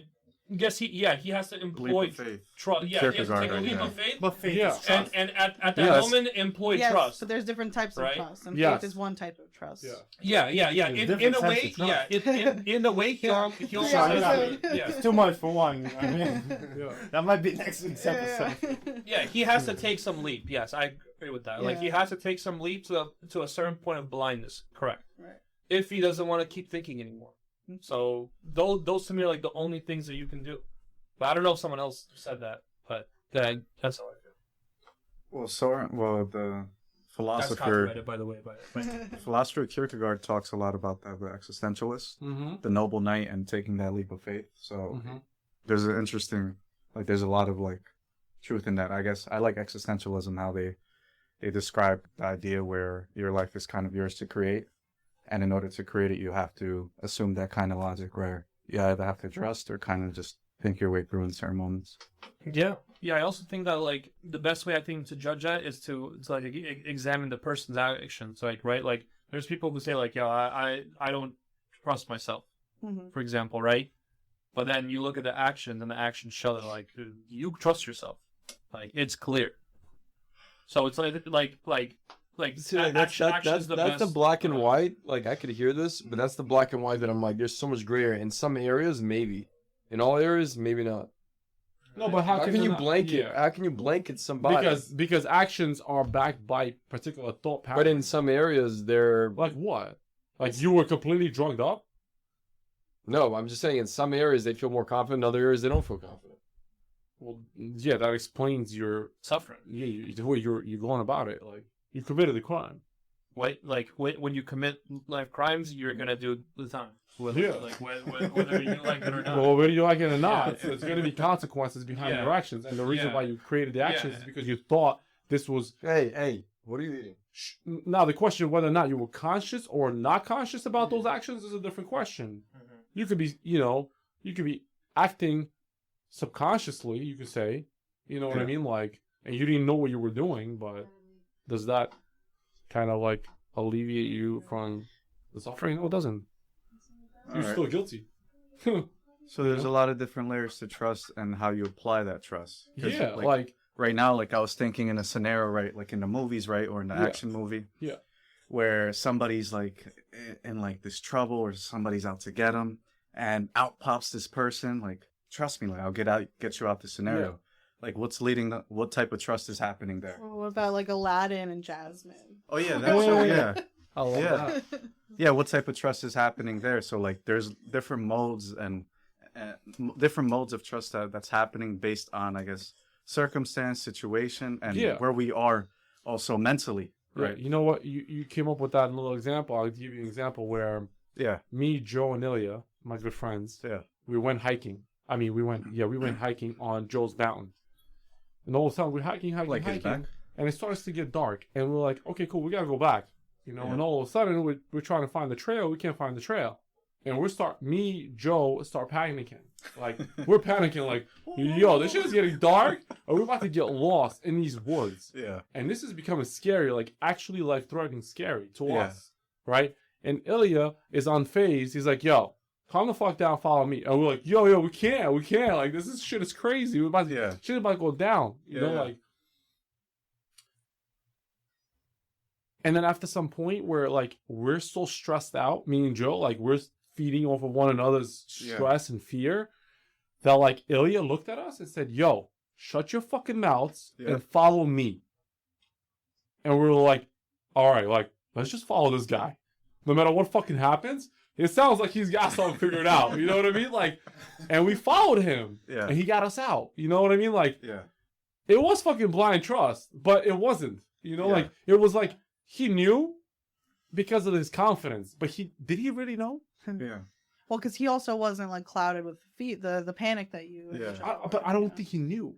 guess he has to employ Leap of faith. trust. Yeah, he has to Kierkegaard, take a right, leap yeah. of faith. But faith Yeah. is trust. And at that Yes. moment, employ Yes, trust. but there's different types of Right? trust, and Yes. faith is one type of trust. Yeah. Yeah. There's In different a types way, of trust. yeah. In a way, he Yeah. he Yeah, also yeah. says, yeah. It's too much for one. You know what I mean? Yeah. That might be next week's episode. Yeah, he has to take some leap. Yes, I agree with that. Like he Yeah. has to take some leap to a certain point of blindness. Correct. Right. If he doesn't want to keep thinking anymore. So those to me are like the only things that you can do. But I don't know if someone else said that, but that's how I feel. The That's philosopher copyrighted, by the way. But philosopher Kierkegaard talks a lot about that, the existentialist, Mm-hmm. the noble knight, and taking that leap of faith. So Mm-hmm. there's an interesting, there's a lot of truth in that. I guess I like existentialism, how they describe the idea where your life is kind of yours to create, and in order to create it, you have to assume that kind of logic where you either have to trust or kind of just think your way through in certain moments. yeah, Yeah, I also think that like the best way I think to judge that is to like examine the person's actions. Like right, like there's people who say like, yeah, I don't trust myself, for example, right? But then you look at the actions, and the actions show that like you trust yourself. Like it's clear. So it's like See, like that's the the best. black and white. Like I could hear this, but that's the black and white that I'm like, there's so much gray area. In some areas, maybe. In all areas, maybe not. No, but how can they you not- blanket? Yeah. How can you blanket somebody? Because actions are backed by particular thought patterns. But in some areas, they're like what? Like you were completely drugged up? no. I'm just saying, in some areas they feel more confident. In other areas, they don't feel confident. Well, yeah, that explains your Suffering. the way you're going about it. Like you committed the crime. Wait, like when you commit life crimes, you're gonna do the time. Yeah. Like whether you like it or not. Well, whether you like it or not, Yeah. there's going to be consequences behind Yeah. your actions, and the reason Yeah. why you created the actions Yeah. is because you thought this was. Hey, what are you eating? Now the question of whether or not you were conscious or not conscious about those actions is a different question. You could be, you could be acting subconsciously. You could say, you know what I mean, like, and you didn't know what you were doing, but does that kind of like alleviate you from the suffering? No, it doesn't. You're Alright. still guilty. So there's a lot of different layers to trust and how you apply that trust. 'Cause, Yeah, like right now, like I was thinking in a scenario, right, like in the movies, right, or in the Yeah. action movie, Yeah. where somebody's like in like this trouble, or somebody's out to get them, and out pops this person. Like, trust me, like I'll get you out the scenario. Yeah. Like, what type of trust is happening there? What about like Aladdin and Jasmine? Oh yeah, that's yeah. I love Yeah. that. Yeah, what type of trust is happening there? So like, there's different modes and different modes of trust that's happening based on, I guess, circumstance, situation, and Yeah. where we are also mentally. Right. You know what? You came up with that little example. I'll give you an example where Yeah. me, Joe, and Ilya, my good friends, Yeah. we went hiking. I mean, we went hiking on Joe's mountain. And all of a sudden, we're hiking, Like his hiking, back? and it starts to get dark. And we're like, okay, cool, we gotta go back. Yeah. And all of a sudden, we're trying to find the trail. We can't find the trail. And Joe start panicking. Like, we're panicking, like, yo, this shit is getting dark, and we're about to get lost in these woods. Yeah. And this is becoming scary, like, actually life-threatening scary to Yeah. us, right? And Ilya is unfazed. He's like, yo, calm the fuck down, follow me. And we're like, yo, we can't. Like, shit is crazy. Shit is about to go down. You know, Yeah. like. And then after some point where, like, we're so stressed out, me and Joe, like, we're feeding off of one another's stress and fear, that, like, Ilya looked at us and said, yo, shut your fucking mouths and follow me. And we were like, all right, like, let's just follow this guy. No matter what fucking happens, it sounds like he's got something figured out. You know what I mean? Like, and we followed him. Yeah. And he got us out. You know what I mean? Like, Yeah. it was fucking blind trust, but it wasn't. You know, Yeah. like, it was like, he knew because of his confidence, but did he really know? Yeah. Well, because he also wasn't like clouded with the panic that you. Yeah. But I don't think he knew.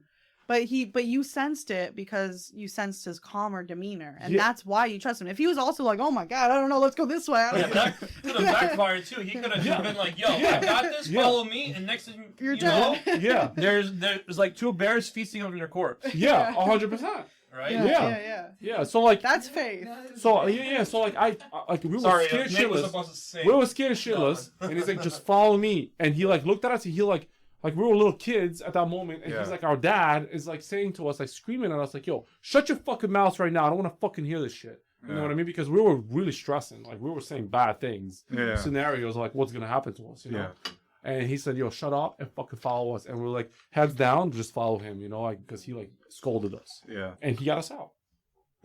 But you sensed it because you sensed his calmer demeanor, and Yeah. that's why you trust him. If he was also like, "Oh my god, I don't know, let's go this way," I Yeah, don't that could have backfired too. He could have just been like, "Yo, I got this. Yeah. Follow me." And next thing You're you know, dead. Yeah. there's like two bears feasting on your corpse, Yeah, 100%. right? yeah. Yeah, so like, That's faith. so like we were Sorry, scared Nate was shitless. supposed to say. We were scared shitless, and he's like, "Just follow me." And he like looked at us, and he like we were little kids at that moment, and Yeah. he's like, our dad is like saying to us, like screaming at us, like, "Yo, shut your fucking mouths right now! I don't want to fucking hear this shit." You know what I mean? Because we were really stressing, like we were saying bad things, Yeah. scenarios like what's gonna happen to us, you know. Yeah. And he said, "Yo, shut up and fucking follow us." And we're like, heads down, just follow him, you know, like because he like scolded us, Yeah. and he got us out.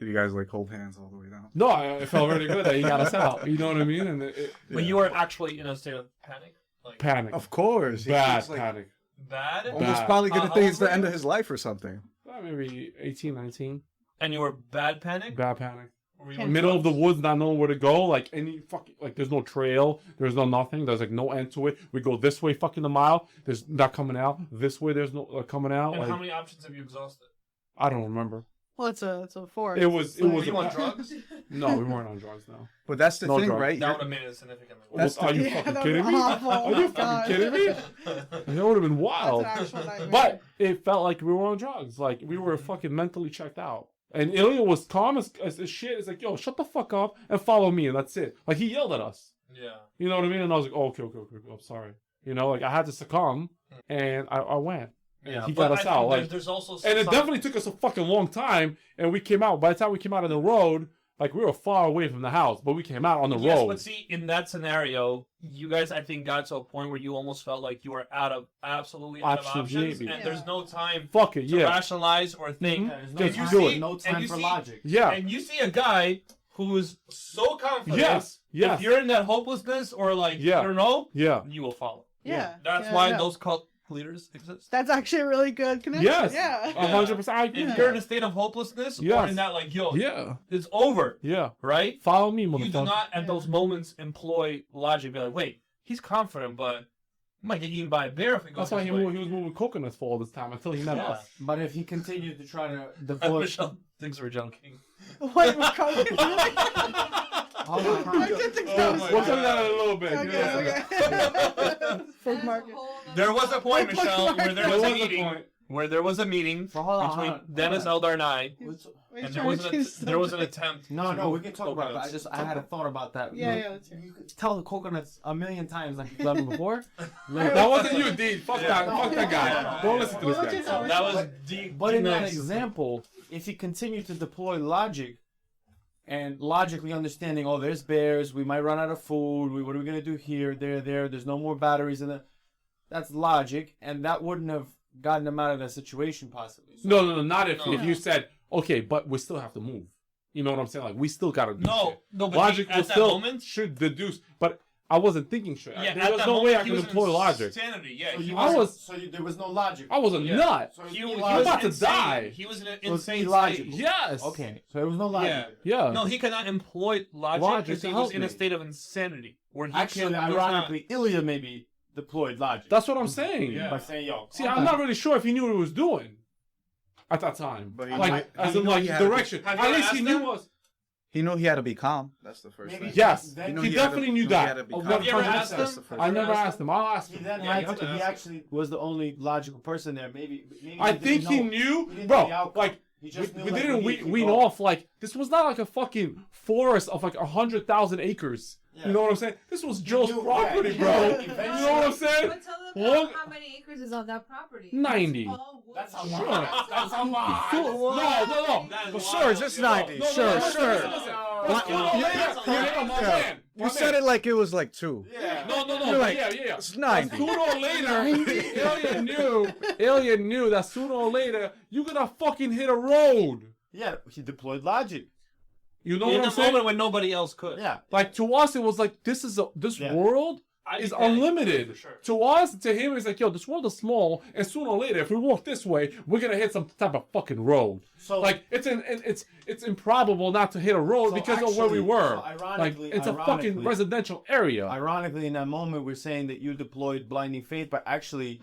Did you guys like hold hands all the way down? No, I felt really good that he got us out. You know what I mean? And But you were actually in a state of panic, like panic, Of course. bad He's, like, panic. bad, almost Bad. probably gonna How think old it's were the end you? of his life or something. Maybe 18, 19. and you were bad panic. Bad panic. Were you on Middle of the drugs? woods, not knowing where to go. Like any fucking, like there's no trail. There's no nothing. There's like no end to it. We go this way, fucking a mile. There's not coming out. This way, there's no coming out. And Like how many options have you exhausted? I don't remember. Well, it's a force. It was. Were you on drugs? No, we weren't on drugs. No. But that's the No thing, drugs. right? That would have made it significantly Are you Yeah, fucking that kidding was me? awful. Are you Oh, God. fucking kidding me? That would have been wild. That's an actual nightmare. But it felt like we were on drugs. Like we were fucking mentally checked out. And Ilya was calm as shit. It's like, yo, shut the fuck up and follow me, and that's it. Like he yelled at us. Yeah. You know what I mean? And I was like, oh, okay, I'm sorry. You know, like I had to succumb, and I went. Yeah, he but got us I out. think Like, there's also and it some- definitely took us a fucking long time. And we came out. By the time we came out on the road, like we were far away from the house, but we came out on the Yes, road. but see, in that scenario, you guys, I think, got to a point where you almost felt like you were absolutely out of Absolutely. options, and Yeah. there's no time Fuck it, to yeah. rationalize or think. Mhm. Yeah, there's Just no do time, it. no And time you for see- logic. Yeah. And you see a guy who's so confident. Yes. Yes. If you're in that hopelessness or like, Yeah. I don't know, Yeah. you will follow. Yeah. That's Yeah, why yeah. those cult leaders exist. That's actually a really good connection. Yes. Yeah. 100%. I agree. If you're in a state of hopelessness or Yes. in that like, yo, Yeah. it's over, Yeah. right? Follow me, You do motherfucker. not at those moments employ logic. Be like, wait, he's confident, but he might get eaten by a bear if he goes That's why this he way. was moving coconuts for all this time until he met Yeah. us. But if he continued to try to deploy, Michelle thinks we're joking. Wait, we're coming. hold on, I get things Oh done. my We'll talk about it in a little bit. Okay, okay. Full market. There was a point, Michelle, where there was a meeting. point. Where there was a meeting So hold on, between hold on. Dennis, Eldar, and I, What's- We're and trying to change there was an subject. attempt. No, to no, we move can talk about it. But coconuts. I had a thought about that. Yeah, yeah, let's hear it. You could tell the coconuts a million times like you've done before. That wasn't you, D. Fuck Yeah. that. Fuck that guy. Yeah. Don't listen to Well, this just- guy. That was deep. But in that Nice. example, if you continue to deploy logic and logically understanding, oh, there's bears, we might run out of food, what are we going to do here, there's no more batteries in the... That's logic, and that wouldn't have gotten them out of that situation possibly. So No, not if No. you said, okay, but we still have to move. You know what I'm saying? Like, we still gotta do No, shit. no, but Logic at will that still moment, should deduce, but I wasn't thinking straight. yeah, There at was that no moment, way I he could was in employ logic. Insanity. Yeah, So he you I was. was- so there was no logic. I was a Yeah. nut. So He it was was I'm about to insane. die. He was in an It was insane illogical. state. Yes. Okay, so there was no logic. Yeah. Yeah. No, he could not employ logic Logic because to he help was in a me. state of insanity where he Actually, was not- ironically, Ilya maybe deployed logic. That's what I'm saying. Yeah. By saying, yo, See, calm I'm down. not really sure if he knew what he was doing at that time. But he Like, might- as he in, knew like, he had to be- direction. Have At you least he asked knew him? was. He knew he had to be calm. That's the first Maybe thing. Yes. Then He definitely knew that. Oh, Have you ever 100%. asked him? That's the first I thing. never asked him. I'll ask He him. then Yeah, had you have to, to he ask actually was the only logical person there. Maybe I he think didn't he know. knew, He didn't bro. know the outcome. Like, He just knew, we like, didn't where he could wean go. off. Like, this was not like a fucking forest of like 100,000 acres. Yeah. You know what I'm saying? This was Joe's knew- property, yeah, bro. yeah, You eventually. know what I'm saying? But tell them Look- how many acres is on that property. 90. It's all wood. That's a Sure. lot. That's a lot. No. That's Sure, wild. just Yo, 90. No, Sure, listen, sure. listen. Let's go You- later. that's a Yeah, lot. my man. You said it like it was like 2. Yeah. No. You're like, yeah. It's 90. Sooner or later, Ilya knew that sooner or later, you're gonna fucking hit a road. Yeah, he deployed logic. You know In what a I'm saying? moment when nobody else could. Yeah. Like, to us, it was like, this Yeah. world I is think that- unlimited. for sure. To us, to him, it's like, yo, this world is small, and sooner or later, if we walk this way, we're gonna hit some type of fucking road. So Like, it's improbable not to hit a road So because of where we actually- were. so Like, ironically- it's a fucking ironically- residential area. ironically, in that moment, we're saying that you deployed blinding faith, but actually,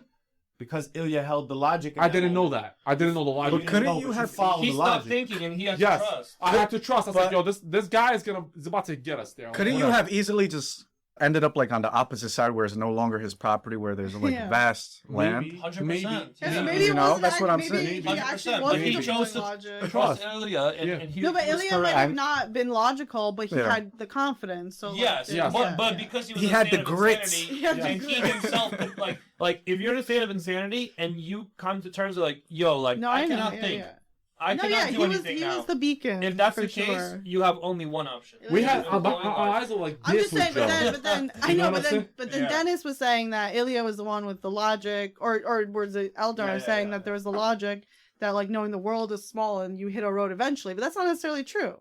because Ilya held the logic. in I that didn't know moment, that. I didn't know the logic. you couldn't know, you but have- followed He the stopped logic? thinking and he had Yes, to trust. I had to trust. I was like, But- yo, this guy is about to get us there. Couldn't you Whatever. have easily just ended up like on the opposite side where it's no longer his property, where there's like Yeah. vast land? Maybe. 100%. Yes, Yeah. maybe You it know, wasn't that's what I'm maybe saying. He 100%, actually but wasn't he deploying chose to logic. trust Ilya, and, Yeah. and he No, but was Ilya might correct. have not been logical, but he Yeah. had the confidence. So like, Yes, Yes. but because he was He in a had state the of grit. insanity, He had the and he grit. himself could, like if you're in a state of insanity and you come to terms with like, yo, like No, I I know. cannot Yeah, think, yeah. I No, cannot yeah, do he was anything he now. was the beacon. If that's for the case, sure. you have only one option. We had It's our only one eyes were like I'm this just saying, with Joe. but then I You know know, what I'm saying? but then Yeah. Dennis was saying that Ilya was the one with the logic, or was it Eldar Yeah, saying yeah. that there was the logic that like knowing the world is small and you hit a road eventually, but that's not necessarily true.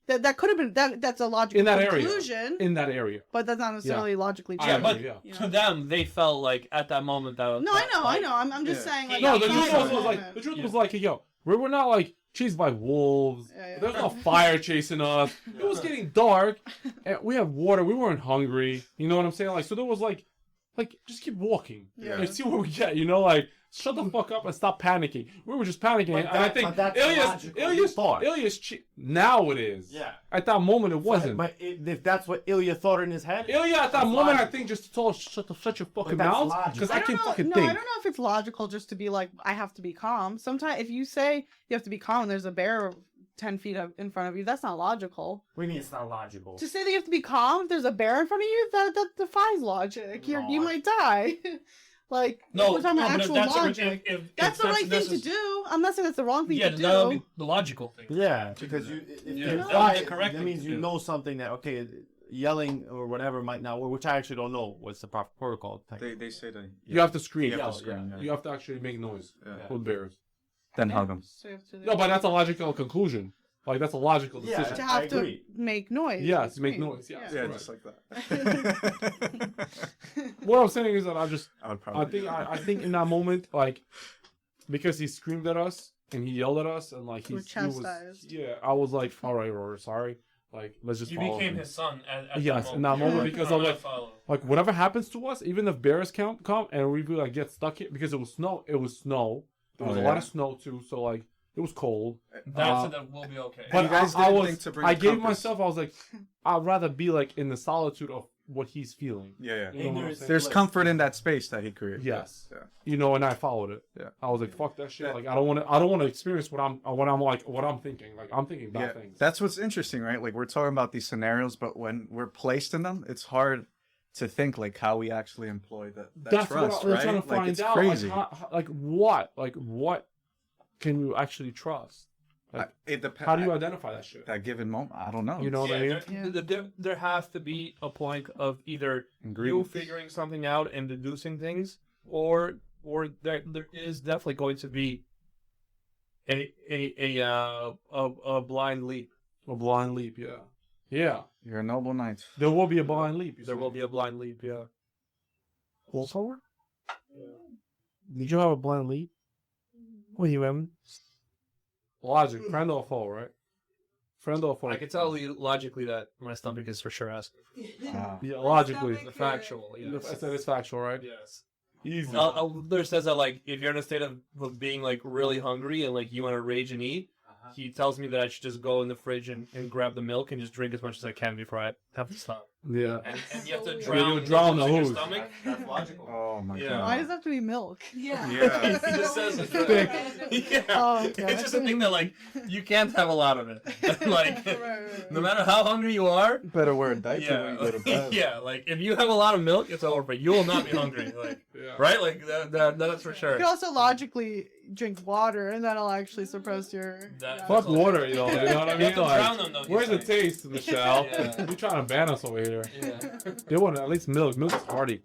That could have been that's a logical In that area. conclusion, in that area. but that's not necessarily logically true. I Yeah, agree, but yeah. Yeah. to them, they felt like at that moment that No, I know. I'm just Yeah. saying. Like, No, the outside truth of was the like moment. the truth was like, yo, we were not like chased by wolves. Yeah, yeah. There's no fire chasing us. It was getting dark, and we had water. We weren't hungry. You know what I'm saying? Like, so there was like just keep walking Yeah. and see where we get. You know, like shut the fuck up and stop panicking. We were just panicking, But and I that- think but that's logical thought. now it is. Yeah. At that moment, it wasn't. But if that's what Ilya thought in his head, Ilya, at that that's moment, I logical. think just told shut your fucking that's mouth logical. because I can't fucking no, think. I don't know if it's logical just to be like, I have to be calm. Sometimes if you say you have to be calm and there's a bear 10 feet in front of you, that's not logical. What do you mean it's not logical? To say that you have to be calm if there's a bear in front of you, that defies logic. You might die. Like, No, we're talking about but if actual that's logic. That's the right thing to do. I'm not saying that's the wrong thing Yeah, to that would do. be the logical thing. Yeah, because if Yeah, you're that would be quiet, the correct that thing means to you do. know something that okay, yelling or whatever might not work, which I actually don't know what's the proper protocol. They say that You have to scream. you have to Yeah, scream. Yeah. You have to actually make noise Yeah. with bears. Then hug them. So you have to, No, but that's a logical conclusion. Like that's a logical Yeah. decision. to I have to agree. make noise. Yes, make Scream. noise. Yes. Yeah, correct. just like that. What I'm saying is that I would I probably. I think in that moment, like, because he screamed at us and he yelled at us and like We're he was, chastised. yeah, I was like, all right, Rory, sorry, like let's just You follow became him. his son at Yes, that in that moment, because I'm like, follow. like whatever happens to us, even if bears come and we like get stuck here because it was snow. There was Oh, a yeah. lot of snow too, so like it was cold. That's it. That will be okay. But you guys I didn't was, think to bring I a gave compass? myself, I was like, I'd rather be like in the solitude of what he's feeling. Yeah, yeah. You know what I'm Ignorance- saying? There's comfort in that space that he created. Yes. Yeah. You know, and I followed it. Yeah. I was like, fuck that shit. Yeah. Like I don't want to experience what I'm thinking. Like I'm thinking bad things. That's what's interesting, right? Like we're talking about these scenarios, but when we're placed in them, it's hard to think like how we actually employ that That's trust, what I'm right? trying to like find it's out. crazy. Like what can you actually trust? Like, It depends. how do you identify that shit? that given moment? I don't know. You know what I mean? There has to be a point of either you Ingredients. figuring something out and deducing things, or there is definitely going to be a blind leap. A blind leap, yeah. Yeah. You're a noble knight. There will be a blind leap. There will be a blind leap. Yeah. Bullshower? Did you have a blind leap? What are you having? Logic, friend or foe, right? Friend or foe. I can tell you logically that my stomach is for sure asking. Yeah, logically. The factual. I Yes. said it's factual, right? Yes. Easy. There says that like if you're in a state of being like really hungry and like you want to rage and eat, he tells me that I should just go in the fridge and grab the milk and just drink as much as I can before I have to stop. Yeah. And you have to you drown, drown the in your hose. stomach. That's logical. Oh my Yeah. god. Why does it have to be milk? Yeah. Yeah. He just says it's Thick. yeah. Oh, okay. It's just a thing that like you can't have a lot of it. Like Right. no matter how hungry you are. Better wear a diaper Yeah, when you go to bed. yeah. Like if you have a lot of milk, it's over. But you will not be hungry. Like Yeah. right, like that's for You sure. could also logically drink water, and that'll actually suppress your. That- Fuck water, you know what I You mean? have to drown them, though, Where's the you say. taste, Michelle? Yeah. You're trying to ban us over here. Yeah. They want at least milk. Milk is hearty.